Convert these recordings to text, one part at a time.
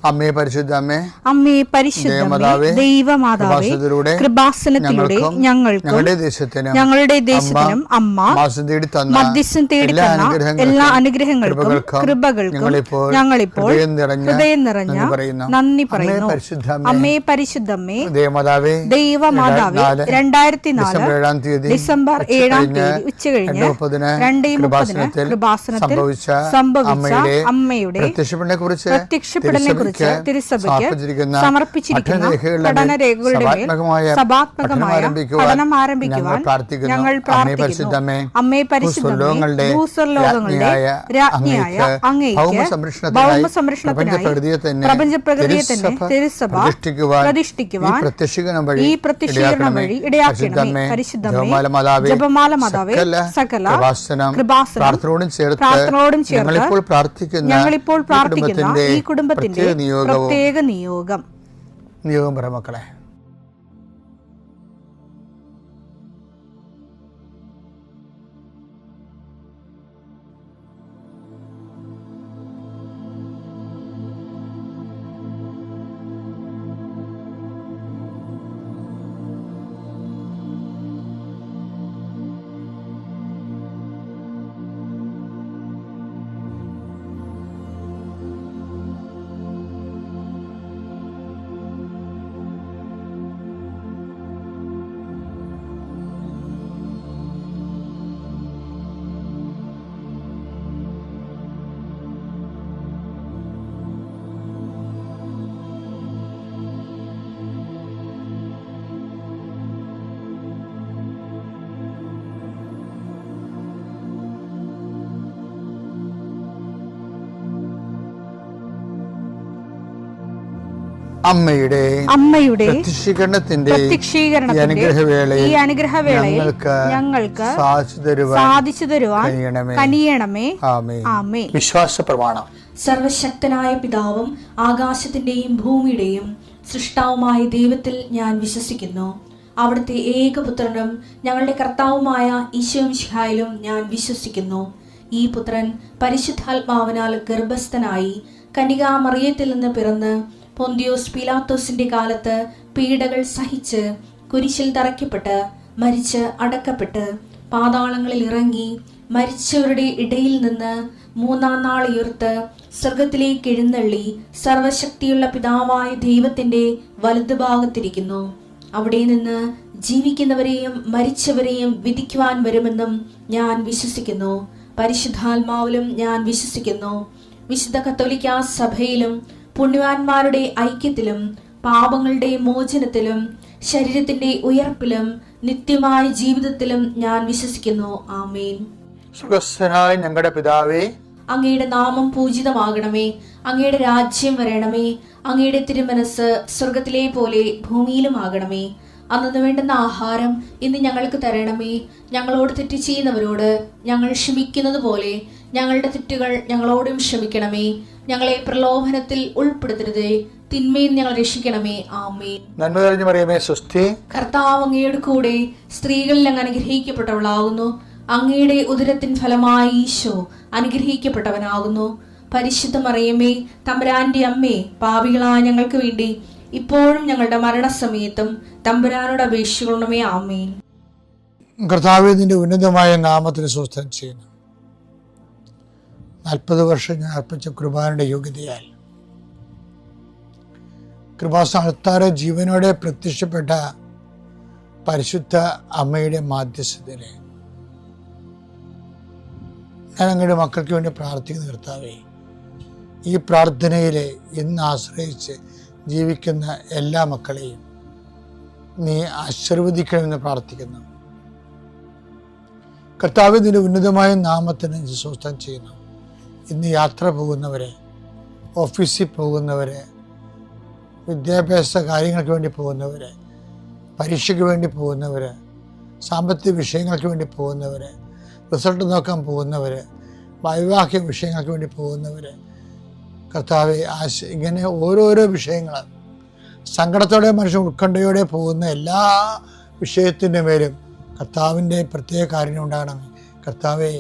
അമ്മേ പരിശുദ്ധമ്മേ, അമ്മേ പരിശുദ്ധമേ, ദൈവമാതാവേ, കൃപാസനത്തിലൂടെ ഞങ്ങൾക്കും ഞങ്ങളുടെ ദേശത്തിനും അമ്മ മധ്യസ്ഥം തേടി തന്ന എല്ലാ അനുഗ്രഹങ്ങൾക്കും കൃപകൾക്കും ഞങ്ങളിപ്പോൾ ഹൃദയം നിറഞ്ഞ നന്ദി പറയുന്നു. അമ്മേ പരിശുദ്ധമ്മേ, ദൈവമാതാവേ, 2004 ഡിസംബർ 7 ഉച്ചകഴിഞ്ഞ് 2:30 കൃപാസനത്തിൽ സംഭവിച്ച അമ്മയുടെ പ്രത്യക്ഷപ്പെടലിനെ കുറിച്ച് തിരുസഭയ്ക്ക് സമർപ്പിച്ചിരിക്കുന്ന പഠനരേഖകളുടെ മേൽ സഭാത്മകമായ പഠനം ആരംഭിക്കുവാൻ ഞങ്ങൾ പ്രാർത്ഥിക്കുന്നു. അമ്മേ പരിശുദ്ധമേ, ഭൂസ്വർലോകങ്ങളുടെ രാജ്ഞിയായ അങ്ങേയ്ക്ക് ഭൗമസംരക്ഷണത്തിനായി പ്രപഞ്ചപ്രകൃതിയെ തന്നെ തിരുസഭ പ്രതിഷ്ഠിക്കുവാൻ ഈ പ്രത്യക്ഷീകരണം വഴി ഇടയാക്കണമേ. പരിശുദ്ധമേ, ജപമാല മാതാവേ, സകല കൃപാസനം പ്രാർത്ഥനയോടും ചേർത്ത് ഞങ്ങളിപ്പോൾ പ്രാർത്ഥിക്കുന്ന ഈ കുടുംബത്തിന്റെ പ്രത്യേക നിയോഗം പറ മക്കളെ. അമ്മയുടെ പ്രത്യക്ഷീകരണത്തിന്റെ ഈ അനുഗ്രഹവേളയിൽ ഞങ്ങൾക്ക് സാധിച്ചു തരുവാൻ കനിയണമേ. ആമേൻ. വിശ്വാസ പ്രമാണം. സർവശക്തനായ പിതാവും ആകാശത്തിന്റെയും ഭൂമിയുടെയും സൃഷ്ടാവുമായ ദൈവത്തിൽ ഞാൻ വിശ്വസിക്കുന്നു. അവിടുത്തെ ഏകപുത്രനും ഞങ്ങളുടെ കർത്താവുമായ ഈശോമിശിഹായിലും ഞാൻ വിശ്വസിക്കുന്നു. ഈ പുത്രൻ പരിശുദ്ധാത്മാവിനാൽ ഗർഭസ്ഥനായി കന്യകാമറിയത്തിൽ നിന്ന് പിറന്ന് പൊന്തിയോസ് പീലാത്തോസിന്റെ കാലത്ത് പീഡകൾ സഹിച്ച് കുരിശിൽ തറയ്ക്കപ്പെട്ട് മരിച്ച് അടക്കപ്പെട്ട് പാതാളങ്ങളിൽ ഇറങ്ങി മരിച്ചവരുടെ ഇടയിൽ നിന്ന് 3-ാം നാൾ ഉയർത്ത് സ്വർഗത്തിലേക്ക് എഴുന്നള്ളി സർവശക്തിയുള്ള പിതാവായ ദൈവത്തിന്റെ വലതുഭാഗത്തിരിക്കുന്നു. അവിടെ നിന്ന് ജീവിക്കുന്നവരെയും മരിച്ചവരെയും വിധിക്കുവാൻ വരുമെന്നും ഞാൻ വിശ്വസിക്കുന്നു. പരിശുദ്ധാത്മാവിലും ഞാൻ വിശ്വസിക്കുന്നു. വിശുദ്ധ കത്തോലിക്കാ സഭയിലും പുണ്യവാന്മാരുടെ ഐക്യത്തിലും പാപങ്ങളുടെ മോചനത്തിലും ശരീരത്തിന്റെ ഉയർപ്പിലും നിത്യമായ ജീവിതത്തിലും ഞാൻ വിശ്വസിക്കുന്നു. ആമേൻ. സുഖസ്ഥനായ ഞങ്ങളുടെ പിതാവേ, അങ്ങയുടെ നാമം പൂജിതമാകണമേ. അങ്ങയുടെ രാജ്യം വരണമേ. അങ്ങയുടെ തിരുമനസ് സ്വർഗത്തിലെ പോലെ ഭൂമിയിലും ആകണമേ. അന്നു വേണ്ടുന്ന ആഹാരം ഇന്ന് ഞങ്ങൾക്ക് തരണമേ. ഞങ്ങളോട് തെറ്റ് ചെയ്യുന്നവരോട് ഞങ്ങൾ ക്ഷമിക്കുന്നത് പോലെ ഞങ്ങളുടെ തെറ്റുകൾ ഞങ്ങളോടും ക്ഷമിക്കണമേ. ഞങ്ങളെ പ്രലോഭനത്തിൽ ഉൾപ്പെടുത്തരുതേ, തിന്മയിൽ ഞങ്ങൾ രക്ഷിക്കണമേ. ആമേൻ. നന്മ നിറഞ്ഞ മറിയമേ, സ്വസ്തി. കർത്താവ് അങ്ങയുടെ കൂടെ സ്ത്രീകളിൽ അങ്ങ് അനുഗ്രഹിക്കപ്പെട്ടവളാകുന്നു. അങ്ങയുടെ ഉദരത്തിൻ ഫലമായി ഈശോ അനുഗ്രഹിക്കപ്പെട്ടവനാകുന്നു. പരിശുദ്ധ മറിയമേ, തമ്പുരാന്റെ അമ്മേ, പാപികളായ ഞങ്ങൾക്ക് വേണ്ടി ഇപ്പോഴും ഞങ്ങളുടെ മരണസമയത്തും തമ്പുരാനോട് അപേക്ഷിക്കണമേ. ആമേൻ. കർത്താവേ, നിന്റെ ഉന്നതമായ നാമത്തിന് സ്വസ്ഥം ചെയ്യുന്നു. 40 വർഷം ഞാൻ അർപ്പിച്ച കൃപാനയുടെ യോഗ്യതയാൽ കൃപാസ്ഥാനത്താറ് ജീവനോടെ പ്രത്യക്ഷപ്പെട്ട പരിശുദ്ധ അമ്മയുടെ മാധ്യസ്ഥതയിലെ ഞാൻ അങ്ങയുടെ മക്കൾക്ക് വേണ്ടി പ്രാർത്ഥിക്കുന്ന കർത്താവേ, ഈ പ്രാർത്ഥനയിൽ ഇന്ന് ആശ്രയിച്ച് ജീവിക്കുന്ന എല്ലാ മക്കളെയും നീ ആശീർവദിക്കണമെന്ന് പ്രാർത്ഥിക്കുന്നു. കർത്താവേ, നിന്റെ ഉന്നതമായ നാമത്തിന് സ്വസ്ഥം ചെയ്യുന്നു. ഇന്ന് യാത്ര പോകുന്നവരെ, ഓഫീസിൽ പോകുന്നവരെ, വിദ്യാഭ്യാസ കാര്യങ്ങൾക്ക് വേണ്ടി പോകുന്നവരെ, പരീക്ഷയ്ക്ക് വേണ്ടി പോകുന്നവർ, സാമ്പത്തിക വിഷയങ്ങൾക്ക് വേണ്ടി പോകുന്നവർ, റിസൾട്ട് നോക്കാൻ പോകുന്നവർ, വൈവാഹിക വിഷയങ്ങൾക്ക് വേണ്ടി പോകുന്നവർ, കർത്താവെ ഇങ്ങനെ ഓരോരോ വിഷയങ്ങൾ സങ്കടത്തോടെ മനുഷ്യൻ ഉത്കണ്ഠയോടെ പോകുന്ന എല്ലാ വിഷയത്തിൻ്റെ മേലും കർത്താവിൻ്റെ പ്രത്യേക കാര്യം ഉണ്ടാകണമേ. കർത്താവെ,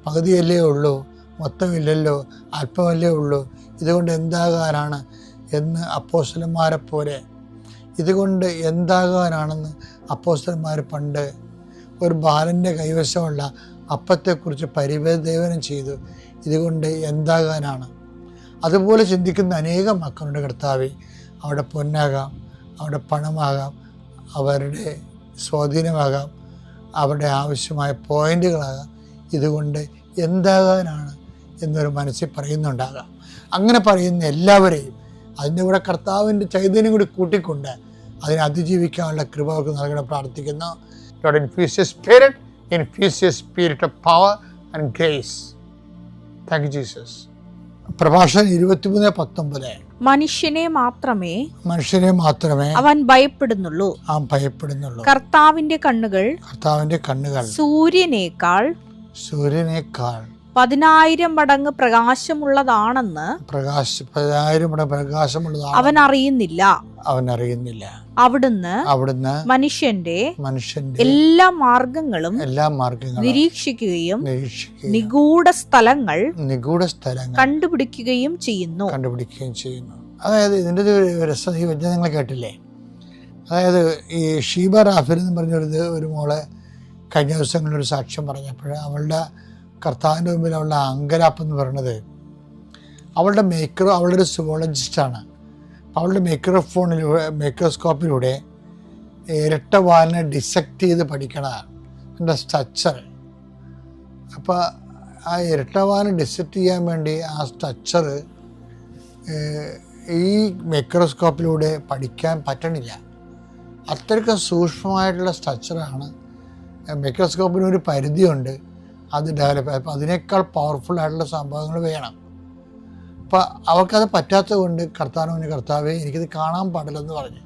പകുതിയല്ലേ ഉള്ളൂ, മൊത്തമില്ലല്ലോ, അല്പമല്ലേ ഉള്ളൂ, ഇതുകൊണ്ട് എന്താകാനാണ് എന്ന് അപ്പോസ്തലന്മാരെ പോലെ ഇതുകൊണ്ട് എന്താകാനാണെന്ന് അപ്പോസ്തലന്മാർ പണ്ട് ഒരു ബാലൻ്റെ കൈവശമുള്ള അപ്പത്തെക്കുറിച്ച് പരിവേദനം ചെയ്തു. ഇതുകൊണ്ട് എന്താകാനാണ്. അതുപോലെ ചിന്തിക്കുന്ന അനേകം മക്കളുടെ കർത്താവേ, അവിടെ പൊന്നാകാം, അവിടെ പണമാകാം, അവരുടെ സ്വാധീനമാകാം, അവരുടെ ആവശ്യമായ പോയിന്റുകളാകാം. ഇതുകൊണ്ട് എന്താകാനാണ് എന്നൊരു മനസ്സിൽ പറയുന്നുണ്ടാകാം. അങ്ങനെ പറയുന്ന എല്ലാവരെയും അതിൻ്റെ കൂടെ കർത്താവിൻ്റെ ചൈതന്യം കൂടി കൂട്ടിക്കൊണ്ട് അതിനെ അതിജീവിക്കാനുള്ള കൃപ അവർക്ക് നൽകണം പ്രാർത്ഥിക്കുന്നു. Lord, infuse your spirit, infuse your spirit of power and grace. Thank you, Jesus. പ്രഭാഷകൻ 23:19 മനുഷ്യനെ മാത്രമേ അവൻ ഭയപ്പെടുന്നുള്ളൂ. കർത്താവിന്റെ കണ്ണുകൾ സൂര്യനേക്കാൾ 10,000 മടങ്ങ് പ്രകാശമുള്ളതാണെന്ന് അവൻ അറിയുന്നില്ല. അവിടുന്ന് മനുഷ്യന്റെ എല്ലാ മാർഗങ്ങളും നിരീക്ഷിക്കുകയും നിഗൂഢ സ്ഥലങ്ങൾ കണ്ടുപിടിക്കുകയും ചെയ്യുന്നു. അതായത് ഇതിൻ്റെ ഒരു രസം ഈ വചനങ്ങൾ കേട്ടില്ലേ? അതായത് ഈ ഷീബ റാഫിൽ എന്ന് പറഞ്ഞൊരു മോളെ കഴിഞ്ഞ ദിവസങ്ങളിലൊരു സാക്ഷ്യം പറഞ്ഞപ്പോൾ അവളുടെ കർത്താവിൻ്റെ മുമ്പിൽ അവളുടെ അങ്കലാപ്പ് എന്ന് പറയുന്നത് അവളുടെ ഒരു സുവോളജിസ്റ്റാണ്. അപ്പോൾ അവളുടെ മൈക്രോസ്കോപ്പിലൂടെ ഇരട്ട വാലിനെ ഡിസെക്റ്റ് ചെയ്ത് പഠിക്കണതാണ് എൻ്റെ സ്ട്രക്ചർ. അപ്പോൾ ആ ഇരട്ട വാലിനെ ഡിസെക്റ്റ് ചെയ്യാൻ വേണ്ടി ആ സ്ട്രക്ചർ ഈ മൈക്രോസ്കോപ്പിലൂടെ പഠിക്കാൻ പറ്റണില്ല. അത്രയ്ക്കും സൂക്ഷ്മമായിട്ടുള്ള സ്ട്രക്ചറാണ്. മൈക്രോസ്കോപ്പിന് ഒരു പരിധിയുണ്ട്, അത് ഡെവലപ്പ്. അപ്പോൾ അതിനേക്കാൾ പവർഫുള്ളായിട്ടുള്ള സംഭവങ്ങൾ വേണം. അപ്പോൾ അവർക്കത് പറ്റാത്തത് കൊണ്ട് കർത്താവേ എനിക്കിത് കാണാൻ പാടില്ലെന്ന് പറഞ്ഞു.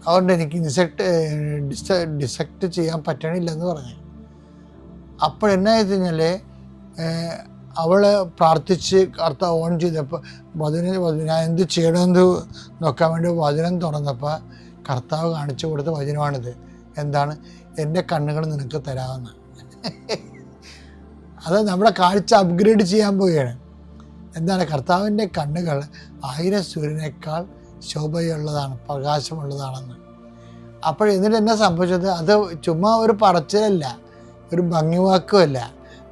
അതുകൊണ്ട് എനിക്ക് ഡിസെക്റ്റ് ചെയ്യാൻ പറ്റണില്ലെന്ന് പറഞ്ഞു. അപ്പോൾ എന്നാ വെച്ച് കഴിഞ്ഞാൽ അവൾ പ്രാർത്ഥിച്ച് കർത്താവ് ഓൺ ചെയ്തപ്പോൾ ഞാൻ എന്ത് ചെയ്യണമെന്ന് നോക്കാൻ വേണ്ടി വചനം തുറന്നപ്പോൾ കർത്താവ് കാണിച്ചു കൊടുത്ത വചനമാണിത്. എന്താണ്? എൻ്റെ കണ്ണുകൾ നിനക്ക് തരാമെന്ന്. അത് നമ്മുടെ കാഴ്ച അപ്ഗ്രേഡ് ചെയ്യാൻ പോവുകയാണ്. എന്താണ്? കർത്താവിൻ്റെ കണ്ണുകൾ 1000 സൂര്യനേക്കാൾ ശോഭയുള്ളതാണ്, പ്രകാശമുള്ളതാണെന്ന്. അപ്പോൾ എന്നിട്ട് എന്നാ സംഭവിച്ചത്? അത് ചുമ്മാ ഒരു പറച്ചിലല്ല, ഒരു ഭംഗിവാക്കുമല്ല.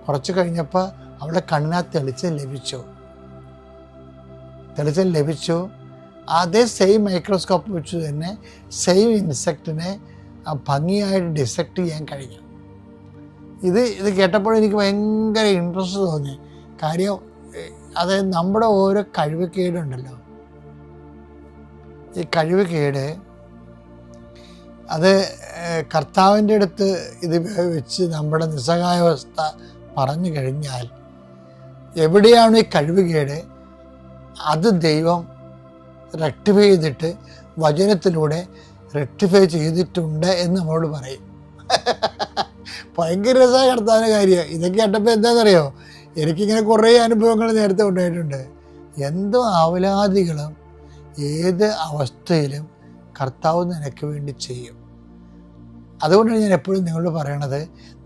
കുറച്ച് കഴിഞ്ഞപ്പോൾ അവളുടെ കണ്ണിനകത്ത് തെളിച്ചം ലഭിച്ചു. അതേ സെയിം മൈക്രോസ്കോപ്പ് വെച്ച് തന്നെ സെയിം ഇൻസെക്റ്റിനെ ഭംഗിയായിട്ട് ഡിസെക്റ്റ് ചെയ്യാൻ കഴിഞ്ഞു. ഇത് കേട്ടപ്പോൾ എനിക്ക് ഭയങ്കര ഇൻട്രസ്റ്റ് തോന്നി. കാര്യം അതായത് നമ്മുടെ ഓരോ കഴിവുകേടുണ്ടല്ലോ, ഈ കഴിവുകേട് അത് കർത്താവിൻ്റെ അടുത്ത് ഇത് വെച്ച് നമ്മുടെ നിസ്സഹായാവസ്ഥ പറഞ്ഞു കഴിഞ്ഞാൽ എവിടെയാണ് ഈ കഴിവുകേട്, അത് ദൈവം റെക്ടിഫൈ ചെയ്തിട്ട് വചനത്തിലൂടെ റെക്ടിഫൈ ചെയ്തിട്ടുണ്ട് എന്ന് നമ്മളോട് പറയും. ഭയങ്കര രസമായ കർത്താവിൻ്റെ കാര്യം. ഇതൊക്കെ കേട്ടപ്പോൾ എന്താണെന്നറിയോ, എനിക്കിങ്ങനെ കുറേ അനുഭവങ്ങൾ നേരത്തെ ഉണ്ടായിട്ടുണ്ട്. എന്തോ ആവലാദികളും ഏത് അവസ്ഥയിലും കർത്താവ് നിനക്ക് വേണ്ടി ചെയ്യും. അതുകൊണ്ടാണ് ഞാൻ എപ്പോഴും നിങ്ങളോട് പറയണത്,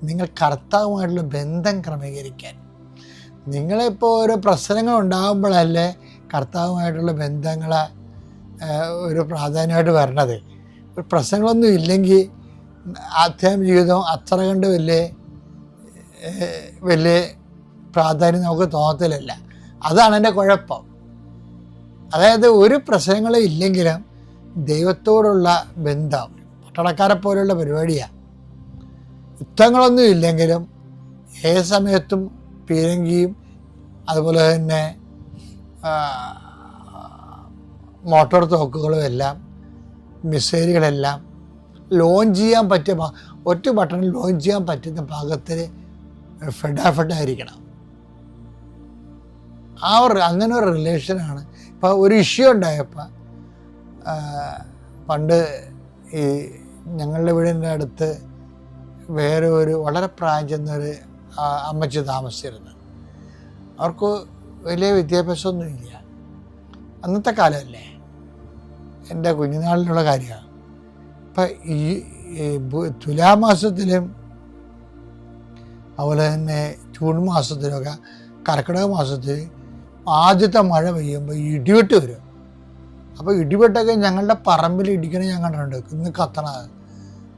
നിങ്ങൾ കർത്താവുമായിട്ടുള്ള ബന്ധം ക്രമീകരിക്കാൻ. നിങ്ങളിപ്പോൾ ഓരോ പ്രശ്നങ്ങൾ ഉണ്ടാകുമ്പോഴല്ലേ കർത്താവുമായിട്ടുള്ള ബന്ധങ്ങളെ ഒരു പ്രാധാന്യമായിട്ട് വരണത്. പ്രശ്നങ്ങളൊന്നും ഇല്ലെങ്കിൽ ആധ്യാത്മിക ജീവിതം അത്ര കണ്ട് വലിയ പ്രാധാന്യം നമുക്ക് തോന്നത്തില്ല. അതാണ് എൻ്റെ കുഴപ്പം. അതായത് ഒരു പ്രശ്നങ്ങളും ഇല്ലെങ്കിലും ദൈവത്തോടുള്ള ബന്ധം പട്ടണക്കാരെ പോലെയുള്ള പരിപാടിയാണ്. യുദ്ധങ്ങളൊന്നും ഇല്ലെങ്കിലും ഏത് സമയത്തും പീരങ്കിയും അതുപോലെ തന്നെ മോട്ടോർ തോക്കുകളും എല്ലാം മിസൈലുകളെല്ലാം ലോഞ്ച് ചെയ്യാൻ പറ്റിയ ഒറ്റ ബട്ടണിൽ ലോഞ്ച് ചെയ്യാൻ പറ്റുന്ന പാകത്തിൽ ഫെഡായിരിക്കണം. അങ്ങനെ ഒരു റിലേഷനാണ്. ഇപ്പോൾ ഒരു ഇഷ്യൂ ഉണ്ടായപ്പോൾ പണ്ട് ഈ ഞങ്ങളുടെ വീടിൻ്റെ അടുത്ത് വേറെ ഒരു വളരെ പ്രായം ചെന്നൊരു അമ്മച്ചി താമസിച്ചിരുന്നു. അവർക്ക് വലിയ വിദ്യാഭ്യാസമൊന്നുമില്ല. അന്നത്തെ കാലമല്ലേ, എൻ്റെ കുഞ്ഞുനാളിലുള്ള കാര്യമാണ്. ഇപ്പം ഈ തുലാമാസത്തിലും അതുപോലെ തന്നെ ജൂൺ മാസത്തിലൊക്കെ കർക്കിടക മാസത്തിൽ ആദ്യത്തെ മഴ പെയ്യുമ്പോൾ ഇടിവെട്ട് വരും. അപ്പോൾ ഇടിവെട്ടൊക്കെ ഞങ്ങളുടെ പറമ്പിൽ ഇടിക്കണ ഞാൻ കണ്ടിട്ടുണ്ട്, ഇന്ന് കത്തണത്.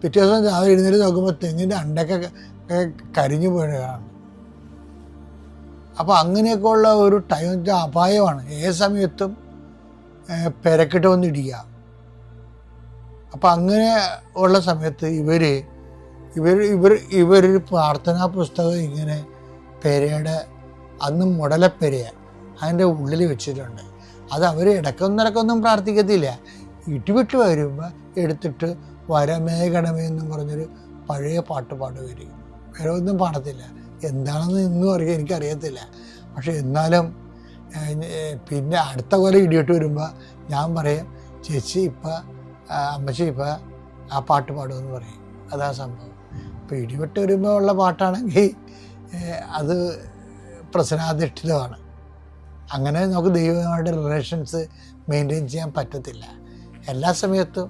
പിറ്റേ ദിവസം രാവിലെ എഴുന്നേറ്റ് നോക്കുമ്പോൾ തെങ്ങിൻ്റെ അണ്ടൊക്കെ കരിഞ്ഞു പോയത് കാണും. അപ്പോൾ അങ്ങനെയൊക്കെ ഉള്ള ഒരു ടൈം അപായമാണ്. ഏത് സമയത്തും പെരക്കിട്ട് വന്ന് ഇടിക്കുക. അപ്പം അങ്ങനെ ഉള്ള സമയത്ത് ഇവരൊരു പ്രാർത്ഥനാ പുസ്തകം ഇങ്ങനെ പെരയുടെ അന്ന് മുടലപ്പെരയ അതിൻ്റെ ഉള്ളിൽ വെച്ചിട്ടുണ്ട്. അത് അവർ ഇടക്കൊന്നും പ്രാർത്ഥിക്കത്തില്ല. ഇടിവിട്ട് വരുമ്പോൾ എടുത്തിട്ട് വരമേ ഗണമേ എന്നും പറഞ്ഞൊരു പഴയ പാട്ട് പാടുവരും. വേറെ ഒന്നും പാടത്തില്ല. എന്താണെന്ന് ഇന്നും എനിക്കറിയത്തില്ല. പക്ഷെ എന്നാലും പിന്നെ അടുത്ത കൊല്ലം ഇടിയിട്ട് വരുമ്പോൾ ഞാൻ പറയും, ചേച്ചി ഇപ്പം അമ്മച്ചി ഇപ്പം ആ പാട്ട് പാടുമെന്ന് പറയും. അതാ സംഭവം. ഇപ്പോൾ ഇടിവെട്ട് വരുമ്പോൾ ഉള്ള പാട്ടാണെങ്കിൽ അത് പ്രശ്നാധിഷ്ഠിതമാണ്. അങ്ങനെ നമുക്ക് ദൈവമായിട്ട് റിലേഷൻസ് മെയിൻറ്റെയിൻ ചെയ്യാൻ പറ്റത്തില്ല. എല്ലാ സമയത്തും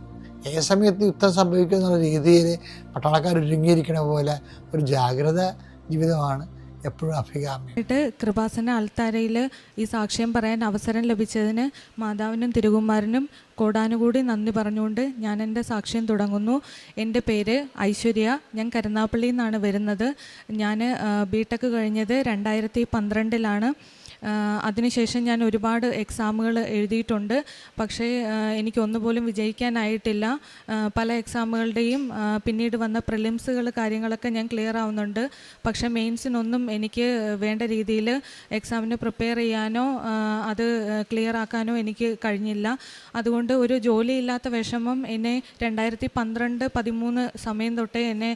ഏത് സമയത്ത് യുദ്ധം സംഭവിക്കുന്ന രീതിയിൽ പട്ടാളക്കാർ ഒരുങ്ങിയിരിക്കണ പോലെ ഒരു ജാഗ്രത ജീവിതമാണ് എപ്പോഴും അഭികാമ്യം. കൃപാസന അൾത്താരയിൽ ഈ സാക്ഷ്യം പറയാൻ അവസരം ലഭിച്ചതിന് മാതാവിനും തിരുകുമാരനും കോടാനുകൂടി നന്ദി പറഞ്ഞുകൊണ്ട് ഞാൻ എൻ്റെ സാക്ഷ്യം തുടങ്ങുന്നു. എൻ്റെ പേര് ഐശ്വര്യ. ഞാൻ കരുനാഗപ്പള്ളിയിൽ നിന്നാണ് വരുന്നത്. ഞാൻ ബിടെക് കഴിഞ്ഞത് 2012 അതിനുശേഷം ഞാൻ ഒരുപാട് എക്സാമുകൾ എഴുതിയിട്ടുണ്ട്. പക്ഷേ എനിക്കൊന്നുപോലും വിജയിക്കാനായിട്ടില്ല. പല എക്സാമുകളുടെയും പിന്നീട് വന്ന പ്രിലിംസുകൾ കാര്യങ്ങളൊക്കെ ഞാൻ ക്ലിയർ ആവുന്നുണ്ട്. പക്ഷേ മെയിൻസിനൊന്നും എനിക്ക് വേണ്ട രീതിയിൽ എക്സാമിന് പ്രിപ്പയർ ചെയ്യാനോ അത് ക്ലിയർ ആക്കാനോ എനിക്ക് കഴിഞ്ഞില്ല. അതുകൊണ്ട് ഒരു ജോലിയില്ലാത്ത വിഷമം എന്നെ 2012-13 സമയം തൊട്ടേ എന്നെ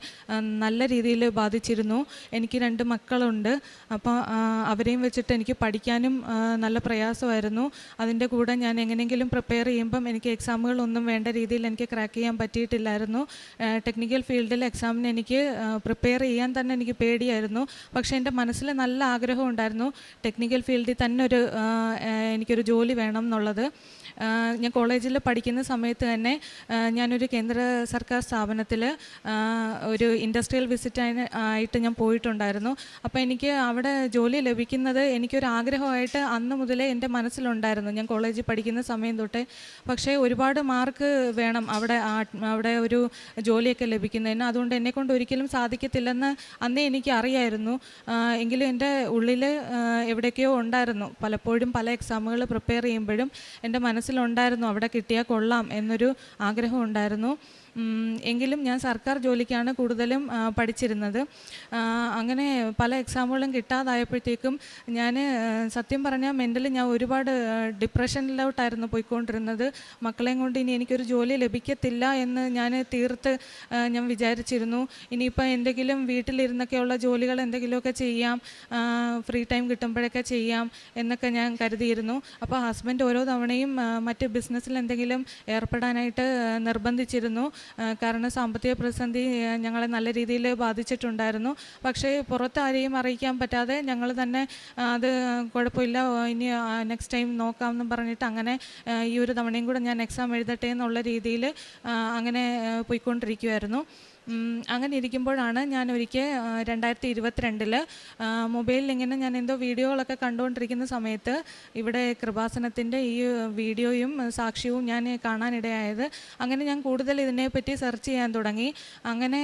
നല്ല രീതിയിൽ ബാധിച്ചിരുന്നു. എനിക്ക് 2 മക്കളുണ്ട്. അപ്പോൾ അവരെയും വെച്ചിട്ട് എനിക്ക് പഠിക്കാനും നല്ല പ്രയാസമായിരുന്നു. അതിൻ്റെ കൂടെ ഞാൻ എങ്ങനെയെങ്കിലും പ്രിപ്പയർ ചെയ്യുമ്പം എനിക്ക് എക്സാമുകളൊന്നും വേണ്ട രീതിയിൽ എനിക്ക് ക്രാക്ക് ചെയ്യാൻ പറ്റിയിട്ടില്ലായിരുന്നു. ടെക്നിക്കൽ ഫീൽഡിൽ എക്സാമിന് എനിക്ക് പ്രിപ്പയർ ചെയ്യാൻ തന്നെ എനിക്ക് പേടിയായിരുന്നു. പക്ഷേ എൻ്റെ മനസ്സിൽ നല്ല ആഗ്രഹം ഉണ്ടായിരുന്നു ടെക്നിക്കൽ ഫീൽഡിൽ തന്നെ എനിക്കൊരു ജോലി വേണം എന്നുള്ളത്. ഞാൻ കോളേജിൽ പഠിക്കുന്ന സമയത്ത് തന്നെ ഞാനൊരു കേന്ദ്ര സർക്കാർ സ്ഥാപനത്തിൽ ഒരു ഇൻഡസ്ട്രിയൽ വിസിറ്റ് ആയിട്ട് ഞാൻ പോയിട്ടുണ്ടായിരുന്നു. അപ്പോൾ എനിക്ക് അവിടെ ജോലി ലഭിക്കുന്നത് എനിക്കൊരു ആഗ്രഹമായിട്ട് അന്ന് മുതലേ എൻ്റെ മനസ്സിലുണ്ടായിരുന്നു, ഞാൻ കോളേജിൽ പഠിക്കുന്ന സമയം തൊട്ടേ. പക്ഷേ ഒരുപാട് മാർക്ക് വേണം അവിടെ ഒരു ജോലിയൊക്കെ ലഭിക്കുന്നതിന്. അതുകൊണ്ട് എന്നെക്കൊണ്ട് ഒരിക്കലും സാധിക്കത്തില്ലെന്ന് അന്നേ എനിക്ക് അറിയായിരുന്നു. എങ്കിലും എൻ്റെ ഉള്ളിൽ എവിടേക്കോ ഉണ്ടായിരുന്നു. പലപ്പോഴും പല എക്സാമുകൾ പ്രിപ്പയർ ചെയ്യുമ്പോഴും എൻ്റെ മനസ്സിലുണ്ടായിരുന്നു അവിടെ കിട്ടിയാൽ കൊള്ളാം എന്നൊരു ആഗ്രഹം ഉണ്ടായിരുന്നു. എങ്കിലും ഞാൻ സർക്കാർ ജോലിക്കാണ് കൂടുതലും പഠിച്ചിരുന്നത്. അങ്ങനെ പല എക്സാമുകളും കിട്ടാതായപ്പോഴത്തേക്കും ഞാൻ സത്യം പറഞ്ഞാൽ മെൻ്റലി ഞാൻ ഒരുപാട് ഡിപ്രഷനിലോട്ടായിരുന്നു പോയിക്കൊണ്ടിരുന്നത്. മക്കളെയും കൊണ്ട് ഇനി എനിക്കൊരു ജോലി ലഭിക്കത്തില്ല എന്ന് ഞാൻ വിചാരിച്ചിരുന്നു. ഇനിയിപ്പോൾ എന്തെങ്കിലും വീട്ടിലിരുന്നൊക്കെയുള്ള ജോലികൾ എന്തെങ്കിലുമൊക്കെ ചെയ്യാം, ഫ്രീ ടൈം കിട്ടുമ്പോഴൊക്കെ ചെയ്യാം എന്നൊക്കെ ഞാൻ കരുതിയിരുന്നു. അപ്പോൾ ഹസ്ബൻഡ് ഓരോ തവണയും മറ്റ് ബിസിനസ്സിൽ എന്തെങ്കിലും ഏർപ്പെടാനായിട്ട് നിർബന്ധിച്ചിരുന്നു. കാരണം സാമ്പത്തിക പ്രതിസന്ധി ഞങ്ങളെ നല്ല രീതിയിൽ ബാധിച്ചിട്ടുണ്ടായിരുന്നു. പക്ഷേ പുറത്ത് ആരെയും അറിയിക്കാൻ പറ്റാതെ ഞങ്ങൾ തന്നെ അത് കുഴപ്പമില്ല, ഇനി നെക്സ്റ്റ് ടൈം നോക്കാമെന്ന് പറഞ്ഞിട്ട് അങ്ങനെ ഈ ഒരു തവണയും കൂടെ ഞാൻ എക്സാം എഴുതട്ടെ എന്നുള്ള രീതിയിൽ അങ്ങനെ പോയിക്കൊണ്ടിരിക്കുമായിരുന്നു. അങ്ങനെ ഇരിക്കുമ്പോഴാണ് ഞാൻ ഒരിക്കൽ 2022 മൊബൈലിൽ ഇങ്ങനെ ഞാൻ എന്തോ വീഡിയോകളൊക്കെ കണ്ടുകൊണ്ടിരിക്കുന്ന സമയത്ത് ഇവിടെ കൃപാസനത്തിൻ്റെ ഈ വീഡിയോയും സാക്ഷ്യവും ഞാൻ കാണാനിടയായത്. അങ്ങനെ ഞാൻ കൂടുതൽ ഇതിനെപ്പറ്റി സെർച്ച് ചെയ്യാൻ തുടങ്ങി. അങ്ങനെ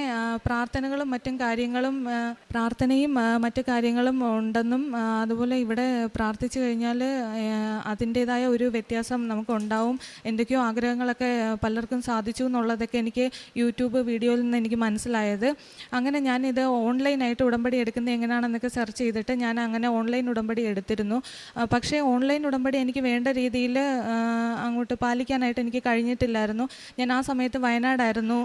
പ്രാർത്ഥനയും മറ്റു കാര്യങ്ങളും ഉണ്ടെന്നും അതുപോലെ ഇവിടെ പ്രാർത്ഥിച്ചു കഴിഞ്ഞാൽ അതിൻ്റേതായ ഒരു വ്യത്യാസം നമുക്കുണ്ടാവും, എന്തൊക്കെയോ ആഗ്രഹങ്ങളൊക്കെ പലർക്കും സാധിച്ചു എന്നുള്ളതൊക്കെ എനിക്ക് യൂട്യൂബ് വീഡിയോയിൽ നിന്ന് എനിക്ക് മനസ്സിലായത്. അങ്ങനെ ഞാനിത് ഓൺലൈനായിട്ട് ഉടമ്പടി എടുക്കുന്നത് എങ്ങനെയാണെന്നൊക്കെ സെർച്ച് ചെയ്തിട്ട് ഞാൻ അങ്ങനെ ഓൺലൈൻ ഉടമ്പടി എടുത്തിരുന്നു. പക്ഷേ ഓൺലൈൻ ഉടമ്പടി എനിക്ക് വേണ്ട രീതിയിൽ അങ്ങോട്ട് പാലിക്കാനായിട്ട് എനിക്ക് കഴിഞ്ഞിട്ടില്ലായിരുന്നു. ഞാൻ ആ സമയത്ത് വയനാടായിരുന്നു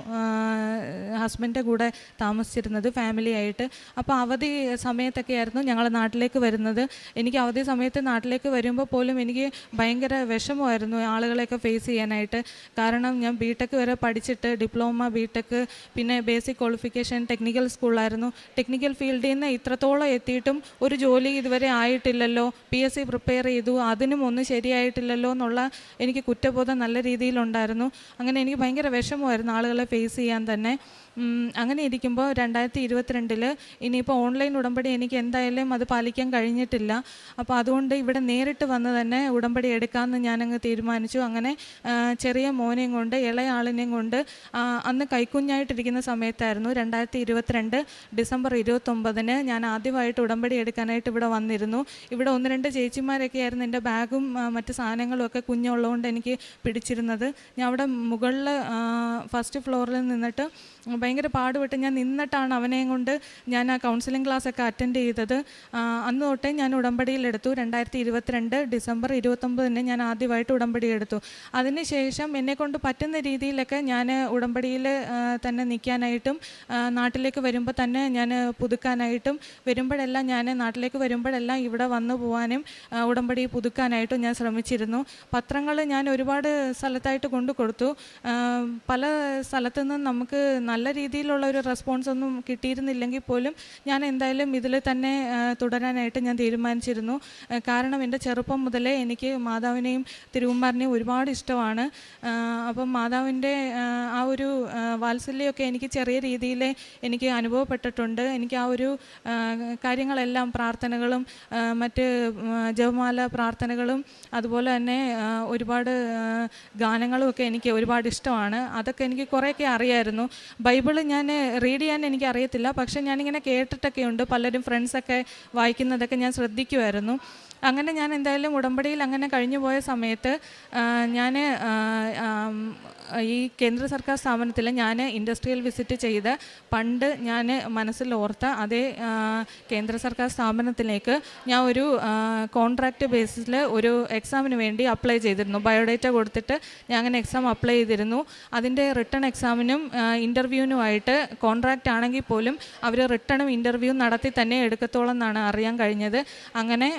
ഹസ്ബൻഡിൻ്റെ കൂടെ താമസിച്ചിരുന്നത് ഫാമിലിയായിട്ട്. അപ്പോൾ അവധി സമയത്തൊക്കെ ആയിരുന്നു ഞങ്ങൾ നാട്ടിലേക്ക് വരുന്നത്. എനിക്ക് അവധി സമയത്ത് നാട്ടിലേക്ക് വരുമ്പോൾ പോലും എനിക്ക് ഭയങ്കര വിഷമമായിരുന്നു ആളുകളെയൊക്കെ ഫേസ് ചെയ്യാനായിട്ട്. കാരണം ഞാൻ ബിടെക് വരെ പഠിച്ചിട്ട് ഡിപ്ലോമ, ബിടെക്, പിന്നെ ബേസിക് ക്വാളിഫിക്കേഷൻ ടെക്നിക്കൽ സ്കൂളായിരുന്നു. ടെക്നിക്കൽ ഫീൽഡിൽ നിന്ന് ഇത്രത്തോളം എത്തിയിട്ടും ഒരു ജോലി ഇതുവരെ ആയിട്ടില്ലല്ലോ, PSC പ്രിപ്പയർ ചെയ്തു, അതിനും ഒന്നും ശരിയായിട്ടില്ലല്ലോ എന്നുള്ള എനിക്ക് കുറ്റബോധം നല്ല രീതിയിലുണ്ടായിരുന്നു. അങ്ങനെ എനിക്ക് ഭയങ്കര വിഷമമായിരുന്നു ആളുകളെ ഫേസ് ചെയ്യാൻ തന്നെ. അങ്ങനെ ഇരിക്കുമ്പോൾ 2022 ഇനിയിപ്പോൾ ഓൺലൈൻ ഉടമ്പടി എനിക്ക് എന്തായാലും അത് പാലിക്കാൻ കഴിഞ്ഞിട്ടില്ല. അപ്പോൾ അതുകൊണ്ട് ഇവിടെ നേരിട്ട് വന്ന് തന്നെ ഉടമ്പടി എടുക്കാമെന്ന് ഞാനങ്ങ് തീരുമാനിച്ചു. അങ്ങനെ ചെറിയ മോനെയും കൊണ്ട് ഇളയ ആളിനെയും കൊണ്ട് അന്ന് കൈക്കുഞ്ഞായിട്ടിരിക്കുന്ന സമയത്തായിരുന്നു 2022 ഡിസംബർ 29 ഞാൻ ആദ്യമായിട്ട് ഉടമ്പടി എടുക്കാനായിട്ട് ഇവിടെ വന്നിരുന്നു. ഇവിടെ 1-2 ചേച്ചിമാരൊക്കെ ആയിരുന്നു എൻ്റെ ബാഗും മറ്റ് സാധനങ്ങളും ഒക്കെ കുഞ്ഞുള്ളതുകൊണ്ട് എനിക്ക് പിടിച്ചിരുന്നത്. ഞാൻ അവിടെ മുകളിൽ ഫസ്റ്റ് ഫ്ലോറിൽ നിന്നിട്ട് ഭയങ്കര പാടുപെട്ട് ഞാൻ നിന്നിട്ടാണ് അവനെയും കൊണ്ട് ഞാൻ ആ കൗൺസിലിംഗ് ക്ലാസ്സൊക്കെ അറ്റൻഡ് ചെയ്തത്. അന്ന് തൊട്ടേ ഞാൻ ഉടമ്പടിയിലെടുത്തു. 2022 ഡിസംബർ 29 ഞാൻ ആദ്യമായിട്ട് ഉടമ്പടി എടുത്തു. അതിനുശേഷം എന്നെക്കൊണ്ട് പറ്റുന്ന രീതിയിലൊക്കെ ഞാൻ ഉടമ്പടിയിൽ തന്നെ നിൽക്കാനായിട്ടും നാട്ടിലേക്ക് വരുമ്പോൾ തന്നെ ഞാൻ പുതുക്കാനായിട്ടും വരുമ്പോഴെല്ലാം ഞാൻ നാട്ടിലേക്ക് വരുമ്പോഴെല്ലാം ഇവിടെ വന്നു പോകാനും ഉടമ്പടി പുതുക്കാനായിട്ടും ഞാൻ ശ്രമിച്ചിരുന്നു. പത്രങ്ങൾ ഞാൻ ഒരുപാട് സ്ഥലത്തായിട്ട് കൊണ്ടു കൊടുത്തു. പല സ്ഥലത്തു നിന്നും നമുക്ക് നല്ല രീതിയിലുള്ള ഒരു റെസ്പോൺസ് ഒന്നും കിട്ടിയിരുന്നില്ലെങ്കിൽ പോലും ഞാൻ എന്തായാലും ഇതിൽ തന്നെ തുടരാനായിട്ട് ഞാൻ തീരുമാനിച്ചിരുന്നു. കാരണം എൻ്റെ ചെറുപ്പം മുതലേ എനിക്ക് മാതാവിനെയും തിരുവുമ്മാരനെയും ഒരുപാട് ഇഷ്ടമാണ്. അപ്പം മാതാവിൻ്റെ ആ ഒരു വാത്സല്യമൊക്കെ എനിക്ക് ചെറിയ രീതിയിൽ എനിക്ക് അനുഭവപ്പെട്ടിട്ടുണ്ട്. എനിക്ക് ആ ഒരു കാര്യങ്ങളെല്ലാം പ്രാർത്ഥനകളും മറ്റ് ജപമാല പ്രാർത്ഥനകളും അതുപോലെ തന്നെ ഒരുപാട് ഗാനങ്ങളും ഒക്കെ എനിക്ക് ഒരുപാട് ഇഷ്ടമാണ്. അതൊക്കെ എനിക്ക് കുറേയൊക്കെ അറിയായിരുന്നു. ബൈബിള് ഞാൻ റീഡ് ചെയ്യാൻ എനിക്ക് അറിയത്തില്ല, പക്ഷേ ഞാനിങ്ങനെ കേട്ടിട്ടൊക്കെ ഉണ്ട്. പലരും ഫ്രണ്ട്സൊക്കെ വായിക്കുന്നതൊക്കെ ഞാൻ ശ്രദ്ധിക്കുമായിരുന്നു. അങ്ങനെ ഞാൻ എന്തായാലും ഉടമ്പടിയിൽ അങ്ങനെ കഴിഞ്ഞു പോയ സമയത്ത് ഞാൻ ഈ കേന്ദ്ര സർക്കാർ സ്ഥാപനത്തിൽ ഞാൻ ഇൻഡസ്ട്രിയൽ വിസിറ്റ് ചെയ്ത് പണ്ട് ഞാൻ മനസ്സിൽ ഓർത്ത അതേ കേന്ദ്ര സർക്കാർ സ്ഥാപനത്തിലേക്ക് ഞാൻ ഒരു കോൺട്രാക്റ്റ് ബേസിസിൽ ഒരു എക്സാമിന് വേണ്ടി അപ്ലൈ ചെയ്തിരുന്നു. ബയോഡേറ്റ കൊടുത്തിട്ട് ഞാൻ അങ്ങനെ എക്സാം അപ്ലൈ ചെയ്തിരുന്നു. അതിൻ്റെ റിട്ടൺ എക്സാമിനും ഇൻ്റർവ്യൂവിനുമായിട്ട് കോൺട്രാക്റ്റ് ആണെങ്കിൽ പോലും അവർ റിട്ടണും ഇൻ്റർവ്യൂ നടത്തി തന്നെ എടുക്കത്തോളം എന്നാണ് അറിയാൻ കഴിഞ്ഞത്. അങ്ങനെ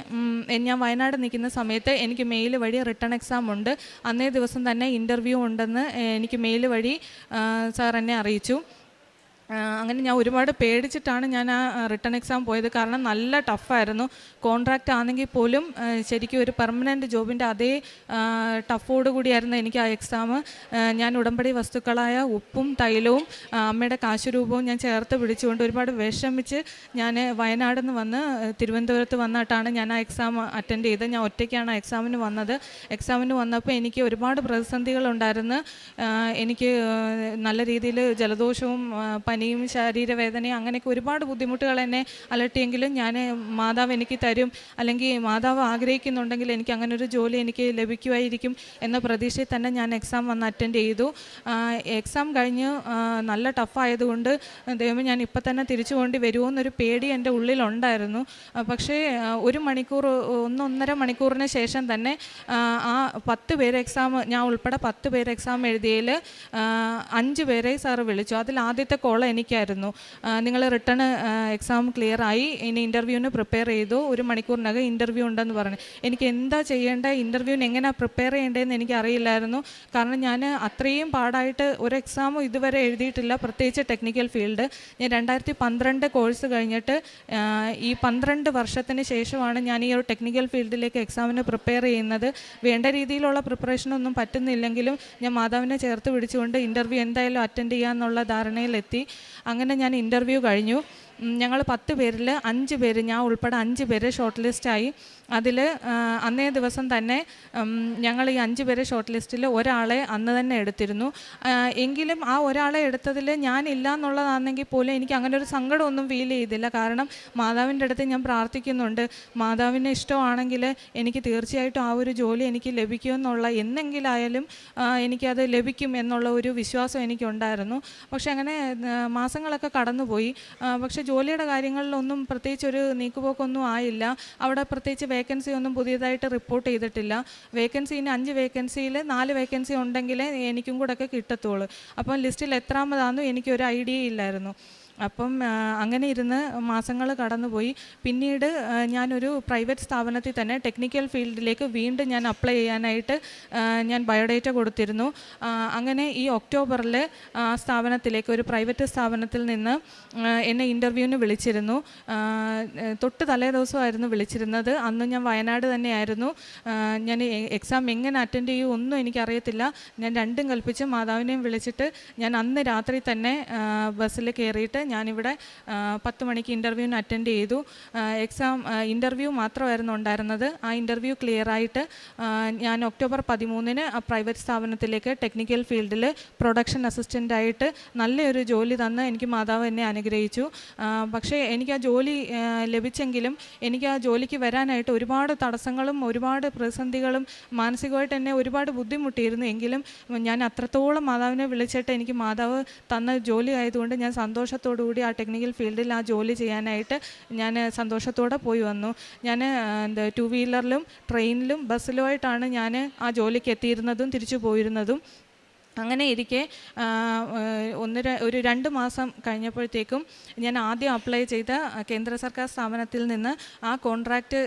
ഞാൻ വയനാട് നിൽക്കുന്ന സമയത്ത് എനിക്ക് മെയിൽ വഴി റിട്ടൺ എക്സാം ഉണ്ട്. അന്നേ ദിവസം തന്നെ ഇൻ്റർവ്യൂ ഉണ്ടെന്ന് എനിക്ക് മെയിൽ വഴി സാർ എന്നെ അറിയിച്ചു. അങ്ങനെ ഞാൻ ഒരുപാട് പേടിച്ചിട്ടാണ് ഞാൻ ആ റിട്ടൺ എക്സാം പോയത്. കാരണം നല്ല ടഫായിരുന്നു. കോൺട്രാക്റ്റ് ആണെങ്കിൽ പോലും ശരിക്കും ഒരു പെർമനൻറ്റ് ജോബിൻ്റെ അതേ ടഫോട് കൂടിയായിരുന്നു എനിക്ക് ആ എക്സാം. ഞാൻ ഉടമ്പടി വസ്തുക്കളായ ഉപ്പും തൈലവും അമ്മയുടെ കാശുരൂപവും ഞാൻ ചേർത്ത് പിടിച്ചുകൊണ്ട് ഒരുപാട് വിഷമിച്ച് ഞാൻ വയനാട് നിന്ന് വന്ന് തിരുവനന്തപുരത്ത് വന്നിട്ടാണ് ഞാൻ ആ എക്സാം അറ്റൻഡ് ചെയ്തത്. ഞാൻ ഒറ്റയ്ക്കാണ് ആ എക്സാമിന് വന്നത്. എക്സാമിന് വന്നപ്പോൾ എനിക്ക് ഒരുപാട് പ്രതിസന്ധികളുണ്ടായിരുന്നു. എനിക്ക് നല്ല രീതിയിൽ ജലദോഷവും പനിയും ശരീരവേദനയും അങ്ങനെയൊക്കെ ഒരുപാട് ബുദ്ധിമുട്ടുകൾ എന്നെ അലട്ടിയെങ്കിലും ഞാൻ മാതാവ് എനിക്ക് തരും, അല്ലെങ്കിൽ മാതാവ് ആഗ്രഹിക്കുന്നുണ്ടെങ്കിൽ എനിക്ക് അങ്ങനെ ഒരു ജോലി എനിക്ക് ലഭിക്കുമായിരിക്കും എന്ന പ്രതീക്ഷയിൽ തന്നെ ഞാൻ എക്സാം വന്ന് അറ്റൻഡ് ചെയ്തു. എക്സാം കഴിഞ്ഞ് നല്ല ടഫായതുകൊണ്ട് ദൈവമേ ഞാൻ ഇപ്പം തന്നെ തിരിച്ചു കൊണ്ടി വരുമോ എന്നൊരു പേടി എൻ്റെ ഉള്ളിലുണ്ടായിരുന്നു. പക്ഷേ 1.5 മണിക്കൂറിന് ശേഷം തന്നെ ആ 10 പേര് എക്സാം, ഞാൻ ഉൾപ്പെടെ 10 പേര് എക്സാം എഴുതിയതിൽ 5 പേരെ സാറ് വിളിച്ചു. അതിൽ ആദ്യത്തെ കോൾ എനിക്കായിരുന്നു. നിങ്ങൾ റിട്ടേൺ എക്സാം ക്ലിയർ ആയി, ഇനി ഇൻ്റർവ്യൂവിന് പ്രിപ്പയർ ചെയ്തു, 1 മണിക്കൂറിനകം ഇൻ്റർവ്യൂ ഉണ്ടെന്ന് പറഞ്ഞു. എനിക്ക് എന്താ ചെയ്യേണ്ടത്, ഇൻ്റർവ്യൂവിന് എങ്ങനെ പ്രിപ്പയർ ചെയ്യേണ്ടതെന്ന് എനിക്ക് അറിയില്ലായിരുന്നു. കാരണം ഞാൻ അത്രയും പാടായിട്ട് ഒരു എക്സാമും ഇതുവരെ എഴുതിയിട്ടില്ല, പ്രത്യേകിച്ച് ടെക്നിക്കൽ ഫീൽഡ്. ഞാൻ 2012 കോഴ്സ് കഴിഞ്ഞിട്ട് ഈ 12 വർഷത്തിന് ശേഷമാണ് ഞാൻ ഈ ഒരു ടെക്നിക്കൽ ഫീൽഡിലേക്ക് എക്സാമിന് പ്രിപ്പയർ ചെയ്യുന്നത്. വേണ്ട രീതിയിലുള്ള പ്രിപ്പറേഷനൊന്നും പറ്റുന്നില്ലെങ്കിലും ഞാൻ മാതാവിനെ ചേർത്ത് പിടിച്ചുകൊണ്ട് ഇൻ്റർവ്യൂ എന്തായാലും അറ്റൻഡ് ചെയ്യാമെന്നുള്ള ധാരണയിലെത്തി. അങ്ങനെ ഞാൻ ഇൻ്റർവ്യൂ കഴിഞ്ഞു. ഞങ്ങൾ 10 പേരിൽ 5 പേര്, ഞാൻ ഉൾപ്പെടെ 5 പേര് ഷോർട്ട് ലിസ്റ്റായി. അതിൽ അന്നേ ദിവസം തന്നെ ഞങ്ങൾ ഈ 5 പേര് ഷോർട്ട് ലിസ്റ്റിൽ ഒരാളെ അന്ന് തന്നെ എടുത്തിരുന്നു. എങ്കിലും ആ ഒരാളെ എടുത്തതിൽ ഞാനില്ല എന്നുള്ളതാണെങ്കിൽ പോലും എനിക്ക് അങ്ങനെ ഒരു സങ്കടമൊന്നും ഫീൽ ചെയ്തില്ല. കാരണം മാതാവിൻ്റെ അടുത്ത് ഞാൻ പ്രാർത്ഥിക്കുന്നുണ്ട്, മാതാവിന് ഇഷ്ടമാണെങ്കിൽ എനിക്ക് തീർച്ചയായിട്ടും ആ ഒരു ജോലി എനിക്ക് ലഭിക്കുമെന്നുള്ള, എന്നെങ്കിലായാലും എനിക്കത് ലഭിക്കും എന്നുള്ള ഒരു വിശ്വാസം എനിക്കുണ്ടായിരുന്നു. പക്ഷെ അങ്ങനെ മാസങ്ങളൊക്കെ കടന്നുപോയി. പക്ഷേ ജോലിയുടെ കാര്യങ്ങളിലൊന്നും പ്രത്യേകിച്ച് ഒരു നീക്കുപോക്കൊന്നും ആയില്ല. അവിടെ പ്രത്യേകിച്ച് വേക്കൻസി ഒന്നും പുതിയതായിട്ട് റിപ്പോർട്ട് ചെയ്തിട്ടില്ല. വേക്കൻസിന് 5 വേക്കൻസിയിൽ 4 വേക്കൻസി ഉണ്ടെങ്കിലേ എനിക്കും കൂടെ ഒക്കെ കിട്ടത്തുള്ളൂ. അപ്പം ലിസ്റ്റിൽ എത്രാമതാണെന്നും എനിക്കൊരു ഐഡിയ ഇല്ലായിരുന്നു. അപ്പം അങ്ങനെ ഇരുന്ന് മാസങ്ങൾ കടന്നുപോയി. പിന്നീട് ഞാനൊരു പ്രൈവറ്റ് സ്ഥാപനത്തിൽ തന്നെ ടെക്നിക്കൽ ഫീൽഡിലേക്ക് വീണ്ടും ഞാൻ അപ്ലൈ ചെയ്യാനായിട്ട് ഞാൻ ബയോഡേറ്റ കൊടുത്തിരുന്നു. അങ്ങനെ ഈ ഒക്ടോബറിൽ സ്ഥാപനത്തിലേക്ക്, ഒരു പ്രൈവറ്റ് സ്ഥാപനത്തിൽ നിന്ന് എന്നെ ഇൻ്റർവ്യൂവിന് വിളിച്ചിരുന്നു. തൊട്ട് തലേ ദിവസമായിരുന്നു വിളിച്ചിരുന്നത്. അന്ന് ഞാൻ വയനാട് തന്നെയായിരുന്നു. ഞാൻ എക്സാം എങ്ങനെ അറ്റൻഡ് ചെയ്യും ഒന്നും എനിക്കറിയത്തില്ല. ഞാൻ രണ്ടും കൽപ്പിച്ച് മാതാവിനെയും വിളിച്ചിട്ട് ഞാൻ അന്ന് രാത്രി തന്നെ ബസ്സിൽ കയറിയിട്ട് ഞാനിവിടെ 10 മണിക്ക് ഇൻ്റർവ്യൂവിന് അറ്റൻഡ് ചെയ്തു. ഇൻ്റർവ്യൂ മാത്രമായിരുന്നു ഉണ്ടായിരുന്നത്. ആ ഇൻ്റർവ്യൂ ക്ലിയറായിട്ട് ഞാൻ ഒക്ടോബർ 13 പ്രൈവറ്റ് സ്ഥാപനത്തിലേക്ക് ടെക്നിക്കൽ ഫീൽഡിൽ പ്രൊഡക്ഷൻ അസിസ്റ്റൻ്റായിട്ട് നല്ലൊരു ജോലി തന്ന് എനിക്ക് മാതാവ് എന്നെ അനുഗ്രഹിച്ചു. പക്ഷേ എനിക്ക് ആ ജോലി ലഭിച്ചെങ്കിലും എനിക്ക് ആ ജോലിക്ക് വരാനായിട്ട് ഒരുപാട് തടസ്സങ്ങളും ഒരുപാട് പ്രതിസന്ധികളും മാനസികമായിട്ട് എന്നെ ഒരുപാട് ബുദ്ധിമുട്ടിയിരുന്നു. എങ്കിലും ഞാൻ അത്രത്തോളം മാതാവിനെ വിളിച്ചിട്ട് എനിക്ക് മാതാവ് തന്ന ജോലി ആയതുകൊണ്ട് ഞാൻ സന്തോഷത്തോടുകൂടി ആ ടെക്നിക്കൽ ഫീൽഡിൽ ആ ജോലി ചെയ്യാനായിട്ട് ഞാൻ സന്തോഷത്തോടെ പോയി വന്നു. ഞാൻ 2 വീലറിലും ട്രെയിനിലും ബസ്സിലുമായിട്ടാണ് ഞാൻ ആ ജോലിക്ക് എത്തിയിരുന്നതും തിരിച്ചു പോയിരുന്നതും. അങ്ങനെ ഇരിക്കെ ഒരു 2 മാസം കഴിഞ്ഞപ്പോഴത്തേക്കും ഞാൻ ആദ്യം അപ്ലൈ ചെയ്ത കേന്ദ്ര സർക്കാർ സ്ഥാപനത്തിൽ നിന്ന് ആ കോൺട്രാക്റ്റ്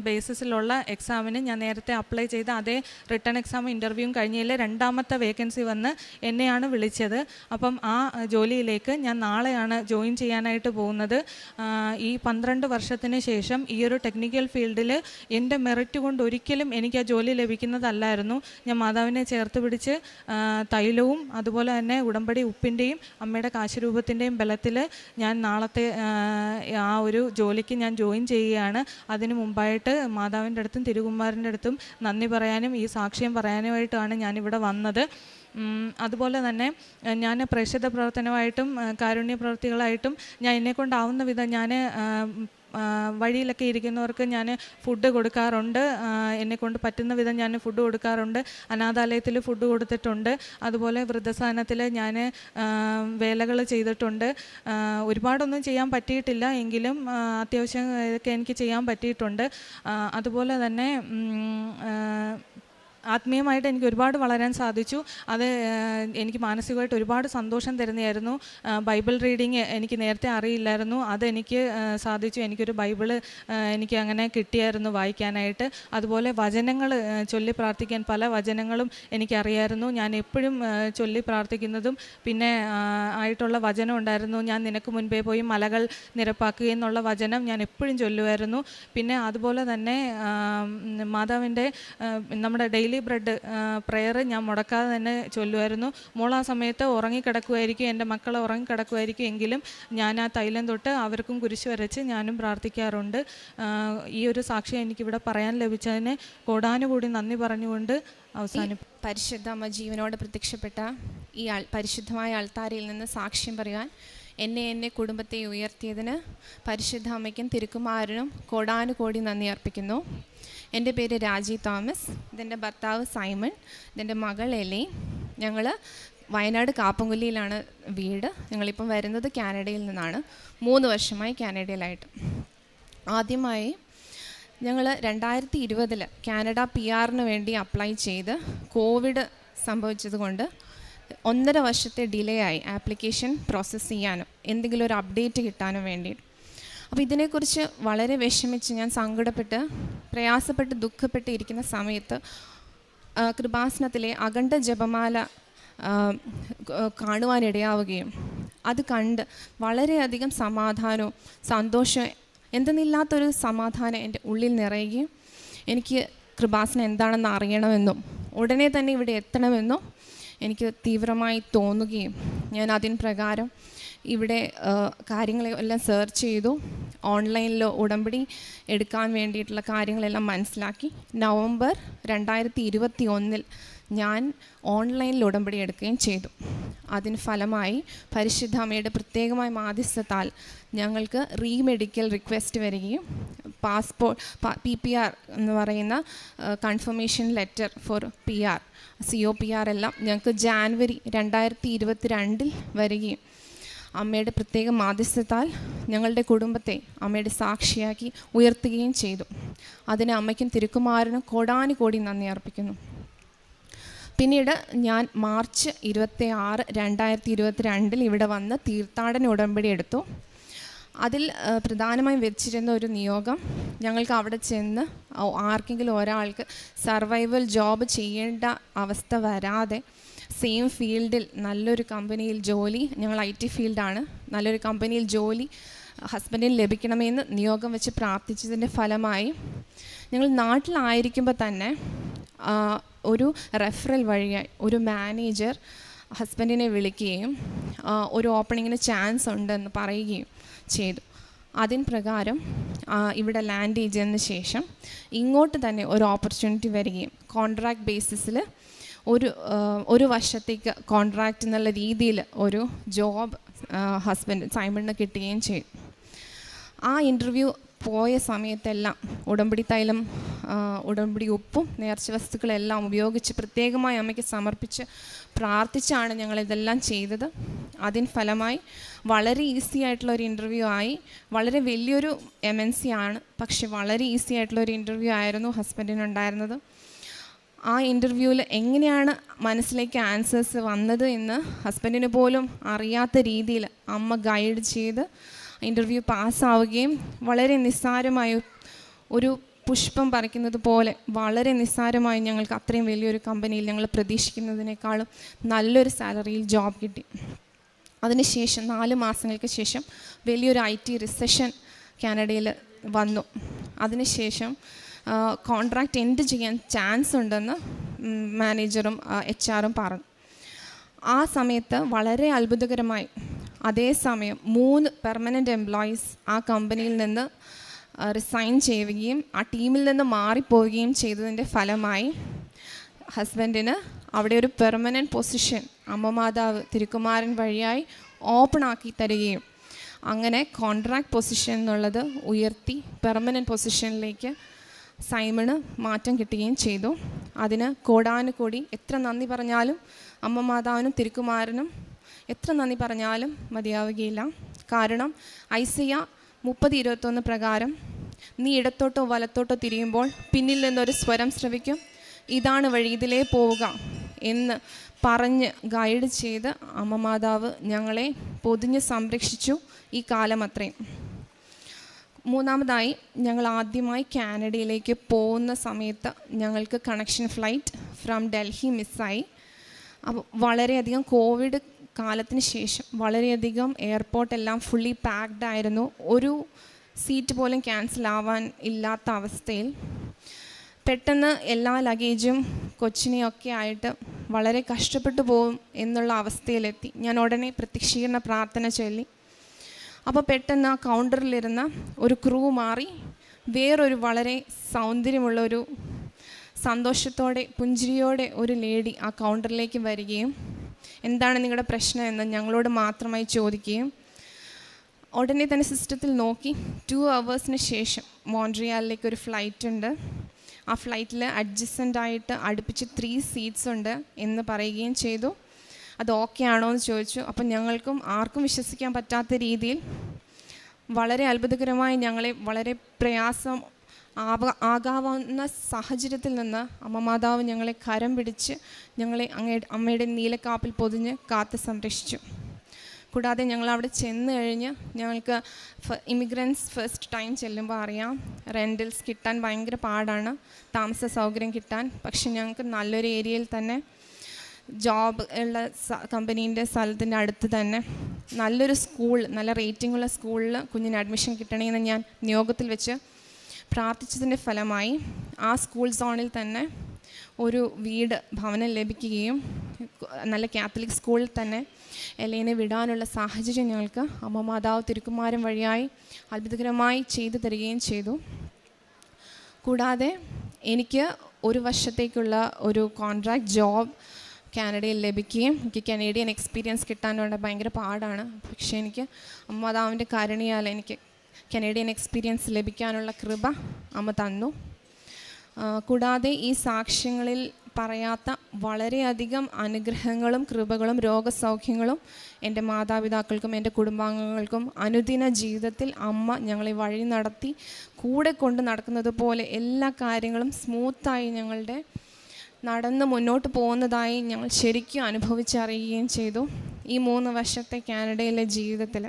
ബേസിസിലുള്ള എക്സാമിന് ഞാൻ നേരത്തെ അപ്ലൈ ചെയ്ത അതേ റിട്ടേൺ എക്സാം ഇൻ്റർവ്യൂവും കഴിഞ്ഞതിൽ 2ാമത്തെ വേക്കൻസി വന്ന് എന്നെയാണ് വിളിച്ചത്. അപ്പം ആ ജോലിയിലേക്ക് ഞാൻ നാളെയാണ് ജോയിൻ ചെയ്യാനായിട്ട് പോകുന്നത്. ഈ 12 വർഷത്തിന് ശേഷം ഈ ഒരു ടെക്നിക്കൽ ഫീൽഡിൽ എൻ്റെ മെറിറ്റ് കൊണ്ട് ഒരിക്കലും എനിക്ക് ആ ജോലി ലഭിക്കുന്നതല്ലായിരുന്നു. ഞാൻ മാതാവിനെ ചേർത്ത് പിടിച്ച് തൈലവും അതുപോലെ തന്നെ ഉടമ്പടി ഉപ്പിൻ്റെയും അമ്മയുടെ കാശുരൂപത്തിൻ്റെയും ബലത്തിൽ ഞാൻ നാളത്തെ ആ ഒരു ജോലിക്ക് ഞാൻ ജോയിൻ ചെയ്യുകയാണ്. അതിനു മുമ്പായിട്ട് മാതാവിൻ്റെ അടുത്തും തിരുകുമാരൻ്റെ അടുത്തും നന്ദി പറയാനും ഈ സാക്ഷ്യം പറയാനുമായിട്ടാണ് ഞാനിവിടെ വന്നത്. അതുപോലെ തന്നെ ഞാൻ പ്രേക്ഷിത പ്രവർത്തനമായിട്ടും കാരുണ്യ പ്രവൃത്തികളായിട്ടും ഞാൻ എന്നെക്കൊണ്ടാവുന്ന വിധം ഞാൻ വഴിയിലൊക്കെ ഇരിക്കുന്നവർക്ക് ഞാൻ ഫുഡ് കൊടുക്കാറുണ്ട്. എന്നെക്കൊണ്ട് പറ്റുന്ന വിധം ഞാൻ ഫുഡ് കൊടുക്കാറുണ്ട്. അനാഥാലയത്തിൽ ഫുഡ് കൊടുത്തിട്ടുണ്ട്. അതുപോലെ വൃദ്ധസദനത്തിൽ ഞാൻ വേലകൾ ചെയ്തിട്ടുണ്ട്. ഒരുപാടൊന്നും ചെയ്യാൻ പറ്റിയിട്ടില്ല, എങ്കിലും അത്യാവശ്യം ഇതൊക്കെ എനിക്ക് ചെയ്യാൻ പറ്റിയിട്ടുണ്ട്. അതുപോലെ തന്നെ ആത്മീയമായിട്ട് എനിക്ക് ഒരുപാട് വളരാൻ സാധിച്ചു. അത് എനിക്ക് മാനസികമായിട്ട് ഒരുപാട് സന്തോഷം തരുന്നതായിരുന്നു. ബൈബിൾ റീഡിങ് എനിക്ക് നേരത്തെ അറിയില്ലായിരുന്നു, അതെനിക്ക് സാധിച്ചു. എനിക്കൊരു ബൈബിള് എനിക്ക് അങ്ങനെ കിട്ടിയായിരുന്നു വായിക്കാനായിട്ട്. അതുപോലെ വചനങ്ങൾ ചൊല്ലി പ്രാർത്ഥിക്കാൻ പല വചനങ്ങളും എനിക്കറിയായിരുന്നു. ഞാൻ എപ്പോഴും ചൊല്ലി പ്രാർത്ഥിക്കുന്നതും പിന്നെ ആയിട്ടുള്ള വചനം ഉണ്ടായിരുന്നു. ഞാൻ നിനക്ക് മുൻപേ പോയി മലകൾ നിരപ്പാക്കുക എന്നുള്ള വചനം ഞാൻ എപ്പോഴും ചൊല്ലുമായിരുന്നു. പിന്നെ അതുപോലെ തന്നെ മാതാവിൻ്റെ നമ്മുടെ ഡെയിലി ബ്രെഡ് പ്രെയർ ഞാൻ മുടക്കാതെ തന്നെ ചൊല്ലുമായിരുന്നു. മോൾ ആ സമയത്ത് ഉറങ്ങിക്കിടക്കുമായിരിക്കും, എൻ്റെ മക്കൾ ഉറങ്ങിക്കിടക്കുമായിരിക്കും, എങ്കിലും ഞാൻ ആ തൈലം തൊട്ട് അവർക്കും കുരിശ് വരച്ച് ഞാനും പ്രാർത്ഥിക്കാറുണ്ട്. ഈ ഒരു സാക്ഷ്യം എനിക്കിവിടെ പറയാൻ ലഭിച്ചതിന് കോടാനുകൂടി നന്ദി പറഞ്ഞുകൊണ്ട് അവസാനിപ്പിക്കും. പരിശുദ്ധ അമ്മ ജീവനോട് പ്രത്യക്ഷപ്പെട്ട ഈ പരിശുദ്ധമായ അൾത്താരയിൽ നിന്ന് സാക്ഷ്യം പറയാൻ എന്നെ കുടുംബത്തെ ഉയർത്തിയതിന് പരിശുദ്ധ അമ്മയ്ക്കും തിരുക്കുമാരനും കോടാനുകോടി നന്ദി അർപ്പിക്കുന്നു. എൻ്റെ പേര് രാജി തോമസ്, ഇതെൻ്റെ ഭർത്താവ് സൈമൺ, ഇതെൻ്റെ മകൾ എലി. ഞങ്ങൾ വയനാട് കാപ്പൻകുല്ലിയിലാണ് വീട്. ഞങ്ങളിപ്പം വരുന്നത് കാനഡയിൽ നിന്നാണ്. 3 വർഷമായി കാനഡയിലായിട്ട്. ആദ്യമായി ഞങ്ങൾ 2020 കാനഡ PR വേണ്ടി അപ്ലൈ ചെയ്ത് കോവിഡ് സംഭവിച്ചത് കൊണ്ട് 1.5 വർഷത്തെ ഡിലേ ആയി ആപ്ലിക്കേഷൻ പ്രോസസ്സ് ചെയ്യാനും എന്തെങ്കിലും ഒരു അപ്ഡേറ്റ് കിട്ടാനും വേണ്ടി. അപ്പോൾ ഇതിനെക്കുറിച്ച് വളരെ വിഷമിച്ച് ഞാൻ സങ്കടപ്പെട്ട് പ്രയാസപ്പെട്ട് ദുഃഖപ്പെട്ട് ഇരിക്കുന്ന സമയത്ത് കൃപാസനത്തിലെ അഖണ്ഡ ജപമാല കാണുവാനിടയാവുകയും അത് കണ്ട് വളരെയധികം സമാധാനവും സന്തോഷവും എന്തെന്നില്ലാത്തൊരു സമാധാനം എൻ്റെ ഉള്ളിൽ നിറയുകയും എനിക്ക് കൃപാസനം എന്താണെന്ന് അറിയണമെന്നും ഉടനെ തന്നെ ഇവിടെ എത്തണമെന്നും എനിക്ക് തീവ്രമായി തോന്നുകയും ഞാൻ അതിന് പ്രകാരം ഇവിടെ കാര്യങ്ങളെല്ലാം സെർച്ച് ചെയ്തു. ഓൺലൈനിൽ ഉടമ്പടി എടുക്കാൻ വേണ്ടിയിട്ടുള്ള കാര്യങ്ങളെല്ലാം മനസ്സിലാക്കി. നവംബർ 2021 ഞാൻ ഓൺലൈനിൽ ഉടമ്പടി എടുക്കുകയും ചെയ്തു. അതിന് ഫലമായി പരിശുദ്ധ അമ്മയുടെ പ്രത്യേകമായ മാധ്യസ്ഥത്താൽ ഞങ്ങൾക്ക് റീമെഡിക്കൽ റിക്വസ്റ്റ് വരികയും പാസ്പോർട്ട് PPR എന്ന് പറയുന്ന confirmation letter four PR COPR എല്ലാം ഞങ്ങൾക്ക് ജാനുവരി 2022 വരികയും അമ്മയുടെ പ്രത്യേക മാധ്യസ്ഥത്താൽ ഞങ്ങളുടെ കുടുംബത്തെ അമ്മയുടെ സാക്ഷിയാക്കി ഉയർത്തുകയും ചെയ്തു. അതിന് അമ്മയ്ക്കും തിരുക്കുമാരനും കോടാനുകോടി നന്ദി അർപ്പിക്കുന്നു. പിന്നീട് ഞാൻ മാർച്ച് 26, 2022 ഇവിടെ വന്ന് തീർത്ഥാടന ഉടമ്പടി എടുത്തു. അതിൽ പ്രധാനമായും വെച്ചിരുന്ന ഒരു നിയോഗം, ഞങ്ങൾക്ക് അവിടെ ചെന്ന് ആർക്കെങ്കിലും ഒരാൾക്ക് സർവൈവൽ ജോബ് ചെയ്യേണ്ട അവസ്ഥ വരാതെ സെയിം ഫീൽഡിൽ നല്ലൊരു കമ്പനിയിൽ ജോലി, ഞങ്ങൾ IT ഫീൽഡാണ്, നല്ലൊരു കമ്പനിയിൽ ജോലി ഹസ്ബൻഡിന് ലഭിക്കണമെന്ന് നിയോഗം വെച്ച് പ്രാർത്ഥിച്ചതിൻ്റെ ഫലമായി ഞങ്ങൾ നാട്ടിലായിരിക്കുമ്പോൾ തന്നെ ഒരു റെഫറൽ വഴിയായി ഒരു മാനേജർ ഹസ്ബൻഡിനെ വിളിക്കുകയും ഒരു ഓപ്പണിങ്ങിന് ചാൻസ് ഉണ്ടെന്ന് പറയുകയും ചെയ്തു. അതിന് പ്രകാരം ഇവിടെ ലാൻഡ് ചെയ്തതിന് ശേഷം ഇങ്ങോട്ട് തന്നെ ഒരു ഓപ്പർച്യൂണിറ്റി വരികയും കോൺട്രാക്ട് ബേസിസിൽ ഒരു വർഷത്തേക്ക് കോൺട്രാക്റ്റ് എന്നുള്ള രീതിയിൽ ഒരു ജോബ് ഹസ്ബൻഡ് സൈമണിന് കിട്ടുകയും ചെയ്തു. ആ ഇൻ്റർവ്യൂ പോയ സമയത്തെല്ലാം ഉടമ്പടി തൈലം, ഉടമ്പടി ഉപ്പും നേർച്ച വസ്തുക്കളെല്ലാം ഉപയോഗിച്ച് പ്രത്യേകമായി അമ്മയ്ക്ക് സമർപ്പിച്ച് പ്രാർത്ഥിച്ചാണ് ഞങ്ങളിതെല്ലാം ചെയ്തത്. അതിന് ഫലമായി വളരെ ഈസി ആയിട്ടുള്ളൊരു ഇൻ്റർവ്യൂ ആയി. വളരെ വലിയൊരു MNC ആണ്, പക്ഷെ വളരെ ഈസി ആയിട്ടുള്ളൊരു ഇൻ്റർവ്യൂ ആയിരുന്നു ഹസ്ബൻഡിനുണ്ടായിരുന്നത്. ആ ഇൻ്റർവ്യൂവിൽ എങ്ങനെയാണ് മനസ്സിലേക്ക് ആൻസേഴ്സ് വന്നത് എന്ന് ഹസ്ബൻഡിന് പോലും അറിയാത്ത രീതിയിൽ അമ്മ ഗൈഡ് ചെയ്ത് ഇൻ്റർവ്യൂ പാസ്സാവുകയും വളരെ നിസ്സാരമായ ഒരു പുഷ്പം പറിക്കുന്നത് പോലെ വളരെ നിസ്സാരമായി ഞങ്ങൾക്ക് അത്രയും വലിയൊരു കമ്പനിയിൽ ഞങ്ങൾ പ്രതീക്ഷിക്കുന്നതിനേക്കാളും നല്ലൊരു സാലറിയിൽ ജോബ് കിട്ടി. അതിനുശേഷം 4 മാസങ്ങൾക്ക് ശേഷം വലിയൊരു IT റിസഷൻ കാനഡയിൽ വന്നു. അതിനുശേഷം കോൺട്രാക്റ്റ് എൻഡ് ചെയ്യാൻ ചാൻസ് ഉണ്ടെന്ന് മാനേജറും HR പറഞ്ഞു. ആ സമയത്ത് വളരെ അത്ഭുതകരമായി അതേസമയം 3 പെർമനൻ്റ് എംപ്ലോയീസ് ആ കമ്പനിയിൽ നിന്ന് റിസൈൻ ചെയ്യുകയും ആ ടീമിൽ നിന്ന് മാറിപ്പോവുകയും ചെയ്തതിൻ്റെ ഫലമായി ഹസ്ബൻഡിന് അവിടെ ഒരു പെർമനൻറ്റ് പൊസിഷൻ അമ്മ മാതാവ് തിരുക്കുമാരൻ വഴിയായി ഓപ്പൺ ആക്കി തരികയും അങ്ങനെ കോൺട്രാക്ട് പൊസിഷൻ എന്നുള്ളത് ഉയർത്തി പെർമനൻറ്റ് പൊസിഷനിലേക്ക് സൈമണ് മാറ്റം കിട്ടുകയും ചെയ്തു. അതിന് കോടാനുകോടി എത്ര നന്ദി പറഞ്ഞാലും അമ്മ മാതാവിനും തിരുക്കുമാരനും എത്ര നന്ദി പറഞ്ഞാലും മതിയാവുകയില്ല. കാരണം ഐസയ്യ 30:21 പ്രകാരം നീ ഇടത്തോട്ടോ വലത്തോട്ടോ തിരിയുമ്പോൾ പിന്നിൽ നിന്നൊരു സ്വരം ശ്രവിക്കും, ഇതാണ് വഴി, ഇതിലേ പോവുക എന്ന് പറഞ്ഞ് ഗൈഡ് ചെയ്ത് അമ്മ മാതാവ് ഞങ്ങളെ പൊതിഞ്ഞ് സംരക്ഷിച്ചു ഈ കാലം അത്രയും. മൂന്നാമതായി ഞങ്ങൾ ആദ്യമായി കാനഡയിലേക്ക് പോകുന്ന സമയത്ത് ഞങ്ങൾക്ക് കണക്ഷൻ ഫ്ലൈറ്റ് ഫ്രം ഡൽഹി മിസ്സായി. അപ്പോൾ വളരെയധികം കോവിഡ് കാലത്തിന് ശേഷം വളരെയധികം എയർപോർട്ടെല്ലാം ഫുള്ളി പാക്ഡ് ആയിരുന്നു. ഒരു സീറ്റ് പോലും ക്യാൻസൽ ആവാൻ ഇല്ലാത്ത അവസ്ഥയിൽ പെട്ടെന്ന് എല്ലാ ലഗേജും കൊച്ചിനെയൊക്കെ ആയിട്ട് വളരെ കഷ്ടപ്പെട്ടു പോകും എന്നുള്ള അവസ്ഥയിലെത്തി. ഞാൻ ഉടനെ പ്രത്യക്ഷീകരണ പ്രാർത്ഥന ചൊല്ലി. അപ്പോൾ പെട്ടെന്ന് ആ കൗണ്ടറിലിരുന്ന ഒരു ക്രൂ മാറി വേറൊരു വളരെ സൗന്ദര്യമുള്ളൊരു സന്തോഷത്തോടെ പുഞ്ചിരിയോടെ ഒരു ലേഡി ആ കൗണ്ടറിലേക്ക് വരികയും എന്താണ് നിങ്ങളുടെ പ്രശ്നം എന്ന് ഞങ്ങളോട് മാത്രമായി ചോദിക്കുകയും ഉടനെ തന്നെ സിസ്റ്റത്തിൽ നോക്കി 2 hours ശേഷം മോൺട്രിയാലിലേക്ക് ഒരു ഫ്ലൈറ്റ് ഉണ്ട്, ആ ഫ്ലൈറ്റിൽ അഡ്ജസ്റ്റൻ്റായിട്ട് അടുപ്പിച്ച് 3 seats ഉണ്ട് എന്ന് പറയുകയും ചെയ്തു. അത് ഓക്കെ ആണോ എന്ന് ചോദിച്ചു. അപ്പം ഞങ്ങൾക്കും ആർക്കും വിശ്വസിക്കാൻ പറ്റാത്ത രീതിയിൽ വളരെ അത്ഭുതകരമായി ഞങ്ങളെ വളരെ പ്രയാസം ആകാവുന്ന സാഹചര്യത്തിൽ നിന്ന് അമ്മ മാതാവ് ഞങ്ങളെ കരം പിടിച്ച് ഞങ്ങളെ അമ്മയുടെ നീലക്കാപ്പിൽ പൊതിഞ്ഞ് കാത്ത് സംരക്ഷിച്ചു. കൂടാതെ ഞങ്ങൾ അവിടെ ചെന്ന് കഴിഞ്ഞ് ഞങ്ങൾക്ക് ഇമിഗ്രൻസ് ഫസ്റ്റ് ടൈം ചെല്ലുമ്പോൾ അറിയാം റെൻ്റൽസ് കിട്ടാൻ ഭയങ്കര പാടാണ്, താമസ സൗകര്യം കിട്ടാൻ. പക്ഷെ ഞങ്ങൾക്ക് നല്ലൊരു ഏരിയയിൽ തന്നെ ജോബ് ഉള്ള കമ്പനീൻ്റെ സ്ഥലത്തിൻ്റെ അടുത്ത് തന്നെ നല്ലൊരു സ്കൂൾ, നല്ല റേറ്റിംഗുള്ള സ്കൂളിൽ കുഞ്ഞിന് അഡ്മിഷൻ കിട്ടണമെന്ന് ഞാൻ നിയോഗത്തിൽ വെച്ച് പ്രാർത്ഥിച്ചതിൻ്റെ ഫലമായി ആ സ്കൂൾ സോണിൽ തന്നെ ഒരു ഭവനം ലഭിക്കുകയും നല്ല കാത്തലിക് സ്കൂളിൽ തന്നെ എലേനെ വിടാനുള്ള സാഹചര്യം ഞങ്ങൾക്ക് അമ്മ മാതാവ് തിരുക്കുമാരൻ വഴിയായി അത്ഭുതകരമായി ചെയ്തു തരികയും ചെയ്തു. കൂടാതെ എനിക്ക് 1 വർഷത്തേക്കുള്ള ഒരു കോൺട്രാക്റ്റ് ജോബ് കാനഡയിൽ ലഭിക്കുകയും എനിക്ക് കനേഡിയൻ എക്സ്പീരിയൻസ് കിട്ടാനുള്ള ഭയങ്കര പാടാണ്. പക്ഷേ എനിക്ക് അമ്മ മാതാവിൻ്റെ കാരുണ്യാൽ എനിക്ക് കനേഡിയൻ എക്സ്പീരിയൻസ് ലഭിക്കാനുള്ള കൃപ അമ്മ തന്നു. കൂടാതെ ഈ സാക്ഷ്യങ്ങളിൽ പറയാത്ത വളരെയധികം അനുഗ്രഹങ്ങളും കൃപകളും രോഗസൗഖ്യങ്ങളും എൻ്റെ മാതാപിതാക്കൾക്കും എൻ്റെ കുടുംബാംഗങ്ങൾക്കും അനുദിന ജീവിതത്തിൽ അമ്മ ഞങ്ങളെ വഴി നടത്തി കൂടെ കൊണ്ട് നടക്കുന്നത് പോലെ എല്ലാ കാര്യങ്ങളും സ്മൂത്തായി ഞങ്ങളുടെ നടന്ന് മുന്നോട്ട് പോകുന്നതായി ഞങ്ങൾ ശരിക്കും അനുഭവിച്ചറിയുകയും ചെയ്തു. ഈ 3 വർഷത്തെ കാനഡയിലെ ജീവിതത്തിൽ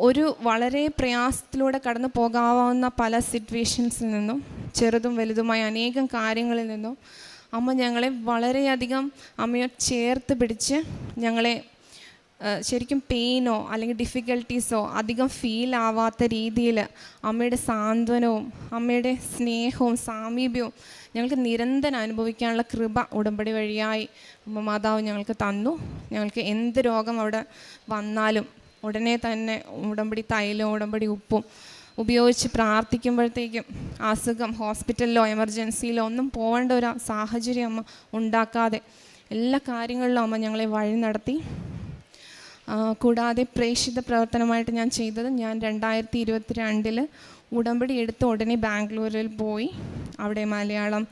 ഒരു വളരെ പ്രയാസത്തിലൂടെ കടന്നു പോകാവുന്ന പല സിറ്റുവേഷൻസിൽ നിന്നും, ചെറുതും വലുതുമായ അനേകം കാര്യങ്ങളിൽ നിന്നും അമ്മ ഞങ്ങളെ വളരെയധികം അമ്മയെ ചേർത്ത് പിടിച്ച് ഞങ്ങളെ ശരിക്കും പെയിനോ അല്ലെങ്കിൽ ഡിഫിക്കൽട്ടീസോ അധികം ഫീൽ ആവാത്ത രീതിയിൽ അമ്മയുടെ സാന്ത്വനവും അമ്മയുടെ സ്നേഹവും സാമീപ്യവും ഞങ്ങൾക്ക് നിരന്തരം അനുഭവിക്കാനുള്ള കൃപ ഉടമ്പടി വഴിയായി അമ്മ മാതാവ് ഞങ്ങൾക്ക് തന്നു. ഞങ്ങൾക്ക് എന്ത് രോഗം അവിടെ വന്നാലും ഉടനെ തന്നെ ഉടമ്പടി തൈലവും ഉടമ്പടി ഉപ്പും ഉപയോഗിച്ച് പ്രാർത്ഥിക്കുമ്പോഴത്തേക്കും അസുഖം ഹോസ്പിറ്റലിലോ എമർജൻസിയിലോ ഒന്നും പോകേണ്ട ഒരു സാഹചര്യം അമ്മ ഉണ്ടാക്കാതെ എല്ലാ കാര്യങ്ങളിലും അമ്മ ഞങ്ങളെ വഴി നടത്തി. കൂടാതെ പ്രേക്ഷിത പ്രവർത്തനമായിട്ട് ഞാൻ ചെയ്തത്, ഞാൻ 2022 ഉടമ്പടി എടുത്ത ഉടനെ ബാംഗ്ലൂരിൽ പോയി അവിടെ മലയാളം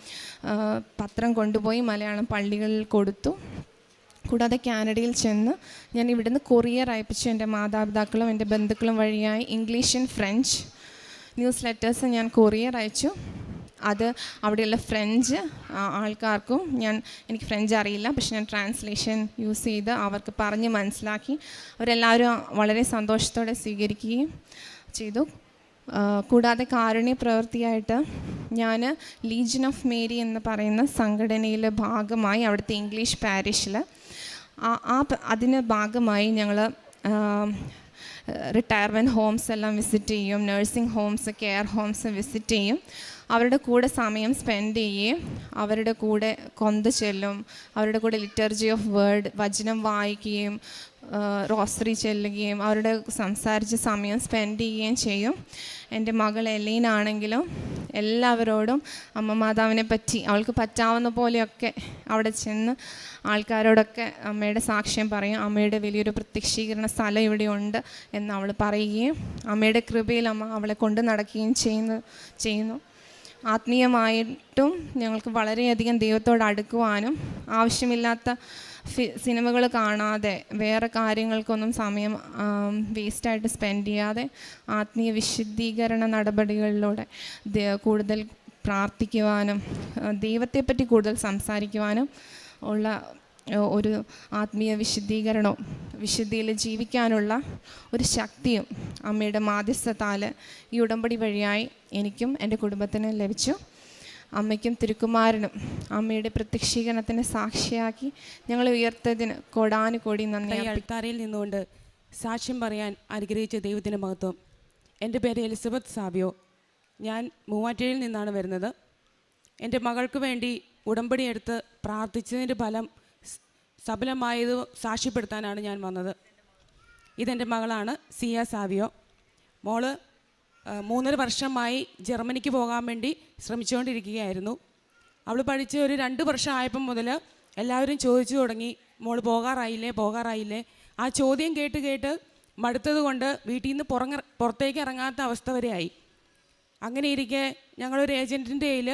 പത്രം കൊണ്ടുപോയി മലയാളം പള്ളികളിൽ കൊടുത്തു. കൂടാതെ കാനഡയിൽ ചെന്ന് ഞാൻ ഇവിടുന്ന് കൊറിയർ അയപ്പിച്ചു. എൻ്റെ മാതാപിതാക്കളും എൻ്റെ ബന്ധുക്കളും വഴിയായി English and French news letters ഞാൻ കൊറിയർ അയച്ചു. അത് അവിടെയുള്ള ഫ്രഞ്ച് ആൾക്കാർക്കും എനിക്ക് ഫ്രഞ്ച് അറിയില്ല, പക്ഷെ ഞാൻ ട്രാൻസ്ലേഷൻ യൂസ് ചെയ്ത് അവർക്ക് പറഞ്ഞ് മനസ്സിലാക്കി. അവരെല്ലാവരും വളരെ സന്തോഷത്തോടെ സ്വീകരിക്കുകയും ചെയ്തു. കൂടാതെ കാരുണ്യ പ്രവൃത്തിയായിട്ട് ഞാൻ ലീജിയൻ ഓഫ് മേരി എന്ന് പറയുന്ന സംഘടനയിലെ ഭാഗമായി അവിടുത്തെ ഇംഗ്ലീഷ് പാരിഷിൽ അതിന് ഭാഗമായി ഞങ്ങൾ റിട്ടയർമെൻറ്റ് ഹോംസ് എല്ലാം വിസിറ്റ് ചെയ്യും, nursing homes, care homes visit ചെയ്യും. അവരുടെ കൂടെ സമയം സ്പെൻഡ് ചെയ്യുകയും അവരുടെ കൂടെ കൊന്ത ചെല്ലും, അവരുടെ കൂടെ ലിറ്റർജി ഓഫ് വേർഡ് വചനം വായിക്കുകയും റോസറി ചെല്ലുകയും അവരുടെ സംസാരിച്ച് സമയം സ്പെൻഡ് ചെയ്യുകയും ചെയ്യും. എൻ്റെ മകൾ എലീനാണെങ്കിലും എല്ലാവരോടും അമ്മ മാതാവിനെ പറ്റി അവൾക്ക് പറ്റാവുന്ന പോലെയൊക്കെ അവിടെ ചെന്ന് ആൾക്കാരോടൊക്കെ അമ്മയുടെ സാക്ഷ്യം പറയും. അമ്മയുടെ വലിയൊരു പ്രത്യക്ഷീകരണ സ്ഥലം ഇവിടെ ഉണ്ട് എന്ന് അവൾ പറയുകയും അമ്മയുടെ കൃപയിൽ അമ്മ അവളെ കൊണ്ട് നടക്കുകയും ചെയ്യുന്നു. ആത്മീയമായിട്ടും ഞങ്ങൾക്ക് വളരെയധികം ദൈവത്തോട് അടുക്കുവാനും ആവശ്യമില്ലാത്ത സിനിമകൾ കാണാതെ വേറെ കാര്യങ്ങൾക്കൊന്നും സമയം വേസ്റ്റായിട്ട് സ്പെൻഡ് ചെയ്യാതെ ആത്മീയ വിശുദ്ധീകരണ നടപടികളിലൂടെ കൂടുതൽ പ്രാർത്ഥിക്കുവാനും ദൈവത്തെപ്പറ്റി കൂടുതൽ സംസാരിക്കുവാനും ഉള്ള ഒരു ആത്മീയ വിശുദ്ധീകരണവും വിശുദ്ധിയിൽ ജീവിക്കാനുള്ള ഒരു ശക്തിയും അമ്മയുടെ മാധ്യസ്ഥത്താൽ ഈ ഉടമ്പടി വഴിയായി എനിക്കും എൻ്റെ കുടുംബത്തിനും ലഭിച്ചു. അമ്മയ്ക്കും തിരുക്കുമാരനും അമ്മയുടെ പ്രത്യക്ഷീകരണത്തിന് സാക്ഷിയാക്കി ഞങ്ങളെ ഉയർത്തതിന് കോടാനുകോടി നന്ദി. അൾത്താരയിൽ നിന്നുകൊണ്ട് സാക്ഷ്യം പറയാൻ അനുഗ്രഹിച്ച ദൈവത്തിൻ്റെ മഹത്വം. എൻ്റെ പേര് എലിസബത്ത് സാബിയോ. ഞാൻ മൂവാറ്റുപുഴയിൽ നിന്നാണ് വരുന്നത്. എൻ്റെ മകൾക്ക് വേണ്ടി ഉടമ്പടി എടുത്ത് പ്രാർത്ഥിച്ചതിൻ്റെ ഫലം സഫലമായത് സാക്ഷ്യപ്പെടുത്താനാണ് ഞാൻ വന്നത്. ഇതെൻ്റെ മകളാണ് സിയ സാവിയോ. മോള് 3.5 വർഷമായി ജർമ്മനിക്ക് പോകാൻ വേണ്ടി ശ്രമിച്ചുകൊണ്ടിരിക്കുകയായിരുന്നു. അവൾ പഠിച്ച് ഒരു 2 വർഷം ആയപ്പം മുതൽ എല്ലാവരും ചോദിച്ചു തുടങ്ങി, മോൾ പോകാറായില്ലേ. ആ ചോദ്യം കേട്ട് മടുത്തത് കൊണ്ട് വീട്ടിൽ നിന്ന് പുറത്തേക്ക് ഇറങ്ങാത്ത അവസ്ഥ വരെയായി. അങ്ങനെ ഇരിക്കെ ഞങ്ങളൊരു ഏജൻറ്റിൻ്റെ കയ്യിൽ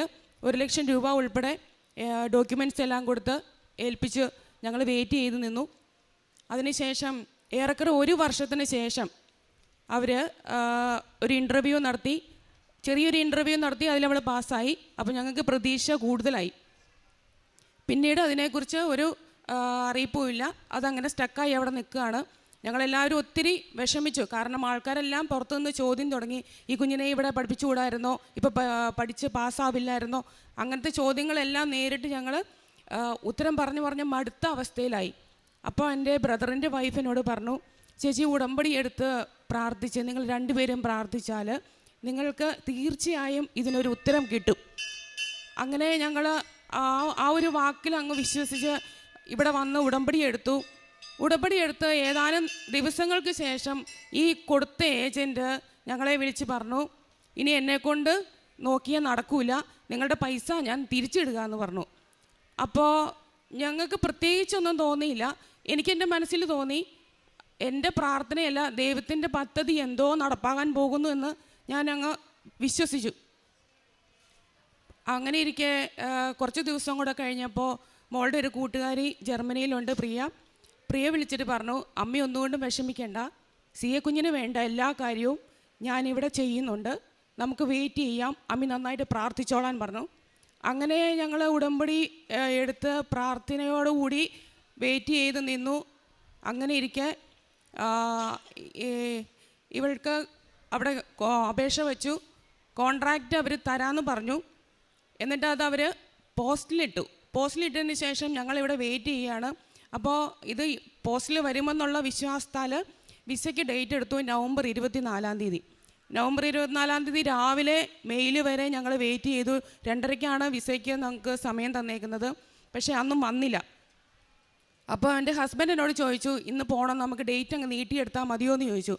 1 ലക്ഷം രൂപ ഉൾപ്പെടെ ഡോക്യുമെൻറ്റ്സ് എല്ലാം കൊടുത്ത് ഏൽപ്പിച്ച് ഞങ്ങൾ വെയിറ്റ് ചെയ്ത് നിന്നു. അതിനുശേഷം ഏറെക്കുറെ 1 വർഷത്തിന് ശേഷം അവർ ഒരു ഇൻ്റർവ്യൂ നടത്തി, ചെറിയൊരു ഇൻ്റർവ്യൂ നടത്തി. അതിലവൾ പാസ്സായി. അപ്പോൾ ഞങ്ങൾക്ക് പ്രതീക്ഷ കൂടുതലായി. പിന്നീട് അതിനെക്കുറിച്ച് ഒരു അറിയിപ്പുമില്ല. അതങ്ങനെ സ്റ്റക്കായി അവിടെ നിൽക്കുകയാണ്. ഞങ്ങളെല്ലാവരും ഒത്തിരി വിഷമിച്ചു. കാരണം ആൾക്കാരെല്ലാം പുറത്തുനിന്ന് ചോദ്യം തുടങ്ങി, ഈ കുഞ്ഞിനെ ഇവിടെ പഠിപ്പിച്ചുകൂടായിരുന്നോ, ഇപ്പോൾ പഠിച്ച് പാസ്സാവില്ലായിരുന്നോ, അങ്ങനത്തെ ചോദ്യങ്ങളെല്ലാം നേരിട്ട് ഞങ്ങൾ ഉത്തരം പറഞ്ഞ് മടുത്ത അവസ്ഥയിലായി. അപ്പോൾ എൻ്റെ ബ്രദറിൻ്റെ വൈഫ് എന്നോട് പറഞ്ഞു, ചേച്ചി ഉടമ്പടി എടുത്ത് പ്രാർത്ഥിച്ച് നിങ്ങൾ 2 പേരും പ്രാർത്ഥിച്ചാൽ നിങ്ങൾക്ക് തീർച്ചയായും ഇതിനൊരു ഉത്തരം കിട്ടും. അങ്ങനെ ഞങ്ങൾ ആ ഒരു വാക്കിൽ അങ്ങ് വിശ്വസിച്ച് ഇവിടെ വന്ന് ഉടമ്പടി എടുത്ത് ഏതാനും ദിവസങ്ങൾക്ക് ശേഷം ഈ കൊടുത്ത ഏജൻറ്റ് ഞങ്ങളെ വിളിച്ച് പറഞ്ഞു, ഇനി എന്നെക്കൊണ്ട് നോക്കിയാൽ നടക്കൂല, നിങ്ങളുടെ പൈസ ഞാൻ തിരിച്ചിടുക എന്ന് പറഞ്ഞു. അപ്പോൾ ഞങ്ങൾക്ക് പ്രത്യേകിച്ചൊന്നും തോന്നിയില്ല. എനിക്കെൻ്റെ മനസ്സിൽ തോന്നി, എൻ്റെ പ്രാർത്ഥനയല്ല, ദൈവത്തിൻ്റെ പദ്ധതി എന്തോ നടപ്പാകാൻ പോകുന്നു എന്ന് ഞാൻ അങ്ങ് വിശ്വസിച്ചു. അങ്ങനെ ഇരിക്കെ കുറച്ച് ദിവസം കൂടെ കഴിഞ്ഞപ്പോൾ മോളുടെ ഒരു കൂട്ടുകാരി ജർമ്മനിയിലുണ്ട്, പ്രിയ വിളിച്ചിട്ട് പറഞ്ഞു, അമ്മ ഒന്നുകൊണ്ടും വിഷമിക്കേണ്ട, സിയ കുഞ്ഞിന് വേണ്ട എല്ലാ കാര്യവും ഞാനിവിടെ ചെയ്യുന്നുണ്ട്, നമുക്ക് വെയിറ്റ് ചെയ്യാം, അമ്മ നന്നായിട്ട് പ്രാർത്ഥിച്ചോളാൻ പറഞ്ഞു. അങ്ങനെ ഞങ്ങൾ ഉടമ്പടി എടുത്ത് പ്രാർത്ഥനയോടുകൂടി വെയിറ്റ് ചെയ്ത് നിന്നു. അങ്ങനെ ഇരിക്കെ ഇവൾക്ക് അവിടെ അപേക്ഷ വെച്ചു. കോൺട്രാക്റ്റ് അവർ തരാമെന്ന് പറഞ്ഞു. എന്നിട്ട് അത് അവർ പോസ്റ്റിലിട്ടതിന് ശേഷം ഞങ്ങളിവിടെ വെയിറ്റ് ചെയ്യുകയാണ്. അപ്പോൾ ഇത് പോസ്റ്റിൽ വരുമെന്നുള്ള വിശ്വാസത്താൽ വിസയ്ക്ക് ഡേറ്റ് എടുത്തു നവംബർ 24 നവംബർ 24 രാവിലെ മെയിൽ വരെ ഞങ്ങൾ വെയിറ്റ് ചെയ്തു. 2:30 വിസയ്ക്ക് നമുക്ക് സമയം തന്നേക്കുന്നത്. പക്ഷേ അന്നും വന്നില്ല. അപ്പോൾ എൻ്റെ ഹസ്ബൻഡ് എന്നോട് ചോദിച്ചു, ഇന്ന് പോകണം, നമുക്ക് ഡേറ്റ് അങ്ങ് നീട്ടിയെടുത്താൽ മതിയോ എന്ന് ചോദിച്ചു.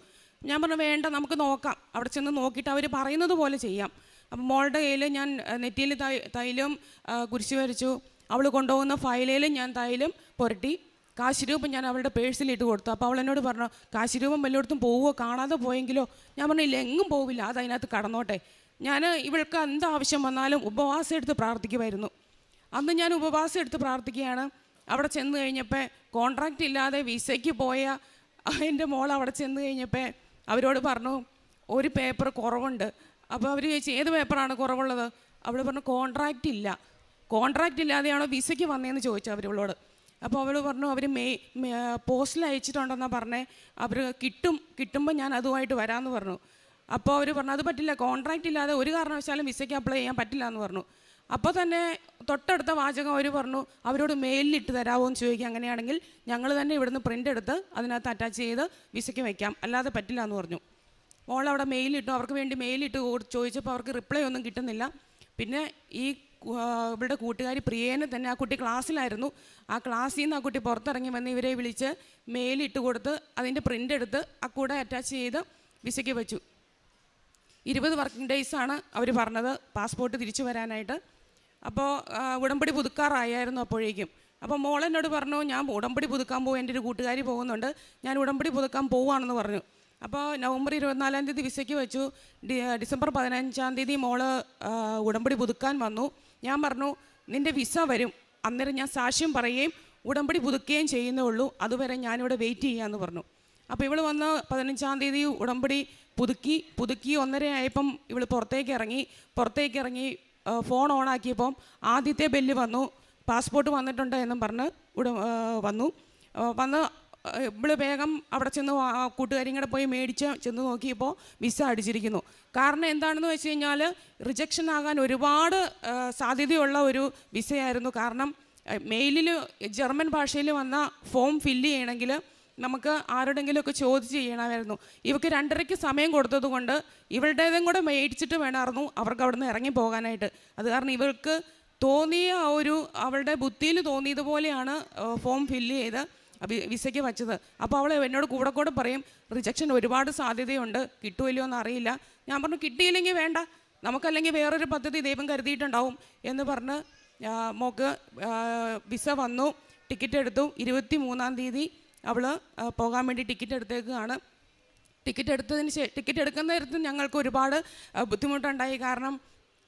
ഞാൻ പറഞ്ഞു വേണ്ട, നമുക്ക് നോക്കാം, അവിടെ ചെന്ന് നോക്കിയിട്ട് അവർ പറയുന്നത് പോലെ ചെയ്യാം. അപ്പം മോളുടെ കയ്യിൽ ഞാൻ നെറ്റിയിൽ തൈലും കുരിശ് വരച്ചു. അവൾ കൊണ്ടുപോകുന്ന ഫയലിൽ ഞാൻ തൈലും പുരട്ടി. കാശ് രൂപം ഞാൻ അവളുടെ പേഴ്സിലിട്ട് കൊടുത്തു. അപ്പോൾ അവൾ എന്നോട് പറഞ്ഞു, കാശ് രൂപം വല്ലയിടത്തും പോവുമോ, കാണാതെ പോയെങ്കിലോ? ഞാൻ പറഞ്ഞു ഇല്ല, എങ്ങും പോവില്ല, അത് അതിനകത്ത് കടന്നോട്ടെ. ഞാൻ ഇവൾക്ക് എന്താവശ്യം വന്നാലും ഉപവാസം എടുത്ത് പ്രാർത്ഥിക്കുമായിരുന്നു. അന്ന് ഞാൻ ഉപവാസം എടുത്ത് പ്രാർത്ഥിക്കുകയാണ്. അവിടെ ചെന്ന് കഴിഞ്ഞപ്പോൾ കോൺട്രാക്റ്റ് ഇല്ലാതെ വിസയ്ക്ക് പോയ എൻ്റെ മോൾ അവിടെ ചെന്ന് കഴിഞ്ഞപ്പോൾ അവരോട് പറഞ്ഞു ഒരു പേപ്പർ കുറവുണ്ട്. അപ്പോൾ അവർ ചോദിച്ചു ഏത് പേപ്പറാണ് കുറവുള്ളത്? അവൾ പറഞ്ഞു കോൺട്രാക്റ്റ് ഇല്ലാതെയാണോ വിസയ്ക്ക് വന്നതെന്ന് ചോദിച്ചു അവരോട്. അപ്പോൾ അവൾ പറഞ്ഞു അവർ പോസ്റ്റിൽ അയച്ചിട്ടുണ്ടെന്നാണ് പറഞ്ഞേ, അവർ കിട്ടുമ്പോൾ ഞാൻ അതുമായിട്ട് വരാമെന്ന് പറഞ്ഞു. അപ്പോൾ അവർ പറഞ്ഞു അത് പറ്റില്ല, കോൺട്രാക്റ്റ് ഇല്ലാതെ ഒരു കാരണവശാലും വിസയ്ക്ക് അപ്ലൈ ചെയ്യാൻ പറ്റില്ല എന്ന് പറഞ്ഞു. അപ്പോൾ തന്നെ തൊട്ടടുത്ത വാചകം അവർ പറഞ്ഞു അവരോട് മെയിലിട്ട് തരാമോ എന്ന് ചോദിക്കുക, അങ്ങനെയാണെങ്കിൽ ഞങ്ങൾ തന്നെ ഇവിടുന്ന് പ്രിൻ്റ് എടുത്ത് അതിനകത്ത് അറ്റാച്ച് ചെയ്ത് വിസയ്ക്ക് വയ്ക്കാം, അല്ലാതെ പറ്റില്ല എന്ന് പറഞ്ഞു. മോൾ അവിടെ മെയിലിട്ടു, അവർക്ക് വേണ്ടി മെയിലിട്ട് ചോദിച്ചപ്പോൾ അവർക്ക് റിപ്ലൈ ഒന്നും കിട്ടുന്നില്ല. പിന്നെ ഈ ഇവരുടെ കൂട്ടുകാരി പ്രിയേനെ തന്നെ, ആ കുട്ടി ക്ലാസ്സിലായിരുന്നു, ആ ക്ലാസ്സിൽ നിന്ന് ആ കുട്ടി പുറത്തിറങ്ങി വന്ന് ഇവരെ വിളിച്ച് മെയിലിട്ട് കൊടുത്ത് അതിൻ്റെ പ്രിൻ്റ് എടുത്ത് ആ കൂടെ അറ്റാച്ച് ചെയ്ത് വിസയ്ക്ക് വെച്ചു. 20 വർക്കിംഗ് ഡേയ്സാണ് അവർ പറഞ്ഞത് പാസ്പോർട്ട് തിരിച്ചു വരാനായിട്ട്. അപ്പോൾ ഉടമ്പടി പുതുക്കാറായിരുന്നു അപ്പോഴേക്കും. അപ്പോൾ മോളെന്നോട് പറഞ്ഞു ഞാൻ ഉടമ്പടി പുതുക്കാൻ പോകും, എൻ്റെ ഒരു കൂട്ടുകാരി പോകുന്നുണ്ട്, ഞാൻ ഉടമ്പടി പുതുക്കാൻ പോവുകയാണെന്ന് പറഞ്ഞു. അപ്പോൾ നവംബർ 24 വിസയ്ക്ക് വെച്ചു. ഡിസംബർ 15 മോള് ഉടമ്പടി പുതുക്കാൻ വന്നു. ഞാൻ പറഞ്ഞു നിൻ്റെ വിസ വരും, അന്നേരം ഞാൻ സാക്ഷ്യം പറയുകയും ഉടമ്പടി പുതുക്കുകയും ചെയ്യുന്നേ ഉള്ളൂ, അതുവരെ ഞാനിവിടെ വെയിറ്റ് ചെയ്യാമെന്ന് പറഞ്ഞു. അപ്പോൾ ഇവൾ വന്ന് 15 ഉടമ്പടി പുതുക്കി 1:30 ആയപ്പം ഇവൾ പുറത്തേക്ക് ഇറങ്ങി ഫോൺ ഓണാക്കിയപ്പം ആദ്യത്തെ ബെല്ല് വന്നു, പാസ്പോർട്ട് വന്നിട്ടുണ്ട് എന്നും പറഞ്ഞ് വന്ന് ഇവള് വേഗം അവിടെ ചെന്ന് കൂട്ടുകാരിയും കൂടെ പോയി ചെന്ന് നോക്കിയപ്പോൾ വിസ അടിച്ചിരിക്കുന്നു. കാരണം എന്താണെന്ന് വെച്ച് കഴിഞ്ഞാൽ റിജക്ഷൻ ആകാൻ ഒരുപാട് സാധ്യതയുള്ള ഒരു വിസയായിരുന്നു. കാരണം മെയിലിൽ ജർമ്മൻ ഭാഷയിൽ വന്ന ഫോം ഫില്ല് ചെയ്യണമെങ്കിൽ നമുക്ക് ആരുടെങ്കിലുമൊക്കെ ചോദിച്ച് ചെയ്യണമായിരുന്നു. ഇവർക്ക് 2:30 സമയം കൊടുത്തത് കൊണ്ട് ഇവളുടേതും കൂടെ മേടിച്ചിട്ട് വേണമായിരുന്നു അവർക്ക് അവിടെ നിന്ന് ഇറങ്ങി പോകാനായിട്ട്. അത് കാരണം ഇവൾക്ക് തോന്നിയ അവളുടെ ബുദ്ധിയിൽ തോന്നിയതുപോലെയാണ് ഫോം ഫില്ല് ചെയ്ത് വിസയ്ക്ക് വച്ചത്. അപ്പോൾ അവൾ എന്നോട് കൂടെ പറയും റിജക്ഷൻ ഒരുപാട് സാധ്യതയുണ്ട്, കിട്ടുമല്ലോ എന്ന് അറിയില്ല. ഞാൻ പറഞ്ഞു കിട്ടിയില്ലെങ്കിൽ വേണ്ട, നമുക്കല്ലെങ്കിൽ വേറൊരു പദ്ധതി ദൈവം കരുതിയിട്ടുണ്ടാവും എന്ന് പറഞ്ഞ് മോക്ക് വിസ വന്നു, ടിക്കറ്റ് എടുത്തു. 23 അവൾ പോകാൻ വേണ്ടി ടിക്കറ്റ് എടുത്തേക്കാണ്. ടിക്കറ്റ് എടുക്കുന്ന നേരത്ത് ഞങ്ങൾക്ക് ഒരുപാട് ബുദ്ധിമുട്ടുണ്ടായി. കാരണം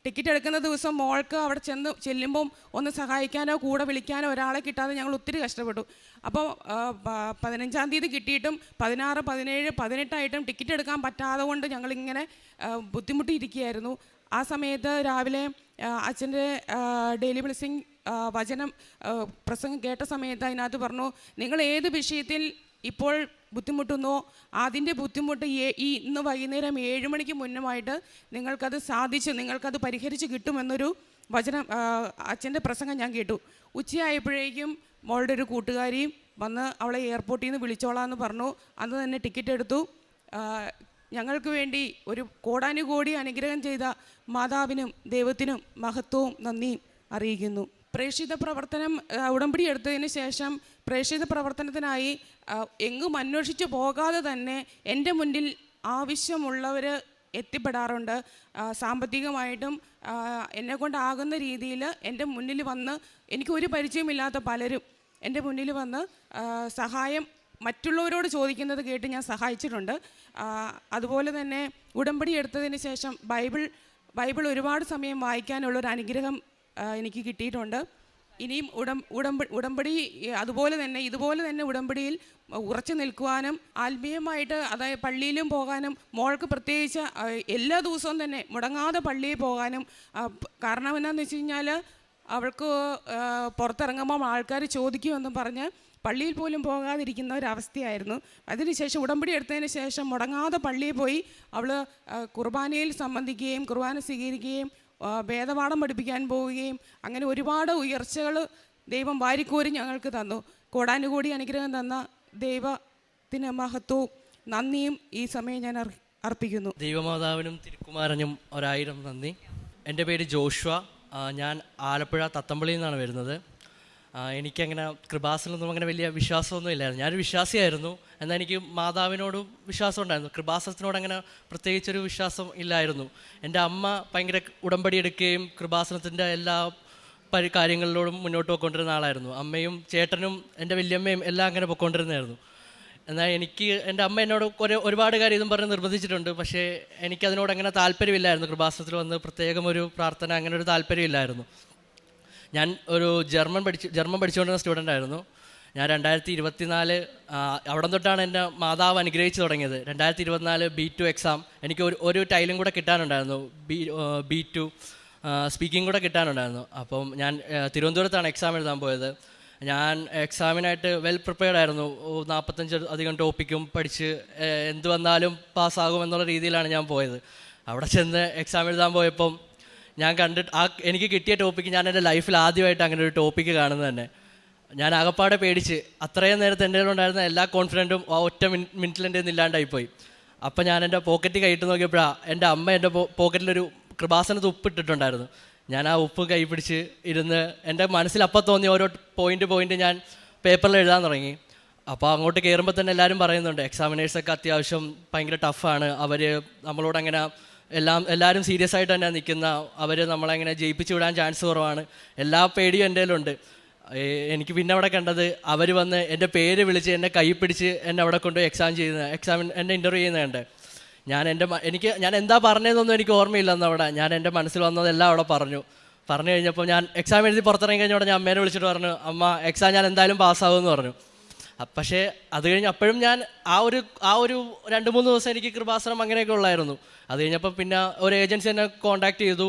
ടിക്കറ്റ് എടുക്കുന്ന ദിവസം മോൾക്ക് അവിടെ ചെല്ലുമ്പം ഒന്ന് സഹായിക്കാനോ കൂടെ വിളിക്കാനോ ഒരാളെ കിട്ടാതെ ഞങ്ങൾ ഒത്തിരി കഷ്ടപ്പെട്ടു. അപ്പോൾ 15 കിട്ടിയിട്ടും 16, 17, 18 ടിക്കറ്റ് എടുക്കാൻ പറ്റാതെ കൊണ്ട് ഞങ്ങളിങ്ങനെ ബുദ്ധിമുട്ടിയിരിക്കുകയായിരുന്നു. ആ സമയത്ത് രാവിലെ അച്ഛൻ്റെ ഡെയിലി ബ്ലെസ്സിങ് വചനം പ്രസംഗം കേട്ട സമയത്ത് അതിനകത്ത് പറഞ്ഞു നിങ്ങൾ ഏത് വിഷയത്തിൽ ഇപ്പോൾ ബുദ്ധിമുട്ടുന്നോ അതിൻ്റെ ബുദ്ധിമുട്ട് ഇന്ന് വൈകുന്നേരം 7 മണിക്ക് മുന്നുമായിട്ട് നിങ്ങൾക്കത് പരിഹരിച്ച് കിട്ടുമെന്നൊരു വചനം അച്ഛൻ്റെ പ്രസംഗം ഞാൻ കേട്ടു. ഉച്ചയായപ്പോഴേക്കും മോളുടെ ഒരു കൂട്ടുകാരിയും വന്ന് അവളെ എയർപോർട്ടിൽ നിന്ന് വിളിച്ചോളാമെന്ന് പറഞ്ഞു. അന്ന് തന്നെ ടിക്കറ്റ് എടുത്തു. ഞങ്ങൾക്ക് വേണ്ടി ഒരു കോടാനുകോടി അനുഗ്രഹം ചെയ്ത മാതാവിനും ദൈവത്തിനും മഹത്വവും നന്ദിയും അറിയിക്കുന്നു. പ്രേക്ഷിത പ്രവർത്തനം ഉടമ്പടി എടുത്തതിന് ശേഷം പ്രേക്ഷിത പ്രവർത്തനത്തിനായി എങ്ങും അന്വേഷിച്ച് പോകാതെ തന്നെ എൻ്റെ മുന്നിൽ ആവശ്യമുള്ളവർ എത്തിപ്പെടാറുണ്ട്. സാമ്പത്തികമായിട്ടും എന്നെക്കൊണ്ടാകുന്ന രീതിയിൽ എൻ്റെ മുന്നിൽ വന്ന് എനിക്കൊരു പരിചയമില്ലാത്ത പലരും എൻ്റെ മുന്നിൽ വന്ന് സഹായം മറ്റുള്ളവരോട് ചോദിക്കുന്നത് കേട്ട് ഞാൻ സഹായിച്ചിട്ടുണ്ട്. അതുപോലെ തന്നെ ഉടമ്പടി എടുത്തതിന് ശേഷം ബൈബിൾ ഒരുപാട് സമയം വായിക്കാനുള്ളൊരു അനുഗ്രഹം എനിക്ക് കിട്ടിയിട്ടുണ്ട്. ഇനിയും ഉടമ്പടി അതുപോലെ തന്നെ ഇതുപോലെ തന്നെ ഉടമ്പടിയിൽ ഉറച്ചു നിൽക്കുവാനും ആത്മീയമായിട്ട്, അതായത് പള്ളിയിലും പോകാനും, മോൾക്ക് പ്രത്യേകിച്ച് എല്ലാ ദിവസവും തന്നെ മുടങ്ങാതെ പള്ളിയിൽ പോകാനും. കാരണം എന്താണെന്ന് വെച്ച് കഴിഞ്ഞാൽ അവൾക്ക് പുറത്തിറങ്ങുമ്പോൾ ആൾക്കാർ ചോദിക്കുമെന്നും പറഞ്ഞ് പള്ളിയിൽ പോലും പോകാതിരിക്കുന്ന ഒരവസ്ഥയായിരുന്നു. അതിനുശേഷം ഉടമ്പടി എടുത്തതിന് ശേഷം മുടങ്ങാതെ പള്ളിയിൽ പോയി അവൾ കുർബാനയിൽ സംബന്ധിക്കുകയും കുർബാന സ്വീകരിക്കുകയും വേദപാഠം പഠിപ്പിക്കാൻ പോവുകയും അങ്ങനെ ഒരുപാട് ഉയർച്ചകൾ ദൈവം വാരിക്കോരി ഞങ്ങൾക്ക് തന്നു. കോടാനുകൂടി അനുഗ്രഹം തന്ന ദൈവത്തിന് മഹത്വവും നന്ദിയും ഈ സമയം ഞാൻ അർപ്പിക്കുന്നു. ദൈവമാതാവിനും തിരുക്കുമാരനും 1000 നന്ദി. എൻ്റെ പേര് ജോഷ്വ. ഞാൻ ആലപ്പുഴ തത്തമ്പള്ളിയിൽ നിന്നാണ് വരുന്നത്. എനിക്കങ്ങനെ കൃപാസനൊന്നും അങ്ങനെ വലിയ വിശ്വാസമൊന്നും ഇല്ലായിരുന്നു. ഞാനൊരു വിശ്വാസിയായിരുന്നു, എന്നാൽ എനിക്ക് മാതാവിനോടും വിശ്വാസം ഉണ്ടായിരുന്നു. കൃപാസനത്തിനോട് അങ്ങനെ പ്രത്യേകിച്ചൊരു വിശ്വാസം ഇല്ലായിരുന്നു. എൻ്റെ അമ്മ ഭയങ്കര ഉടമ്പടി എടുക്കുകയും കൃപാസനത്തിൻ്റെ എല്ലാ കാര്യങ്ങളിലോടും മുന്നോട്ട് പോയിക്കൊണ്ടിരുന്ന ആളായിരുന്നു. അമ്മയും ചേട്ടനും എൻ്റെ വല്യമ്മയും എല്ലാം അങ്ങനെ പോയിക്കൊണ്ടിരുന്നതായിരുന്നു. എന്നാൽ എൻ്റെ അമ്മ എന്നോട് ഒരുപാട് കാര്യം ഇതും പറഞ്ഞ് നിർബന്ധിച്ചിട്ടുണ്ട്. പക്ഷേ എനിക്കതിനോട് അങ്ങനെ താല്പര്യമില്ലായിരുന്നു. കൃപാസനത്തിൽ വന്ന് പ്രത്യേകം ഒരു പ്രാർത്ഥന അങ്ങനെ ഒരു താല്പര്യമില്ലായിരുന്നു. ഞാൻ ഒരു ജർമ്മൻ പഠിച്ചുകൊണ്ടിരുന്ന സ്റ്റുഡൻ്റ് ആയിരുന്നു. ഞാൻ 2024 അവിടെ തൊട്ടാണ് എൻ്റെ മാതാവ് അനുഗ്രഹിച്ച് തുടങ്ങിയത്. 2024 B2 എക്സാം എനിക്ക് ഒരു ടൈലും കൂടെ കിട്ടാനുണ്ടായിരുന്നു. B2 സ്പീക്കിംഗ് കൂടെ കിട്ടാനുണ്ടായിരുന്നു. അപ്പം ഞാൻ തിരുവനന്തപുരത്താണ് എക്സാം എഴുതാൻ പോയത്. ഞാൻ എക്സാമിനായിട്ട് വെൽ പ്രിപ്പയർഡ് ആയിരുന്നു. 45 അധികം ടോപ്പിക്കും പഠിച്ച് എന്ത് വന്നാലും പാസ്സാകുമെന്നുള്ള രീതിയിലാണ് ഞാൻ പോയത്. അവിടെ ചെന്ന് എക്സാം എഴുതാൻ പോയപ്പം ഞാൻ എനിക്ക് കിട്ടിയ ടോപ്പിക്ക് ഞാൻ എൻ്റെ ലൈഫിൽ ആദ്യമായിട്ട് അങ്ങനെ ഒരു ടോപ്പിക്ക് കാണുന്നത് തന്നെ. ഞാൻ ആകപ്പാടെ പേടിച്ച് അത്രയും നേരത്തെ എൻ്റെ ഉണ്ടായിരുന്ന എല്ലാ കോൺഫിഡൻറ്റും ഒറ്റ മിനിറ്റിൽ എൻ്റെ ഇല്ലാണ്ടായിപ്പോയി. അപ്പം ഞാൻ എൻ്റെ പോക്കറ്റ് കൈയിട്ട് നോക്കിയപ്പോഴാണ് എൻ്റെ അമ്മ എൻ്റെ പോക്കറ്റിലൊരു കൃപാസനത്ത് ഉപ്പിട്ടിട്ടുണ്ടായിരുന്നു. ഞാൻ ആ ഉപ്പ് കൈ പിടിച്ച് ഇരുന്ന് എൻ്റെ മനസ്സിൽ അപ്പം തോന്നിയ ഓരോ പോയിൻ്റ് ഞാൻ പേപ്പറിൽ എഴുതാൻ തുടങ്ങി. അപ്പോൾ അങ്ങോട്ട് കയറുമ്പോൾ തന്നെ എല്ലാവരും പറയുന്നുണ്ട് എക്സാമിനേഴ്സൊക്കെ അത്യാവശ്യം ഭയങ്കര ടഫാണ്, അവർ നമ്മളോട് അങ്ങനെ എല്ലാവരും സീരിയസ് ആയിട്ട് തന്നെ നിൽക്കുന്ന, അവർ നമ്മളെങ്ങനെ ജയിപ്പിച്ചു വിടാൻ ചാൻസ് കുറവാണ്, എല്ലാ പേടിയും എൻ്റെ കയ്യിലുണ്ട്. എനിക്ക് പിന്നെ അവിടെ കണ്ടത് അവർ വന്ന് എൻ്റെ പേര് വിളിച്ച് എന്നെ കൈ പിടിച്ച് എന്നെ അവിടെ കൊണ്ടുപോയി എന്നെ ഇൻ്റർവ്യൂ ചെയ്യുന്നുണ്ട്. ഞാൻ എന്താ പറഞ്ഞതെന്നൊന്നും എനിക്ക് ഓർമ്മയില്ല. അവിടെ ഞാൻ എൻ്റെ മനസ്സിൽ വന്നതെല്ലാം അവിടെ പറഞ്ഞു കഴിഞ്ഞപ്പോൾ ഞാൻ എക്സാം എഴുതി പുറത്തിറങ്ങി കഴിഞ്ഞോടെ ഞാൻ അമ്മേനെ വിളിച്ചിട്ട് പറഞ്ഞു, അമ്മ എക്സാം ഞാൻ എന്തായാലും പാസ്സാകുമെന്ന് പറഞ്ഞു. പക്ഷേ അത് കഴിഞ്ഞ് അപ്പോഴും ഞാൻ ആ ഒരു 2-3 ദിവസം എനിക്ക് കൃപാസനം അങ്ങനെയൊക്കെ ഉള്ളായിരുന്നു. അത് കഴിഞ്ഞപ്പോൾ പിന്നെ ഒരു ഏജൻസി എന്നെ കോൺടാക്ട് ചെയ്തു,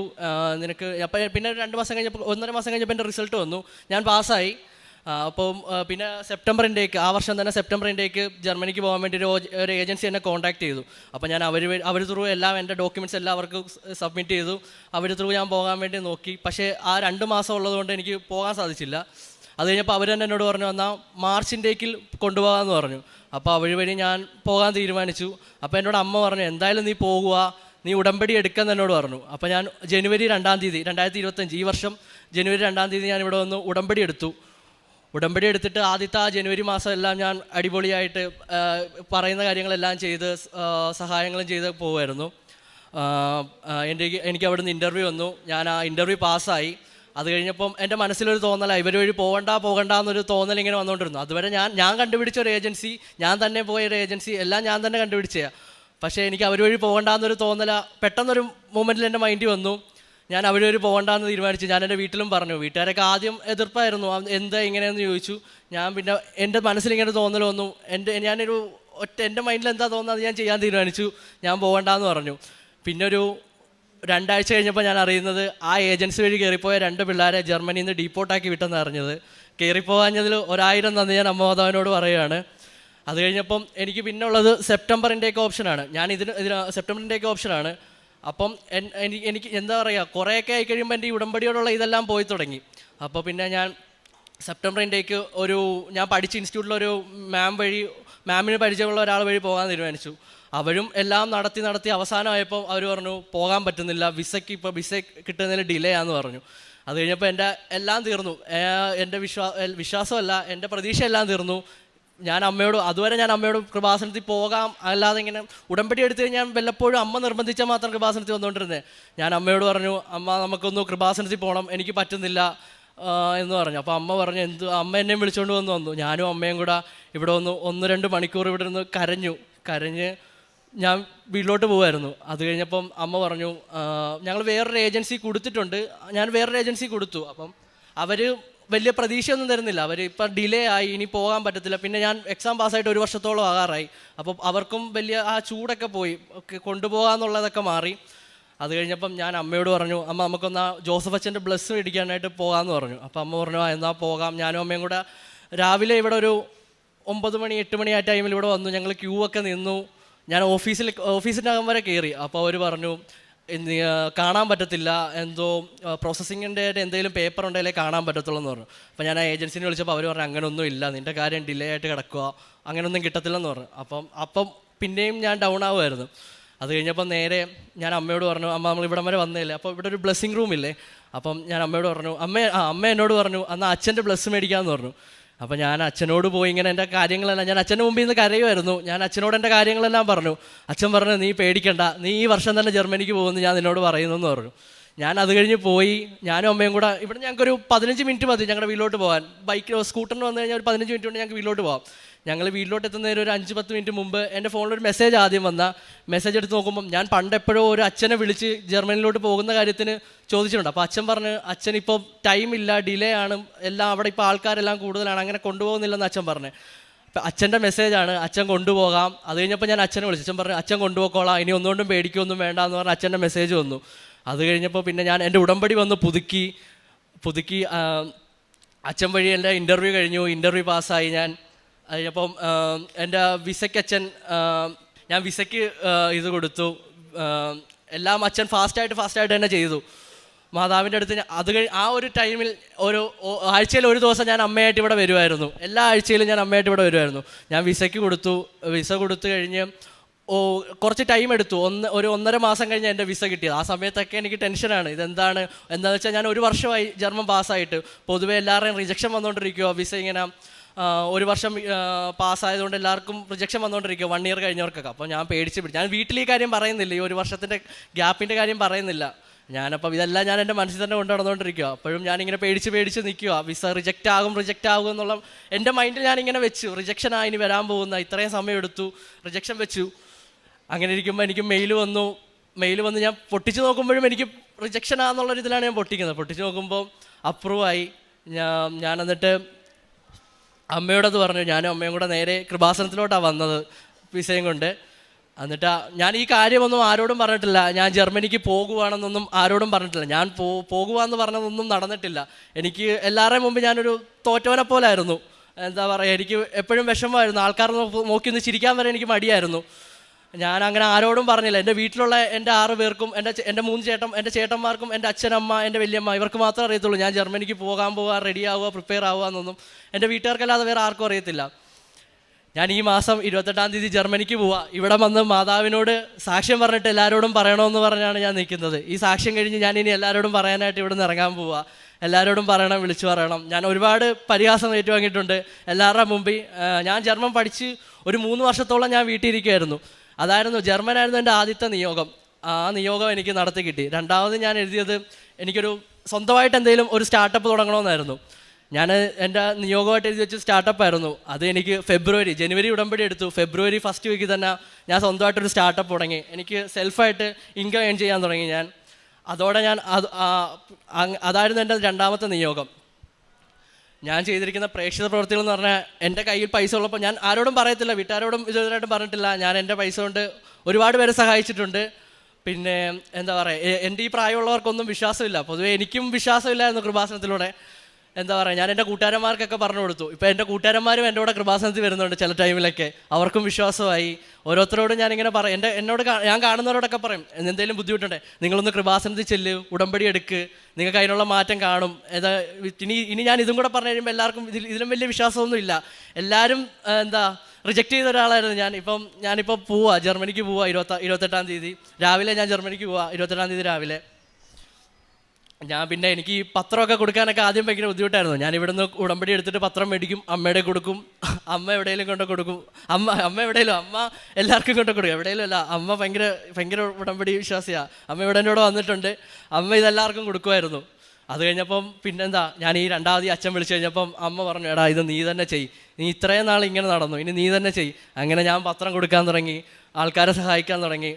നിനക്ക് അപ്പം പിന്നെ 2 മാസം കഴിഞ്ഞപ്പോൾ 1.5 മാസം കഴിഞ്ഞപ്പോൾ എൻ്റെ റിസൾട്ട് വന്നു, ഞാൻ പാസ്സായി. അപ്പം പിന്നെ ആ വർഷം തന്നെ സെപ്റ്റംബർ ഇൻടേക്ക് ജർമ്മനിക്ക് പോകാൻ വേണ്ടി ഒരു ഏജൻസി എന്നെ കോൺടാക്ട് ചെയ്തു. അപ്പോൾ ഞാൻ അവർ ത്രൂ എല്ലാം എൻ്റെ ഡോക്യുമെൻറ്റ്സ് എല്ലാം അവർക്ക് സബ്മിറ്റ് ചെയ്തു. അവർ ത്രൂ ഞാൻ പോകാൻ വേണ്ടി നോക്കി. പക്ഷേ ആ 2 മാസം ഉള്ളതുകൊണ്ട് എനിക്ക് പോകാൻ സാധിച്ചില്ല. അത് കഴിഞ്ഞപ്പോൾ അവർ തന്നെ എന്നോട് പറഞ്ഞു, എന്നാൽ മാർച്ച് ഇൻടേക്കിൽ കൊണ്ടുപോകാമെന്ന് പറഞ്ഞു. അപ്പോൾ വഴി ഞാൻ പോകാൻ തീരുമാനിച്ചു. അപ്പോൾ എന്നോട് അമ്മ പറഞ്ഞു, എന്തായാലും നീ പോകുക, നീ ഉടമ്പടി എടുക്കാൻ എന്നോട് പറഞ്ഞു. അപ്പോൾ ഞാൻ ജനുവരി 2-ാം തീയതി 2025 ഈ വർഷം ജനുവരി 2-ാം തീയതി ഞാൻ ഇവിടെ വന്ന് ഉടമ്പടി എടുത്തിട്ട് ആദ്യത്തെ ആ ജനുവരി മാസം എല്ലാം ഞാൻ അടിപൊളിയായിട്ട് പറയുന്ന കാര്യങ്ങളെല്ലാം ചെയ്ത് സഹായങ്ങളും ചെയ്ത് പോകുമായിരുന്നു. എനിക്ക് അവിടെ നിന്ന് ഇൻ്റർവ്യൂ വന്നു. ഞാൻ ആ ഇൻ്റർവ്യൂ പാസ്സായി. അത് കഴിഞ്ഞപ്പം എൻ്റെ മനസ്സിലൊരു തോന്നലാണ്, ഇവർ വഴി പോകണ്ട എന്നൊരു തോന്നൽ ഇങ്ങനെ വന്നുകൊണ്ടിരുന്നു. അതുവരെ ഞാൻ കണ്ടുപിടിച്ച ഒരു ഏജൻസി, ഞാൻ തന്നെ പോയൊരു ഏജൻസി, എല്ലാം ഞാൻ തന്നെ കണ്ടുപിടിച്ചതാണ്. പക്ഷേ എനിക്ക് അവർ വഴി പോകണ്ടെന്നൊരു തോന്നല പെട്ടെന്നൊരു മൊമെൻറ്റിൽ എൻ്റെ മൈൻഡിൽ വന്നു. ഞാൻ അവർ വഴി പോകണ്ടെന്ന് തീരുമാനിച്ചു. ഞാൻ എൻ്റെ വീട്ടിലും പറഞ്ഞു. വീട്ടുകാരൊക്കെ ആദ്യം എതിർപ്പായിരുന്നു, എന്താ ഇങ്ങനെയെന്ന് ചോദിച്ചു. ഞാൻ പിന്നെ എൻ്റെ മനസ്സിലിങ്ങനെ തോന്നൽ വന്നു. എൻ്റെ മൈൻഡിൽ എന്താ തോന്നുന്നത് ഞാൻ ചെയ്യാൻ തീരുമാനിച്ചു. ഞാൻ പോകണ്ടെന്ന് പറഞ്ഞു. പിന്നെ ഒരു 2 ആഴ്ച കഴിഞ്ഞപ്പോൾ ഞാൻ അറിയുന്നത് ആ ഏജൻസി വഴി കയറിപ്പോയ 2 പിള്ളേരെ ജർമ്മനിയിൽ നിന്ന് ഡീപ്പോർട്ടാക്കി വിട്ടെന്ന് അറിഞ്ഞത്. കയറിപ്പോകാഞ്ഞതിൽ 1000 നന്ദി ഞാൻ അമ്മമാതാവിനോട് പറയുകയാണ്. അത് കഴിഞ്ഞപ്പം എനിക്ക് പിന്നെ ഉള്ളത് സെപ്റ്റംബർ ഇൻടേക്ക് ഓപ്ഷനാണ്. സെപ്റ്റംബർ ഇൻടേക്ക് ഓപ്ഷനാണ്. അപ്പം എനിക്ക് എന്താ പറയുക, കുറേയൊക്കെ ആയി കഴിയുമ്പോൾ എൻ്റെ ഈ ഉടമ്പടിയോടുള്ള ഇതെല്ലാം പോയി തുടങ്ങി. അപ്പോൾ പിന്നെ ഞാൻ സെപ്റ്റംബർ ഇൻടേക്ക് ഞാൻ പഠിച്ച ഇൻസ്റ്റിറ്റ്യൂട്ടിലൊരു മാമിന് പരിചയമുള്ള ഒരാൾ വഴി പോകാൻ തീരുമാനിച്ചു. അവരും എല്ലാം നടത്തി അവസാനമായപ്പോൾ അവർ പറഞ്ഞു പോകാൻ പറ്റുന്നില്ല, വിസ കിട്ടുന്നതിൽ ഡിലേ ആണെന്ന് പറഞ്ഞു. അത് കഴിഞ്ഞപ്പോൾ എൻ്റെ എല്ലാം തീർന്നു. എൻ്റെ വിശ്വാസമല്ല, എൻ്റെ പ്രതീക്ഷ എല്ലാം തീർന്നു. അതുവരെ ഞാൻ അമ്മയോട് കൃപാസനത്തിൽ പോകാം, അല്ലാതെ ഇങ്ങനെ ഉടമ്പടി എടുത്ത് ഞാൻ വല്ലപ്പോഴും അമ്മ നിർബന്ധിച്ചാൽ മാത്രം കൃപാസനത്തിൽ വന്നുകൊണ്ടിരുന്നത്. ഞാൻ അമ്മയോട് പറഞ്ഞു, അമ്മ നമുക്കൊന്ന് കൃപാസനത്തിൽ പോകണം, എനിക്ക് പറ്റുന്നില്ല എന്ന് പറഞ്ഞു. അപ്പോൾ അമ്മ പറഞ്ഞു, അമ്മ എന്നെയും വിളിച്ചുകൊണ്ട് വന്നു. ഞാനും അമ്മയും കൂടെ ഇവിടെ 1-2 മണിക്കൂർ ഇവിടെ നിന്ന് കരഞ്ഞ് ഞാൻ വീട്ടിലോട്ട് പോകുമായിരുന്നു. അത് കഴിഞ്ഞപ്പം അമ്മ പറഞ്ഞു, ഞങ്ങൾ വേറൊരു ഏജൻസി കൊടുത്തിട്ടുണ്ട്, ഞാൻ വേറൊരു ഏജൻസി കൊടുത്തു. അപ്പം അവർ വലിയ പ്രതീക്ഷയൊന്നും തരുന്നില്ല. അവർ ഇപ്പം ഡിലേ ആയി, ഇനി പോകാൻ പറ്റത്തില്ല. പിന്നെ ഞാൻ എക്സാം പാസ്സായിട്ട് 1 വർഷത്തോളം ആകാറായി. അപ്പോൾ അവർക്കും വലിയ ആ ചൂടൊക്കെ പോയി, കൊണ്ടുപോകാമെന്നുള്ളതൊക്കെ മാറി. അത് കഴിഞ്ഞപ്പം ഞാൻ അമ്മയോട് പറഞ്ഞു, അമ്മ നമുക്കൊന്ന് ജോസഫ് അച്ഛൻ്റെ ബ്ലസ് മേടിക്കാനായിട്ട് പോകാമെന്ന് പറഞ്ഞു. അപ്പോൾ അമ്മ പറഞ്ഞു എന്നാൽ പോകാം. ഞാനും അമ്മയും കൂടെ രാവിലെ ഇവിടെ ഒരു 9 മണി 8 മണി ആ ടൈമിൽ ഇവിടെ വന്നു. ഞങ്ങൾ ക്യൂ ഒക്കെ നിന്നു. ഞാൻ ഓഫീസിൻ്റെ അകം വരെ കയറി. അപ്പോൾ അവർ പറഞ്ഞു കാണാൻ പറ്റത്തില്ല, എന്തോ പ്രോസസ്സിങ്ങിൻ്റെ എന്തെങ്കിലും പേപ്പർ ഉണ്ടെങ്കിലേ കാണാൻ പറ്റത്തുള്ളൂ എന്ന് പറഞ്ഞു. അപ്പോൾ ഞാൻ ആ ഏജൻസിനെ വിളിച്ചപ്പോൾ അവർ പറഞ്ഞു അങ്ങനെയൊന്നും ഇല്ല, നിൻ്റെ കാര്യം ഡിലേ ആയിട്ട് കിടക്കുക, അങ്ങനെയൊന്നും കിട്ടത്തില്ലെന്ന് പറഞ്ഞു. അപ്പം പിന്നെയും ഞാൻ ഡൗൺ ആവുമായിരുന്നു. അത് കഴിഞ്ഞപ്പം നേരെ ഞാൻ അമ്മയോട് പറഞ്ഞു, അമ്മ നമ്മൾ ഇവിടം വരെ വന്നില്ലേ, അപ്പോൾ ഇവിടെ ഒരു ബ്ലെസ്സിങ് റൂമില്ലേ, അപ്പം ഞാൻ അമ്മയോട് പറഞ്ഞു, അമ്മ എന്നോട് പറഞ്ഞു എന്നാൽ അച്ഛൻ്റെ ബ്ലസ് മേടിക്കാമെന്ന് പറഞ്ഞു. അപ്പോൾ ഞാൻ അച്ഛനോട് പോയി ഇങ്ങനെ എൻ്റെ കാര്യങ്ങളെല്ലാം, ഞാൻ അച്ഛൻ്റെ മുമ്പിൽ നിന്ന് കരയുമായിരുന്നു. ഞാൻ അച്ഛനോട് എൻ്റെ കാര്യങ്ങളെല്ലാം പറഞ്ഞു. അച്ഛൻ പറഞ്ഞു നീ പേടിക്കണ്ട, നീ ഈ വർഷം തന്നെ ജർമ്മനിക്ക് പോകുമെന്ന് ഞാൻ നിന്നോട് പറയുന്നു എന്ന് പറഞ്ഞു. ഞാൻ അത് കഴിഞ്ഞ് പോയി. ഞാനും അമ്മയും കൂടെ ഇവിടെ ഞങ്ങൾക്കൊരു 15 മിനിറ്റ് മതി ഞങ്ങളുടെ വീട്ടിലോട്ട് പോകാൻ. സ്കൂട്ടറിന് വന്നു കഴിഞ്ഞാൽ ഒരു 15 മിനിറ്റ് കൊണ്ട് ഞങ്ങൾക്ക് വീട്ടിലോട്ട് പോകാം. ഞങ്ങൾ വീട്ടിലോട്ട് എത്തുന്നതിന് ഒരു 5-10 മിനിറ്റ് മുമ്പ് എൻ്റെ ഫോണിലൊരു മെസ്സേജ് ആദ്യം മെസ്സേജ് എടുത്ത് നോക്കുമ്പം ഞാൻ പണ്ടെപ്പോഴോ ഒരു അച്ഛനെ വിളിച്ച് ജർമ്മനിയിലോട്ട് പോകുന്ന കാര്യത്തിന് ചോദിച്ചിട്ടുണ്ട്. അപ്പോൾ അച്ഛൻ പറഞ്ഞു അച്ഛനിപ്പോൾ ടൈമില്ല, ഡിലേ ആണ്, എല്ലാം അവിടെ ഇപ്പോൾ ആൾക്കാരെല്ലാം കൂടുതലാണ്, അങ്ങനെ കൊണ്ടുപോകുന്നില്ലെന്ന് അച്ഛൻ പറഞ്ഞു. അപ്പം അച്ഛൻ്റെ മെസ്സേജാണ്, അച്ഛൻ കൊണ്ടുപോകാം. അത് കഴിഞ്ഞപ്പോൾ ഞാൻ അച്ഛനെ വിളിച്ചു. അച്ഛൻ പറഞ്ഞു അച്ഛൻ കൊണ്ടുപോയിക്കോളാം, ഇനി ഒന്നുകൊണ്ടും പേടിക്കൊന്നും വേണ്ട എന്ന് പറഞ്ഞ് അച്ഛൻ്റെ മെസ്സേജ് വന്നു. അത് കഴിഞ്ഞപ്പോൾ പിന്നെ ഞാൻ എൻ്റെ ഉടമ്പടി വന്ന് പുതുക്കി അച്ഛൻ വഴി എൻ്റെ ഇൻ്റർവ്യൂ കഴിഞ്ഞു. ഇൻ്റർവ്യൂ പാസ്സായി. ഞാൻ അപ്പം എൻ്റെ വിസയ്ക്ക് ഞാൻ വിസയ്ക്ക് ഇത് കൊടുത്തു. എല്ലാം അച്ഛൻ ഫാസ്റ്റായിട്ട് തന്നെ ചെയ്തു. മാതാവിൻ്റെ അടുത്ത് ആ ഒരു ടൈമിൽ ആഴ്ചയിൽ ഒരു ദിവസം ഞാൻ അമ്മയായിട്ട് ഇവിടെ വരുമായിരുന്നു. എല്ലാ ആഴ്ചയിലും ഞാൻ അമ്മയായിട്ട് ഇവിടെ വരുമായിരുന്നു. ഞാൻ വിസയ്ക്ക് കൊടുത്തു. വിസ കൊടുത്തു കഴിഞ്ഞ് കുറച്ച് ടൈം എടുത്തു. ഒരു 1.5 മാസം കഴിഞ്ഞ് എൻ്റെ വിസ കിട്ടിയത്. ആ സമയത്തൊക്കെ എനിക്ക് ടെൻഷനാണ്. എന്താണെന്ന് വെച്ചാൽ ഞാൻ 1 വർഷമായി ജർമ്മൻ പാസ്സായിട്ട്. പൊതുവെ എല്ലാവരുടെയും റിജക്ഷൻ വന്നുകൊണ്ടിരിക്കുമോ, വിസ ഇങ്ങനെ 1 വർഷം പാസ്സായതുകൊണ്ട് എല്ലാവർക്കും റിജക്ഷൻ വന്നുകൊണ്ടിരിക്കുക 1 ഇയർ കഴിഞ്ഞവർക്കൊക്കെ. അപ്പോൾ ഞാൻ പിടിച്ചു. ഞാൻ വീട്ടിൽ ഈ കാര്യം പറയുന്നില്ല, ഈ 1 വർഷത്തിൻ്റെ ഗ്യാപ്പിൻ്റെ കാര്യം പറയുന്നില്ല. ഞാനപ്പോൾ ഇതെല്ലാം ഞാൻ എൻ്റെ മനസ്സിൽ തന്നെ കൊണ്ടു നടന്നുകൊണ്ടിരിക്കുക. അപ്പോഴും ഞാനിങ്ങനെ പേടിച്ച് നിൽക്കുക. വിസ റിജക്റ്റ് ആകും എന്നുള്ള എൻ്റെ മൈൻഡിൽ ഞാനിങ്ങനെ വെച്ചു. റിജക്ഷനായി ഇനി വരാൻ പോകുന്ന, ഇത്രയും സമയം എടുത്തു, റിജക്ഷൻ വെച്ചു. അങ്ങനെ ഇരിക്കുമ്പോൾ എനിക്ക് മെയിൽ വന്ന് ഞാൻ പൊട്ടിച്ച് നോക്കുമ്പോഴും എനിക്ക് റിജക്ഷനാന്നുള്ളൊരു ഇതിലാണ് ഞാൻ പൊട്ടിച്ച് നോക്കുമ്പോൾ അപ്രൂവായി. ഞാൻ എന്നിട്ട് അമ്മയോടത് പറഞ്ഞു. ഞാനും അമ്മയും കൂടെ നേരെ കൃപാസനത്തിലോട്ടാണ് വന്നത് വിസയും കൊണ്ട്. എന്നിട്ട് ഞാൻ ഈ കാര്യമൊന്നും ആരോടും പറഞ്ഞിട്ടില്ല. ഞാൻ ജർമ്മനിക്ക് പോകുവാണെന്നൊന്നും ആരോടും പറഞ്ഞിട്ടില്ല. ഞാൻ പോകുവാന്ന് പറഞ്ഞതൊന്നും നടന്നിട്ടില്ല. എനിക്ക് എല്ലാവരുടെയും മുമ്പ് ഞാനൊരു തോറ്റവനെ പോലായിരുന്നു. എന്താ പറയുക, എനിക്ക് എപ്പോഴും വിഷമമായിരുന്നു. ആൾക്കാർ നോക്കി ഒന്ന് ചിരിക്കാൻ വരെ എനിക്ക് മടിയായിരുന്നു. ഞാൻ അങ്ങനെ ആരോടും പറഞ്ഞില്ല. എൻ്റെ വീട്ടിലുള്ള എൻ്റെ 6 പേർക്കും, എൻ്റെ 3 എൻ്റെ ചേട്ടന്മാർക്കും, എൻ്റെ അച്ഛനമ്മ, എൻ്റെ വലിയമ്മ, ഇവർക്ക് മാത്രമേ അറിയത്തുള്ളൂ ഞാൻ ജർമ്മനിക്ക് പോകാൻ റെഡി ആവുക, പ്രിപ്പയർ ആവുക എന്നൊന്നും എൻ്റെ വീട്ടുകാർക്കല്ലാതെ വേറെ ആർക്കും അറിയത്തില്ല. ഞാൻ ഈ മാസം 28-ാം തീയതി ജർമ്മനിക്ക് പോവുക. ഇവിടെ വന്ന് മാതാവിനോട് സാക്ഷ്യം പറഞ്ഞിട്ട് എല്ലാവരോടും പറയണമെന്ന് പറഞ്ഞാണ് ഞാൻ നിൽക്കുന്നത്. ഈ സാക്ഷ്യം കഴിഞ്ഞ് ഞാൻ ഇനി എല്ലാവരോടും പറയാനായിട്ട് ഇവിടെ നിന്ന് ഇറങ്ങാൻ പോവുക. എല്ലാവരോടും പറയണം, വിളിച്ചു പറയണം. ഞാൻ ഒരുപാട് പരിഹാസം ഏറ്റുവാങ്ങിയിട്ടുണ്ട് എല്ലാവരുടെ മുമ്പിൽ. ഞാൻ ജർമ്മൻ പഠിച്ച് ഒരു 3 വർഷത്തോളം ഞാൻ വീട്ടിലിരിക്കുമായിരുന്നു. ജർമ്മനായിരുന്നു എൻ്റെ ആദ്യത്തെ നിയോഗം. ആ നിയോഗം എനിക്ക് നടത്തി കിട്ടി. രണ്ടാമത് ഞാൻ എഴുതിയത് എനിക്കൊരു സ്വന്തമായിട്ട് എന്തെങ്കിലും ഒരു സ്റ്റാർട്ടപ്പ് തുടങ്ങണമെന്നായിരുന്നു. ഞാൻ എൻ്റെ നിയോഗമായിട്ട് എഴുതി വെച്ച് സ്റ്റാർട്ടപ്പായിരുന്നു. അത് എനിക്ക് ജനുവരി ഉടമ്പടി എടുത്തു. ഫെബ്രുവരി ഫസ്റ്റ് വീക്കിൽ തന്നെ ഞാൻ സ്വന്തമായിട്ടൊരു സ്റ്റാർട്ടപ്പ് തുടങ്ങി. എനിക്ക് സെൽഫായിട്ട് ഇൻകം ഏൺ ചെയ്യാൻ തുടങ്ങി ഞാൻ. അതോടെ അതായിരുന്നു എൻ്റെ 2ാമത്തെ നിയോഗം. ഞാൻ ചെയ്തിരിക്കുന്ന പ്രേക്ഷിത പ്രവൃത്തികൾ എന്ന് പറഞ്ഞാൽ എൻ്റെ കയ്യിൽ പൈസ ഉള്ളപ്പോൾ ഞാൻ ആരോടും പറയത്തില്ല, വീട്ടുകാരോടും ഇതുവരെയായിട്ടും പറഞ്ഞിട്ടില്ല. ഞാൻ എൻ്റെ പൈസ കൊണ്ട് ഒരുപാട് പേരെ സഹായിച്ചിട്ടുണ്ട്. പിന്നെ എന്താ പറയുക, എൻ്റെ ഈ പ്രായമുള്ളവർക്കൊന്നും വിശ്വാസമില്ല. പൊതുവേ എനിക്കും വിശ്വാസമില്ലായിരുന്നു കൃപാസനത്തിലൂടെ. എന്താ പറയുക, ഞാൻ എൻ്റെ കൂട്ടുകാരന്മാർക്കൊക്കെ പറഞ്ഞു കൊടുത്തു. ഇപ്പോൾ എൻ്റെ കൂട്ടുകാരന്മാരും എൻ്റെ കൂടെ കൃപാസനത്തിൽ വരുന്നുണ്ട് ചില ടൈമിലൊക്കെ. അവർക്കും വിശ്വാസമായി. ഓരോരുത്തരോടും ഞാനിങ്ങനെ പറയും. ഞാൻ കാണുന്നവരോടൊക്കെ പറയും, എന്തെങ്കിലും ബുദ്ധിമുട്ടുണ്ടേ നിങ്ങളൊന്ന് കൃപാസനത്തിൽ ചെല്ല്, ഉടമ്പടി എടുക്ക്, നിങ്ങൾക്ക് അതിനുള്ള മാറ്റം കാണും. ഇനി ഞാൻ ഇതും കൂടെ പറഞ്ഞു കഴിയുമ്പോൾ എല്ലാവർക്കും ഇതിലും വലിയ വിശ്വാസമൊന്നും ഇല്ല. എല്ലാവരും റിജക്റ്റ് ചെയ്ത ഒരാളായിരുന്നു ഞാനിപ്പോൾ പോവുക, ജർമ്മനിക്ക് പോവുക 28-ാം തീയതി രാവിലെ. ഞാൻ ജർമ്മനിക്ക് പോവുക 28-ാം തീയതി രാവിലെ. പിന്നെ എനിക്ക് ഈ പത്രമൊക്കെ കൊടുക്കാനൊക്കെ ആദ്യം ഭയങ്കര ബുദ്ധിമുട്ടായിരുന്നു. ഞാൻ ഇവിടുന്ന് ഉടമ്പടി എടുത്തിട്ട് പത്രം മേടിക്കും, അമ്മയുടെ കൊടുക്കും, അമ്മ എവിടെയെങ്കിലും കൊണ്ട് കൊടുക്കും. അമ്മ എല്ലാവർക്കും കൊണ്ട് കൊടുക്കും, എവിടെയെങ്കിലും അല്ല. അമ്മ ഭയങ്കര ഉടമ്പടി വിശ്വാസിയാണ്. അമ്മ ഇവിടെ എന്നോട് വന്നിട്ടുണ്ട്. അമ്മ ഇതെല്ലാവർക്കും കൊടുക്കുമായിരുന്നു. അത് കഴിഞ്ഞപ്പം ഞാൻ ഈ 2ാമത് അച്ഛൻ വിളിച്ചു കഴിഞ്ഞപ്പം അമ്മ പറഞ്ഞു, എടാ ഇത് നീ തന്നെ ചെയ്, നീ ഇത്രയും നാൾ ഇങ്ങനെ നടന്നു, ഇനി നീ തന്നെ ചെയ്. അങ്ങനെ ഞാൻ പത്രം കൊടുക്കാൻ തുടങ്ങി, ആൾക്കാരെ സഹായിക്കാൻ തുടങ്ങി.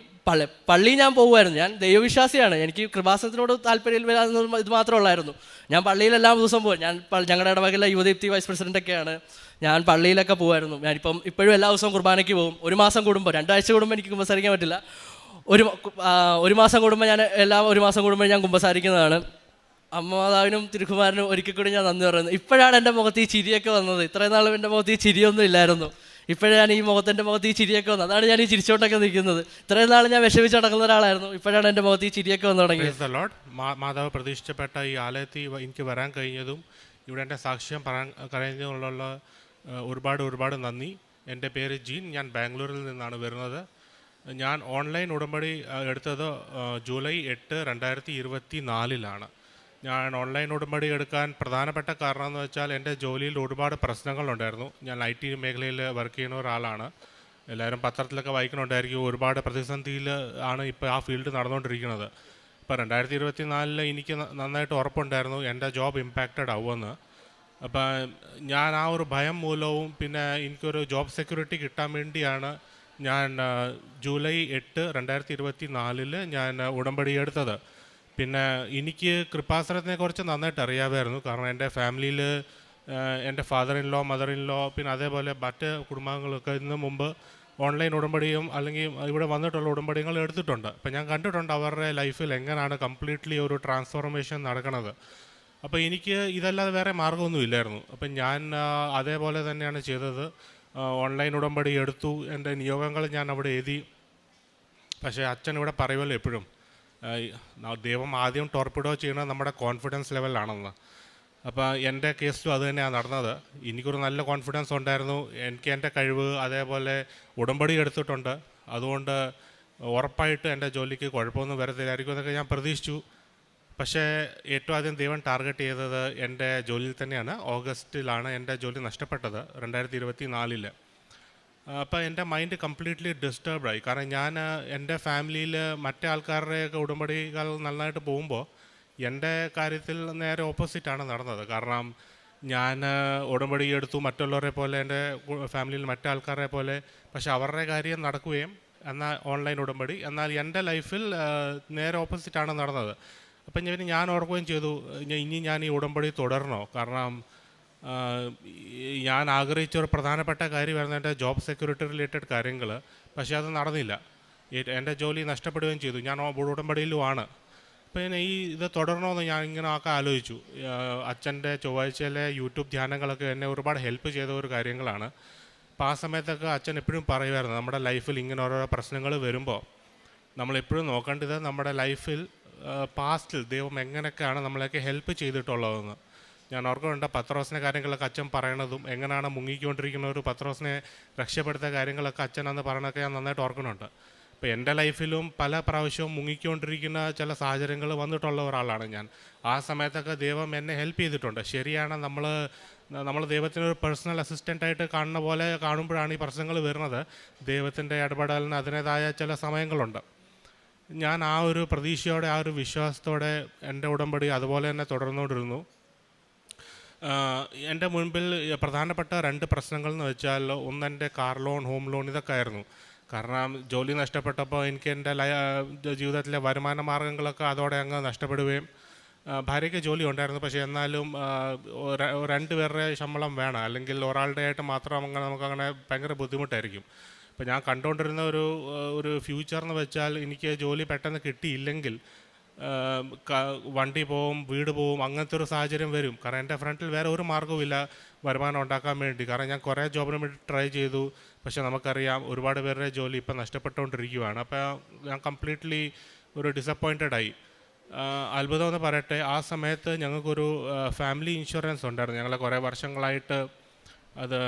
പള്ളി ഞാൻ പോകുമായിരുന്നു. ഞാൻ ദൈവവിശ്വാസിയാണ്. എനിക്ക് കൃപാസനത്തിനോട് താല്പര്യം വരാമെന്ന് ഇത് മാത്രമേ ഉള്ളായിരുന്നു. ഞാൻ പള്ളിയിൽ എല്ലാ ദിവസവും പോകും. ഞാൻ ഞങ്ങളുടെ ഇടവകയിലെ യുവദീപ്തി വൈസ് പ്രസിഡൻ്റൊക്കെയാണ്. ഞാൻ പള്ളിയിലൊക്കെ പോകുമായിരുന്നു. ഇപ്പോഴും എല്ലാ ദിവസവും കുർബാനയ്ക്ക് പോകും. 1 മാസം കൂടുമ്പോൾ, 2 ആഴ്ച കൂടുമ്പോൾ എനിക്ക് കുമ്പസാരിക്കാൻ പറ്റില്ല. ഒരു മാസം കൂടുമ്പോൾ ഞാൻ 1 മാസം കൂടുമ്പോൾ ഞാൻ കുമ്പസാരിക്കുന്നതാണ്. അമ്മ മാതാവിനും തിരുക്കുമാരനും ഒരിക്കൽ കൂടി ഞാൻ നന്ദി പറയുന്നു. ഇപ്പോഴാണ് എൻ്റെ മുഖത്ത് ഈ ചിരിയൊക്കെ വന്നത്. ഇത്രയും നാളും എൻ്റെ മുഖത്ത് ഈ ചിരിയൊന്നും ഇല്ലായിരുന്നു. ഇപ്പോഴാണ് എൻ്റെ മുഖത്ത് ഈ ചിരിയൊക്കെ വന്നത്. അതാണ് ഞാൻ ഈ ചിരിച്ചോട്ടൊക്കെ നിൽക്കുന്നത്. ഇത്രയും നാൾ ഞാൻ വിഷമിച്ച് നടക്കുന്ന ഒരാളായിരുന്നു. ഇപ്പോഴാണ് എൻ്റെ മുഖത്ത് ഈ ചിരിയൊക്കെ വന്നു തുടങ്ങിയത്. മാതാവ് പ്രതീക്ഷിച്ചപ്പെട്ട ഈ ആലയത്തിൽ എനിക്ക് വരാൻ കഴിഞ്ഞതും ഇവിടെ എൻ്റെ സാക്ഷ്യം കഴിഞ്ഞതിനുള്ള ഒരുപാട് നന്ദി. എൻ്റെ പേര് ജീൻ. ഞാൻ ബാംഗ്ലൂരിൽ നിന്നാണ് വരുന്നത്. ഞാൻ ഓൺലൈൻ ഉടമ്പടി എടുത്തത് ജൂലൈ 8, 2024 ഞാൻ ഓൺലൈൻ ഉടമ്പടി എടുക്കാൻ പ്രധാനപ്പെട്ട കാരണം എന്ന് വെച്ചാൽ എൻ്റെ ജോലിയിൽ ഒരുപാട് പ്രശ്നങ്ങളുണ്ടായിരുന്നു. ഞാൻ IT മേഖലയിൽ വർക്ക് ചെയ്യുന്ന ഒരാളാണ്. എല്ലാവരും പത്രത്തിലൊക്കെ വായിക്കുന്നുണ്ടായിരിക്കും. ഒരുപാട് പ്രതിസന്ധിയിൽ ആണ് ഇപ്പോൾ ആ ഫീൽഡ് നടന്നുകൊണ്ടിരിക്കുന്നത്. ഇപ്പോൾ 2024 എനിക്ക് നന്നായിട്ട് ഉറപ്പുണ്ടായിരുന്നു എൻ്റെ ജോബ് ഇമ്പാക്റ്റഡ് ആവുമെന്ന്. അപ്പം ഞാൻ ആ ഒരു ഭയം മൂലവും പിന്നെ എനിക്കൊരു ജോബ് സെക്യൂരിറ്റി കിട്ടാൻ വേണ്ടിയാണ് ഞാൻ ജൂലൈ 8, 2024 ഞാൻ ഉടമ്പടി എടുത്തത്. പിന്നെ എനിക്ക് കൃപാസനത്തിനെ കുറിച്ച് നന്നായിട്ട് അറിയാമായിരുന്നു. കാരണം എൻ്റെ ഫാമിലിയിൽ എൻ്റെ father in law, mother in law, പിന്നെ അതേപോലെ മറ്റ് കുടുംബാംഗങ്ങളൊക്കെ ഇതിന് മുമ്പ് ഓൺലൈൻ ഉടമ്പടിയും അല്ലെങ്കിൽ ഇവിടെ വന്നിട്ടുള്ള ഉടമ്പടികൾ എടുത്തിട്ടുണ്ട്. അപ്പം ഞാൻ കണ്ടിട്ടുണ്ട് അവരുടെ ലൈഫിൽ എങ്ങനെയാണ് കംപ്ലീറ്റ്ലി ഒരു ട്രാൻസ്ഫോർമേഷൻ നടക്കുന്നത്. അപ്പോൾ എനിക്ക് ഇതല്ലാതെ വേറെ മാർഗ്ഗമൊന്നും ഇല്ലായിരുന്നു. അപ്പം ഞാൻ അതേപോലെ തന്നെയാണ് ചെയ്തത്. ഓൺലൈൻ ഉടമ്പടി എടുത്തു. എൻ്റെ നിയോഗങ്ങൾ ഞാൻ അവിടെ എഴുതി. പക്ഷേ അച്ഛൻ ഇവിടെ പറയുമല്ലോ എപ്പോഴും ദൈവം ആദ്യം ടോർപ്പിഡോ ചെയ്യുന്നത് നമ്മുടെ കോൺഫിഡൻസ് ലെവലിലാണെന്ന്. അപ്പോൾ എൻ്റെ കേസിലും അത് തന്നെയാണ് നടന്നത്. എനിക്കൊരു നല്ല കോൺഫിഡൻസ് ഉണ്ടായിരുന്നു. എനിക്ക് എൻ്റെ കഴിവ് അതേപോലെ ഉടമ്പടി എടുത്തിട്ടുണ്ട്. അതുകൊണ്ട് ഉറപ്പായിട്ട് എൻ്റെ ജോലിക്ക് കുഴപ്പമൊന്നും വരത്തില്ലായിരിക്കും എന്നൊക്കെ ഞാൻ പ്രതീക്ഷിച്ചു. പക്ഷേ ഏറ്റവും ആദ്യം ദൈവം ടാർഗറ്റ് ചെയ്തത് എൻ്റെ ജോലിയിൽ തന്നെയാണ്. ഓഗസ്റ്റിലാണ് എൻ്റെ ജോലി നഷ്ടപ്പെട്ടത് 2024. അപ്പോൾ എൻ്റെ മൈൻഡ് കംപ്ലീറ്റ്ലി ഡിസ്റ്റർബ്ഡായി. കാരണം ഞാൻ എൻ്റെ ഫാമിലിയിൽ മറ്റേ ആൾക്കാരുടെയൊക്കെ ഉടമ്പടികൾ നന്നായിട്ട് പോകുമ്പോൾ എൻ്റെ കാര്യത്തിൽ നേരെ ഓപ്പോസിറ്റാണ് നടന്നത്. കാരണം ഞാൻ ഉടമ്പടി എടുത്തു മറ്റുള്ളവരെ പോലെ, എൻ്റെ ഫാമിലിയിൽ മറ്റേ ആൾക്കാരെ പോലെ. പക്ഷെ അവരുടെ കാര്യം നടക്കുകയും എന്നാൽ ഓൺലൈൻ ഉടമ്പടി, എന്നാൽ എൻ്റെ ലൈഫിൽ നേരെ ഓപ്പോസിറ്റാണ് നടന്നത്. അപ്പം ഞാൻ ഓർക്കുകയും ചെയ്തു, ഇനി ഞാൻ ഈ ഉടമ്പടി തുടരണോ? കാരണം ഞാൻ ആഗ്രഹിച്ച ഒരു പ്രധാനപ്പെട്ട കാര്യമായിരുന്നു എൻ്റെ ജോബ് സെക്യൂരിറ്റി റിലേറ്റഡ് കാര്യങ്ങൾ. പക്ഷേ അത് നടന്നില്ല. എൻ്റെ ജോലി നഷ്ടപ്പെടുകയും ചെയ്തു. ഞാൻ ഉടമ്പടിയിലുമാണ്. അപ്പോൾ ഇത് തുടരണമെന്ന് ഞാൻ ഇങ്ങനെ ആലോചിച്ചു. അച്ഛൻ്റെ ചൊവ്വാഴ്ചയിലെ യൂട്യൂബ് ധ്യാനങ്ങളൊക്കെ എന്നെ ഒരുപാട് ഹെൽപ്പ് ചെയ്ത ഒരു കാര്യങ്ങളാണ്. അപ്പോൾ ആ സമയത്തൊക്കെ അച്ഛൻ എപ്പോഴും പറയുമായിരുന്നു, നമ്മുടെ ലൈഫിൽ ഇങ്ങനെ ഓരോ പ്രശ്നങ്ങൾ വരുമ്പോൾ നമ്മളെപ്പോഴും നോക്കേണ്ടത് നമ്മുടെ ലൈഫിൽ പാസ്റ്റിൽ ദൈവം എങ്ങനെയൊക്കെയാണ് നമ്മളെയൊക്കെ ഹെൽപ്പ് ചെയ്തിട്ടുള്ളതെന്ന്. ഞാൻ ഓർക്കുന്നുണ്ട് പത്രോസിൻ്റെ കാര്യങ്ങളൊക്കെ അച്ഛൻ പറയണതും എങ്ങനെയാണ് മുങ്ങിക്കൊണ്ടിരിക്കുന്ന ഒരു പത്രോസിനെ രക്ഷപ്പെടുത്തിയ കാര്യങ്ങളൊക്കെ അച്ഛൻ അന്ന് പറയണതൊക്കെ ഞാൻ നന്നായിട്ട് ഓർക്കുന്നുണ്ട്. അപ്പോൾ എൻ്റെ ലൈഫിലും പല പ്രാവശ്യവും മുങ്ങിക്കൊണ്ടിരിക്കുന്ന ചില സാഹചര്യങ്ങൾ വന്നിട്ടുള്ള ഒരാളാണ് ഞാൻ. ആ സമയത്തൊക്കെ ദൈവം എന്നെ ഹെൽപ്പ് ചെയ്തിട്ടുണ്ട്. ശരിയാണ്, നമ്മൾ ദൈവത്തിനൊരു പേഴ്സണൽ അസിസ്റ്റൻ്റായിട്ട് കാണുന്ന പോലെ കാണുമ്പോഴാണ് ഈ പ്രശ്നങ്ങൾ വരുന്നത്. ദൈവത്തിൻ്റെ ഇടപെടലിന് അതിൻ്റേതായ ചില സമയങ്ങളുണ്ട്. ഞാൻ ആ ഒരു പ്രതീക്ഷയോടെ, ആ ഒരു വിശ്വാസത്തോടെ എൻ്റെ ഉടമ്പടി അതുപോലെ തന്നെ തുടർന്നുകൊണ്ടിരുന്നു. എൻ്റെ മുൻപിൽ പ്രധാനപ്പെട്ട 2 പ്രശ്നങ്ങൾ എന്ന് വെച്ചാൽ, ഒന്ന് എൻ്റെ കാർ ലോൺ, ഹോം ലോൺ, ഇതൊക്കെ ആയിരുന്നു. കാരണം ജോലി നഷ്ടപ്പെട്ടപ്പോൾ എനിക്ക് എൻ്റെ ജീവിതത്തിലെ വരുമാന മാർഗ്ഗങ്ങളൊക്കെ അതോടെ അങ്ങ് നഷ്ടപ്പെടുകയും, ഭാര്യയ്ക്ക് ജോലി ഉണ്ടായിരുന്നു. പക്ഷേ എന്നാലും 2 പേരുടെ ശമ്പളം വേണം, അല്ലെങ്കിൽ ഒരാളുടെ ആയിട്ട് മാത്രം നമുക്കങ്ങനെ ഭയങ്കര ബുദ്ധിമുട്ടായിരിക്കും. ഇപ്പോൾ ഞാൻ കണ്ടുകൊണ്ടിരുന്ന ഒരു ഫ്യൂച്ചർ എന്ന് വെച്ചാൽ, എനിക്ക് ജോലി പെട്ടെന്ന് കിട്ടിയില്ലെങ്കിൽ വണ്ടി പോവും, വീട് പോവും, അങ്ങനത്തെ ഒരു സാഹചര്യം വരും. കാരണം എൻ്റെ ഫ്രണ്ടിൽ വേറെ ഒരു മാർഗ്ഗവുമില്ല വരുമാനം ഉണ്ടാക്കാൻ വേണ്ടി. കാരണം ഞാൻ കുറേ ജോബിന് വേണ്ടി ട്രൈ ചെയ്തു. പക്ഷേ നമുക്കറിയാം ഒരുപാട് പേരുടെ ജോലി ഇപ്പം നഷ്ടപ്പെട്ടുകൊണ്ടിരിക്കുകയാണ്. അപ്പോൾ ഞാൻ കംപ്ലീറ്റ്ലി ഒരു ഡിസപ്പോയിൻറ്റഡായി. അത്ഭുതം എന്ന് പറയട്ടെ, ആ സമയത്ത് ഞങ്ങൾക്കൊരു ഫാമിലി ഇൻഷുറൻസ് ഉണ്ടായിരുന്നു. ഞങ്ങൾ കുറേ വർഷങ്ങളായിട്ട് അത്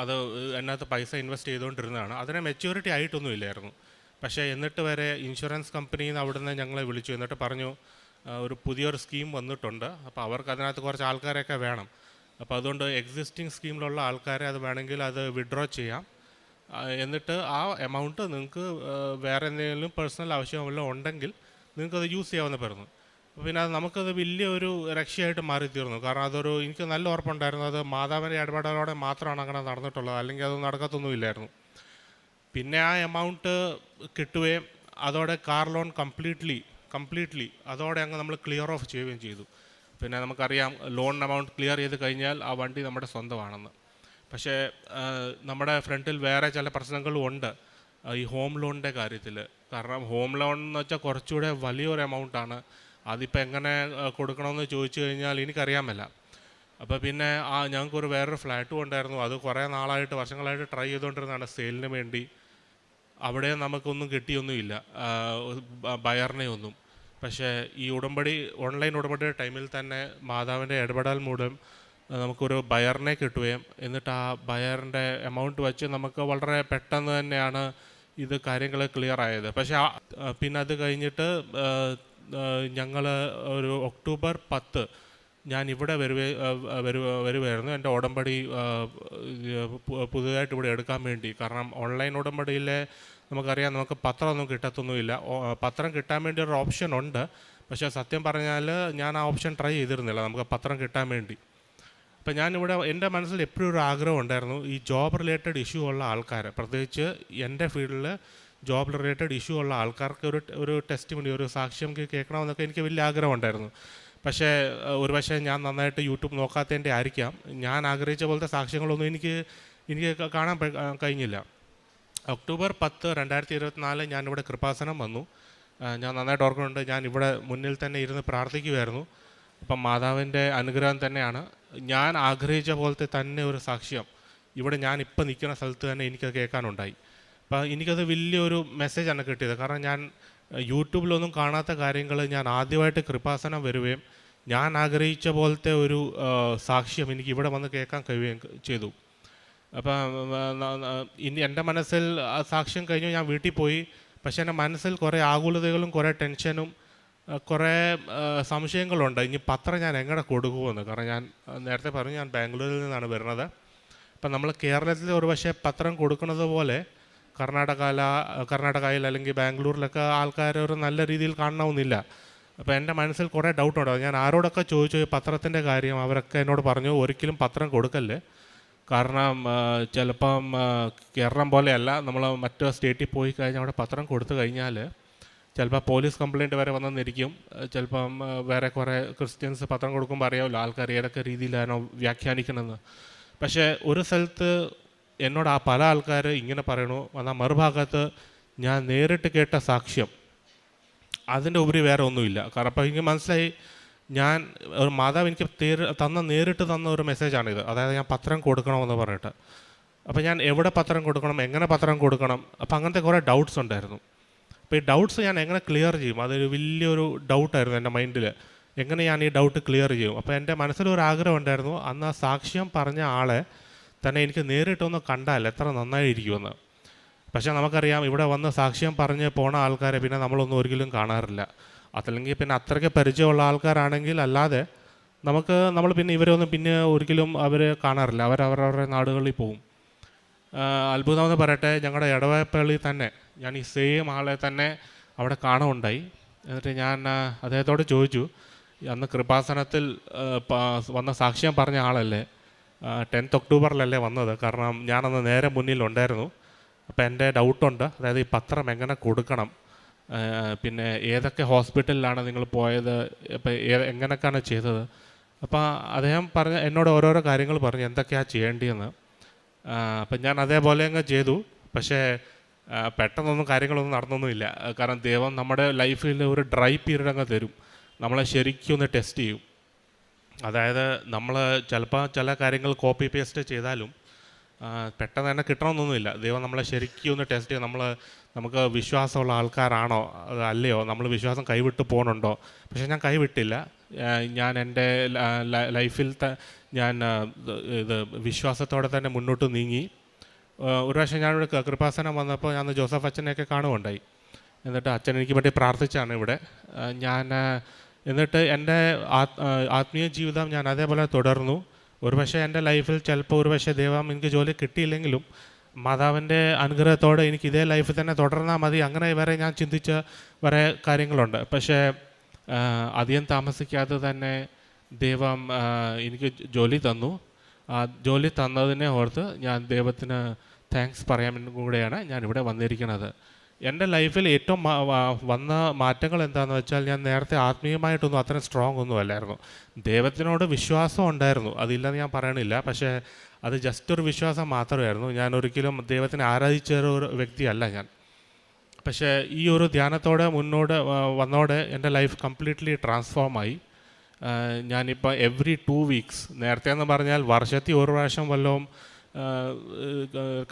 അതിനകത്ത് പൈസ ഇൻവെസ്റ്റ് ചെയ്തുകൊണ്ടിരുന്നതാണ്. അതിന് മെച്യൂരിറ്റി ആയിട്ടൊന്നും ഇല്ലായിരുന്നു. പക്ഷേ എന്നിട്ട് വരെ ഇൻഷുറൻസ് കമ്പനിയിൽ നിന്ന് അവിടുന്ന് ഞങ്ങളെ വിളിച്ചു. എന്നിട്ട് പറഞ്ഞു, ഒരു പുതിയൊരു സ്കീം വന്നിട്ടുണ്ട്, അപ്പോൾ അവർക്ക് അതിനകത്ത് കുറച്ച് ആൾക്കാരെയൊക്കെ വേണം. അപ്പോൾ അതുകൊണ്ട് എക്സിസ്റ്റിംഗ് സ്കീമിലുള്ള ആൾക്കാരെ അത് വേണമെങ്കിൽ അത് വിഡ്രോ ചെയ്യാം, എന്നിട്ട് ആ എമൗണ്ട് നിങ്ങൾക്ക് വേറെ എന്തെങ്കിലും പേഴ്സണൽ ആവശ്യമല്ലോ ഉണ്ടെങ്കിൽ നിങ്ങൾക്കത് യൂസ് ചെയ്യാമെന്ന് പറഞ്ഞു. പിന്നെ അത് നമുക്കത് വലിയൊരു രക്ഷയായിട്ട് മാറിത്തീർന്നു. കാരണം എനിക്ക് നല്ല ഉറപ്പുണ്ടായിരുന്നു, അത് മാതാവിൻ്റെ ഇടപെടലോടെ മാത്രമാണ് അങ്ങനെ നടന്നിട്ടുള്ളത്, അല്ലെങ്കിൽ അത് നടക്കത്തൊന്നുമില്ലായിരുന്നു. പിന്നെ ആ എമൗണ്ട് കിട്ടുകയും അതോടെ കാർ ലോൺ കംപ്ലീറ്റ്ലി അതോടെ അങ്ങ് നമ്മൾ ക്ലിയർ ഓഫ് ചെയ്യുകയും ചെയ്തു. പിന്നെ നമുക്കറിയാം ലോൺ എമൗണ്ട് ക്ലിയർ ചെയ്ത് കഴിഞ്ഞാൽ ആ വണ്ടി നമ്മുടെ സ്വന്തമാണെന്ന്. പക്ഷേ നമ്മുടെ ഫ്രണ്ടിൽ വേറെ ചില പ്രശ്നങ്ങളും ഉണ്ട് ഈ ഹോം ലോണിൻ്റെ കാര്യത്തിൽ. കാരണം ഹോം ലോൺ എന്ന് വെച്ചാൽ കുറച്ചുകൂടെ വലിയൊരു എമൗണ്ടാണ്. അതിപ്പോൾ എങ്ങനെ കൊടുക്കണമെന്ന് ചോദിച്ചു കഴിഞ്ഞാൽ എനിക്കറിയാമല്ല. അപ്പോൾ പിന്നെ ഞങ്ങൾക്കൊരു വേറൊരു ഫ്ലാറ്റും ഉണ്ടായിരുന്നു. അത് കുറേ നാളായിട്ട് വർഷങ്ങളായിട്ട് ട്രൈ ചെയ്തുകൊണ്ടിരുന്നതാണ് സെയിലിന് വേണ്ടി. അവിടെ നമുക്കൊന്നും കിട്ടിയൊന്നുമില്ല, ബയറിനെ ഒന്നും. പക്ഷേ ഈ ഓൺലൈൻ ഉടമ്പടിയുടെ ടൈമിൽ തന്നെ മാതാവിൻ്റെ ഇടപെടൽ മൂലം നമുക്കൊരു ബയറിനെ കിട്ടുകയും എന്നിട്ട് ആ ബയറിൻ്റെ എമൗണ്ട് വെച്ച് നമുക്ക് വളരെ പെട്ടെന്ന് തന്നെയാണ് ഇത് കാര്യങ്ങൾ ക്ലിയർ ആയത്. പക്ഷേ പിന്നെ അത് കഴിഞ്ഞിട്ട് ഞങ്ങൾ ഒരു ഒക്ടോബർ 10 ഞാൻ ഇവിടെ വരുമായിരുന്നു എൻ്റെ ഉടമ്പടി പുതുതായിട്ട് ഇവിടെ എടുക്കാൻ വേണ്ടി. കാരണം ഓൺലൈൻ ഉടമ്പടിയിലെ നമുക്കറിയാം നമുക്ക് പത്രമൊന്നും കിട്ടത്തൊന്നുമില്ല. പത്രം കിട്ടാൻ വേണ്ടി ഒരു ഓപ്ഷൻ ഉണ്ട്. പക്ഷേ സത്യം പറഞ്ഞാൽ ഞാൻ ആ ഓപ്ഷൻ ട്രൈ ചെയ്തിരുന്നില്ല നമുക്ക് പത്രം കിട്ടാൻ വേണ്ടി. അപ്പം ഞാനിവിടെ എൻ്റെ മനസ്സിൽ എപ്പോഴും ഒരു ആഗ്രഹം ഉണ്ടായിരുന്നു, ഈ ജോബ് റിലേറ്റഡ് ഇഷ്യൂ ഉള്ള ആൾക്കാർ, പ്രത്യേകിച്ച് എൻ്റെ ഫീൽഡിൽ ജോബ് റിലേറ്റഡ് ഇഷ്യൂ ഉള്ള ആൾക്കാർക്ക് ഒരു ടെസ്റ്റിമണി, ഒരു സാക്ഷ്യം കേൾക്കണമെന്നൊക്കെ എനിക്ക് വലിയ ആഗ്രഹം ഉണ്ടായിരുന്നു. പക്ഷേ ഒരുപക്ഷെ ഞാൻ നന്നായിട്ട് യൂട്യൂബ് നോക്കാത്തതിൻ്റെ ആയിരിക്കാം, ഞാൻ ആഗ്രഹിച്ച പോലത്തെ സാക്ഷ്യങ്ങളൊന്നും എനിക്ക് കാണാൻ കഴിഞ്ഞില്ല. ഒക്ടോബർ 10, 2024 ഞാനിവിടെ കൃപാസനം വന്നു. ഞാൻ നന്നായിട്ട് ഓർക്കുന്നുണ്ട്, ഞാൻ ഇവിടെ മുന്നിൽ തന്നെ ഇരുന്ന് പ്രാർത്ഥിക്കുമായിരുന്നു. അപ്പം മാതാവിൻ്റെ അനുഗ്രഹം തന്നെയാണ്. ഞാൻ ആഗ്രഹിച്ച പോലത്തെ തന്നെ ഒരു സാക്ഷ്യം ഇവിടെ ഞാനിപ്പോൾ നിൽക്കുന്ന സ്ഥലത്ത് തന്നെ എനിക്കത് കേൾക്കാനുണ്ടായി. അപ്പോൾ എനിക്കത് വലിയൊരു മെസ്സേജാണ് കിട്ടിയത്. കാരണം ഞാൻ യൂട്യൂബിലൊന്നും കാണാത്ത കാര്യങ്ങൾ ഞാൻ ആദ്യമായിട്ട് കൃപാസനം വരുകയും ഞാൻ ആഗ്രഹിച്ച പോലത്തെ ഒരു സാക്ഷ്യം എനിക്ക് ഇവിടെ വന്ന് കേൾക്കാൻ കഴിയുകയും ചെയ്തു. അപ്പം ഇനി എൻ്റെ മനസ്സിൽ ആ സാക്ഷ്യം കഴിഞ്ഞു ഞാൻ വീട്ടിൽ പോയി. പക്ഷേ എൻ്റെ മനസ്സിൽ കുറേ ആകുലതകളും കുറേ ടെൻഷനും കുറേ സംശയങ്ങളുണ്ട്. ഇനി പത്രം ഞാൻ എങ്ങനെ കൊടുക്കുമെന്ന്. കാരണം ഞാൻ നേരത്തെ പറഞ്ഞു ഞാൻ ബാംഗ്ലൂരിൽ നിന്നാണ് വരുന്നത്. അപ്പം നമ്മൾ കേരളത്തിൽ ഒരു പക്ഷേ പത്രം കൊടുക്കുന്നത് പോലെ കർണാടകയിൽ അല്ലെങ്കിൽ ബാംഗ്ലൂരിലൊക്കെ ആൾക്കാർ ഒരു നല്ല രീതിയിൽ കാണണമെന്നില്ല. അപ്പോൾ എൻ്റെ മനസ്സിൽ കുറേ ഡൗട്ടുണ്ട്. ഞാൻ ആരോടൊക്കെ ചോദിച്ചു ഈ പത്രത്തിൻ്റെ കാര്യം, അവരൊക്കെ എന്നോട് പറഞ്ഞു ഒരിക്കലും പത്രം കൊടുക്കല്ലേ. കാരണം ചിലപ്പം കേരളം പോലെയല്ല, നമ്മൾ മറ്റു സ്റ്റേറ്റിൽ പോയി കഴിഞ്ഞാൽ അവിടെ പത്രം കൊടുത്തു കഴിഞ്ഞാൽ ചിലപ്പോൾ പോലീസ് കംപ്ലയിൻറ്റ് വരെ വന്നെന്നിരിക്കും. ചിലപ്പം വേറെ കുറേ ക്രിസ്ത്യൻസ് പത്രം കൊടുക്കുമ്പോൾ അറിയാമല്ലോ ആൾക്കാർ ഏതൊക്കെ രീതിയിലാണോ വ്യാഖ്യാനിക്കണമെന്ന്. പക്ഷേ ഒരു സ്ഥലത്ത് എന്നോട് പല ആൾക്കാർ ഇങ്ങനെ പറയണു, എന്നാൽ മറുഭാഗത്ത് ഞാൻ നേരിട്ട് കേട്ട സാക്ഷ്യം അതിൻ്റെ ഉപരി വേറെ ഒന്നുമില്ല. കാരണം അപ്പോൾ എനിക്ക് മനസ്സിലായി, ഞാൻ ഒരു മാതാവ് എനിക്ക് നേരിട്ട് തന്ന ഒരു മെസ്സേജാണിത്. അതായത് ഞാൻ പത്രം കൊടുക്കണമെന്ന് പറഞ്ഞിട്ട്. അപ്പോൾ ഞാൻ എവിടെ പത്രം കൊടുക്കണം, എങ്ങനെ പത്രം കൊടുക്കണം, അപ്പോൾ അങ്ങനത്തെ കുറേ ഡൗട്ട്സ് ഉണ്ടായിരുന്നു. അപ്പോൾ ഈ ഡൗട്ട്സ് ഞാൻ എങ്ങനെ ക്ലിയർ ചെയ്യും, അതൊരു വലിയൊരു ഡൗട്ടായിരുന്നു എൻ്റെ മൈൻഡിൽ. എങ്ങനെ ഞാൻ ഈ ഡൗട്ട് ക്ലിയർ ചെയ്യും. അപ്പോൾ എൻ്റെ മനസ്സിലൊരു ആഗ്രഹം ഉണ്ടായിരുന്നു, അന്ന് ആ സാക്ഷ്യം പറഞ്ഞ ആളെ തന്നെ എനിക്ക് നേരിട്ടൊന്ന് കണ്ടാൽ എത്ര നന്നായിരിക്കുമെന്ന്. പക്ഷേ നമുക്കറിയാം ഇവിടെ വന്ന് സാക്ഷ്യം പറഞ്ഞ് പോണ ആൾക്കാരെ പിന്നെ നമ്മളൊന്നും ഒരിക്കലും കാണാറില്ല. അതല്ലെങ്കിൽ പിന്നെ അത്രയ്ക്ക് പരിചയമുള്ള ആൾക്കാരാണെങ്കിൽ അല്ലാതെ നമ്മൾ പിന്നെ ഇവരൊന്നും പിന്നെ ഒരിക്കലും അവർ കാണാറില്ല. അവരവരുടെ നാടുകളിൽ പോകും. അത്ഭുതമെന്ന് പറയട്ടെ, ഞങ്ങളുടെ ഇടവപ്പള്ളിയിൽ തന്നെ ഞാൻ ഈ സെയിം ആളെ തന്നെ അവിടെ കാണുകയുണ്ടായി. എന്നിട്ട് ഞാൻ അദ്ദേഹത്തോട് ചോദിച്ചു, അന്ന് കൃപാസനത്തിൽ വന്ന സാക്ഷ്യം പറഞ്ഞ ആളല്ലേ, 10th ഒക്ടോബറിലല്ലേ വന്നത്? കാരണം ഞാനന്ന് നേരെ മുന്നിലുണ്ടായിരുന്നു. അപ്പോൾ എൻ്റെ ഡൗട്ടുണ്ട്, അതായത് ഈ പത്രം എങ്ങനെ കൊടുക്കണം, പിന്നെ ഏതൊക്കെ ഹോസ്പിറ്റലിലാണ് നിങ്ങൾ പോയത്, ഇപ്പോൾ എങ്ങനെയൊക്കെയാണ് ചെയ്തത്. അപ്പോൾ അദ്ദേഹം എന്നോട് ഓരോരോ കാര്യങ്ങൾ പറഞ്ഞു എന്തൊക്കെയാണ് ചെയ്യേണ്ടതെന്ന്. അപ്പം ഞാൻ അതേപോലെ അങ്ങ് ചെയ്തു. പക്ഷേ പെട്ടെന്നൊന്നും കാര്യങ്ങളൊന്നും നടന്നൊന്നുമില്ല. കാരണം ദൈവം നമ്മുടെ ലൈഫിൽ ഒരു ഡ്രൈ പീരീഡ് അങ്ങ് തരും, നമ്മളെ ശരിക്കും ഒന്ന് ടെസ്റ്റ് ചെയ്യും. അതായത് നമ്മൾ ചിലപ്പോൾ ചില കാര്യങ്ങൾ കോപ്പി പേസ്റ്റ് ചെയ്താലും പെട്ടെന്ന് തന്നെ കിട്ടണമെന്നൊന്നുമില്ല. ദൈവം നമ്മളെ ശരിക്കും ഒന്ന് ടെസ്റ്റ് ചെയ്യും. നമുക്ക് വിശ്വാസമുള്ള ആൾക്കാരാണോ അല്ലയോ, നമ്മൾ വിശ്വാസം കൈവിട്ട് പോകുന്നുണ്ടോ. പക്ഷേ ഞാൻ കൈവിട്ടില്ല. ഞാൻ എൻ്റെ ലൈഫിൽ ഞാൻ ഇത് വിശ്വാസത്തോടെ തന്നെ മുന്നോട്ട് നീങ്ങി. ഒരു പ്രാവശ്യം ഞാനിവിടെ കൃപാസനം വന്നപ്പോൾ ഞാൻ ജോസഫ് അച്ഛനെയൊക്കെ കാണുകയുണ്ടായി. എന്നിട്ട് അച്ഛൻ എനിക്ക് വേണ്ടി പ്രാർത്ഥിച്ചാണ് ഇവിടെ. എന്നിട്ട് എൻ്റെ ആത്മീയ ജീവിതം ഞാൻ അതേപോലെ തുടർന്നു. ഒരുപക്ഷെ എൻ്റെ ലൈഫിൽ ചിലപ്പോൾ ഒരുപക്ഷെ ദൈവം എനിക്ക് ജോലി കിട്ടിയില്ലെങ്കിലും മാതാവിൻ്റെ അനുഗ്രഹത്തോടെ എനിക്ക് ഇതേ ലൈഫിൽ തന്നെ തുടർന്നാൽ മതി, അങ്ങനെ വരെ ഞാൻ ചിന്തിച്ച കുറേ കാര്യങ്ങളുണ്ട്. പക്ഷേ അധികം താമസിക്കാതെ തന്നെ ദൈവം എനിക്ക് ജോലി തന്നു. ആ ജോലി തന്നതിനെ ഓർത്ത് ഞാൻ ദൈവത്തിന് താങ്ക്സ് പറയാൻ കൂടെയാണ് ഞാനിവിടെ വന്നിരിക്കുന്നത്. എൻ്റെ ലൈഫിൽ ഏറ്റവും വന്ന മാറ്റങ്ങൾ എന്താണെന്ന് വെച്ചാൽ, ഞാൻ നേരത്തെ ആത്മീയമായിട്ടൊന്നും അത്ര സ്ട്രോങ് ഒന്നും അല്ലായിരുന്നു. ദൈവത്തിനോട് വിശ്വാസം ഉണ്ടായിരുന്നു, അതില്ലെന്ന് ഞാൻ പറയണില്ല. പക്ഷേ അത് ജസ്റ്റ് ഒരു വിശ്വാസം മാത്രമായിരുന്നു. ഞാൻ ഒരിക്കലും ദൈവത്തിനെ ആരാധിച്ച ഒരു വ്യക്തിയല്ല ഞാൻ. പക്ഷേ ഈ ഒരു ധ്യാനത്തോടെ മുന്നോട്ട് വന്നോടെ എൻ്റെ ലൈഫ് കംപ്ലീറ്റ്ലി ട്രാൻസ്ഫോമായി. ഞാനിപ്പോൾ എവറി 2 വീക്സ്, നേരത്തെ എന്ന് പറഞ്ഞാൽ വർഷത്തിൽ ഒരു പ്രാവശ്യം വല്ലതും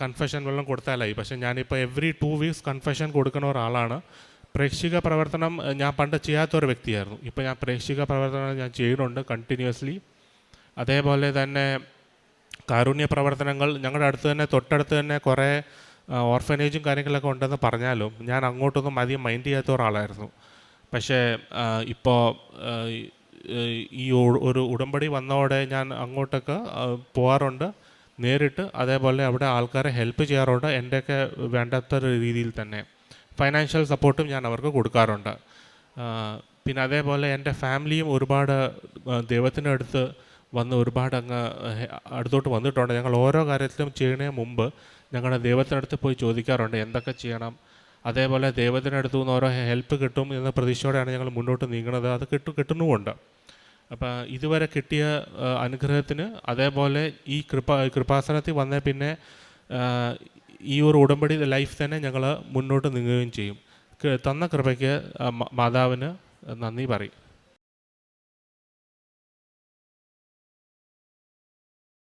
കൺഫെഷൻ വല്ലതും കൊടുത്താലായി. പക്ഷേ ഞാനിപ്പോൾ എവറി 2 വീക്സ് കൺഫെഷൻ കൊടുക്കുന്ന ഒരാളാണ്. പ്രേക്ഷിക പ്രവർത്തനം ഞാൻ പണ്ട് ചെയ്യാത്തൊരു വ്യക്തിയായിരുന്നു. ഇപ്പോൾ ഞാൻ പ്രേക്ഷിക പ്രവർത്തനം ഞാൻ ചെയ്യുന്നുണ്ട് കണ്ടിന്യൂസ്ലി. അതേപോലെ തന്നെ കാരുണ്യ പ്രവർത്തനങ്ങൾ ഞങ്ങളുടെ അടുത്ത് തന്നെ, തൊട്ടടുത്ത് തന്നെ കുറേ ഓർഫനേജും കാര്യങ്ങളൊക്കെ ഉണ്ടെന്ന് പറഞ്ഞാലും ഞാൻ അങ്ങോട്ടൊന്നും അധികം മൈൻഡ് ചെയ്യാത്ത ഒരാളായിരുന്നു. പക്ഷേ ഇപ്പോൾ ഈ ഒരു ഉടമ്പടി വന്നതോടെ ഞാൻ അങ്ങോട്ടൊക്കെ പോകാറുണ്ട് നേരിട്ട്. അതേപോലെ അവിടെ ആൾക്കാരെ ഹെൽപ്പ് ചെയ്യാറുണ്ട്, എൻ്റെയൊക്കെ വേണ്ടാത്ത രീതിയിൽ തന്നെ. ഫൈനാൻഷ്യൽ സപ്പോർട്ടും ഞാൻ അവർക്ക് കൊടുക്കാറുണ്ട്. പിന്നെ അതേപോലെ എൻ്റെ ഫാമിലിയും ഒരുപാട് ദൈവത്തിൻ്റെ അടുത്ത് വന്ന് ഒരുപാട് അടുത്തോട്ട് വന്നിട്ടുണ്ട്. ഞങ്ങൾ ഓരോ കാര്യത്തിലും ചെയ്യുന്നതിന് മുമ്പ് ഞങ്ങളുടെ ദൈവത്തിനടുത്ത് പോയി ചോദിക്കാറുണ്ട് എന്തൊക്കെ ചെയ്യണം. അതേപോലെ ദൈവത്തിനടുത്തു നിന്ന് ഓരോ ഹെൽപ്പ് കിട്ടും എന്ന പ്രതീക്ഷയോടെയാണ് ഞങ്ങൾ മുന്നോട്ട് നീങ്ങുന്നത്. അത് കിട്ടുന്നുമുണ്ട്. അപ്പോൾ ഇതുവരെ കിട്ടിയ അനുഗ്രഹത്തിന്, അതേപോലെ ഈ കൃപാസനത്തിൽ വന്നേ പിന്നെ ഈ ഒരു ഉടമ്പടി ലൈഫ് തന്നെ ഞങ്ങൾ മുന്നോട്ട് നീങ്ങുകയും ചെയ്യും. തന്ന കൃപയ്ക്ക് മാതാവിന് നന്ദി പറയും.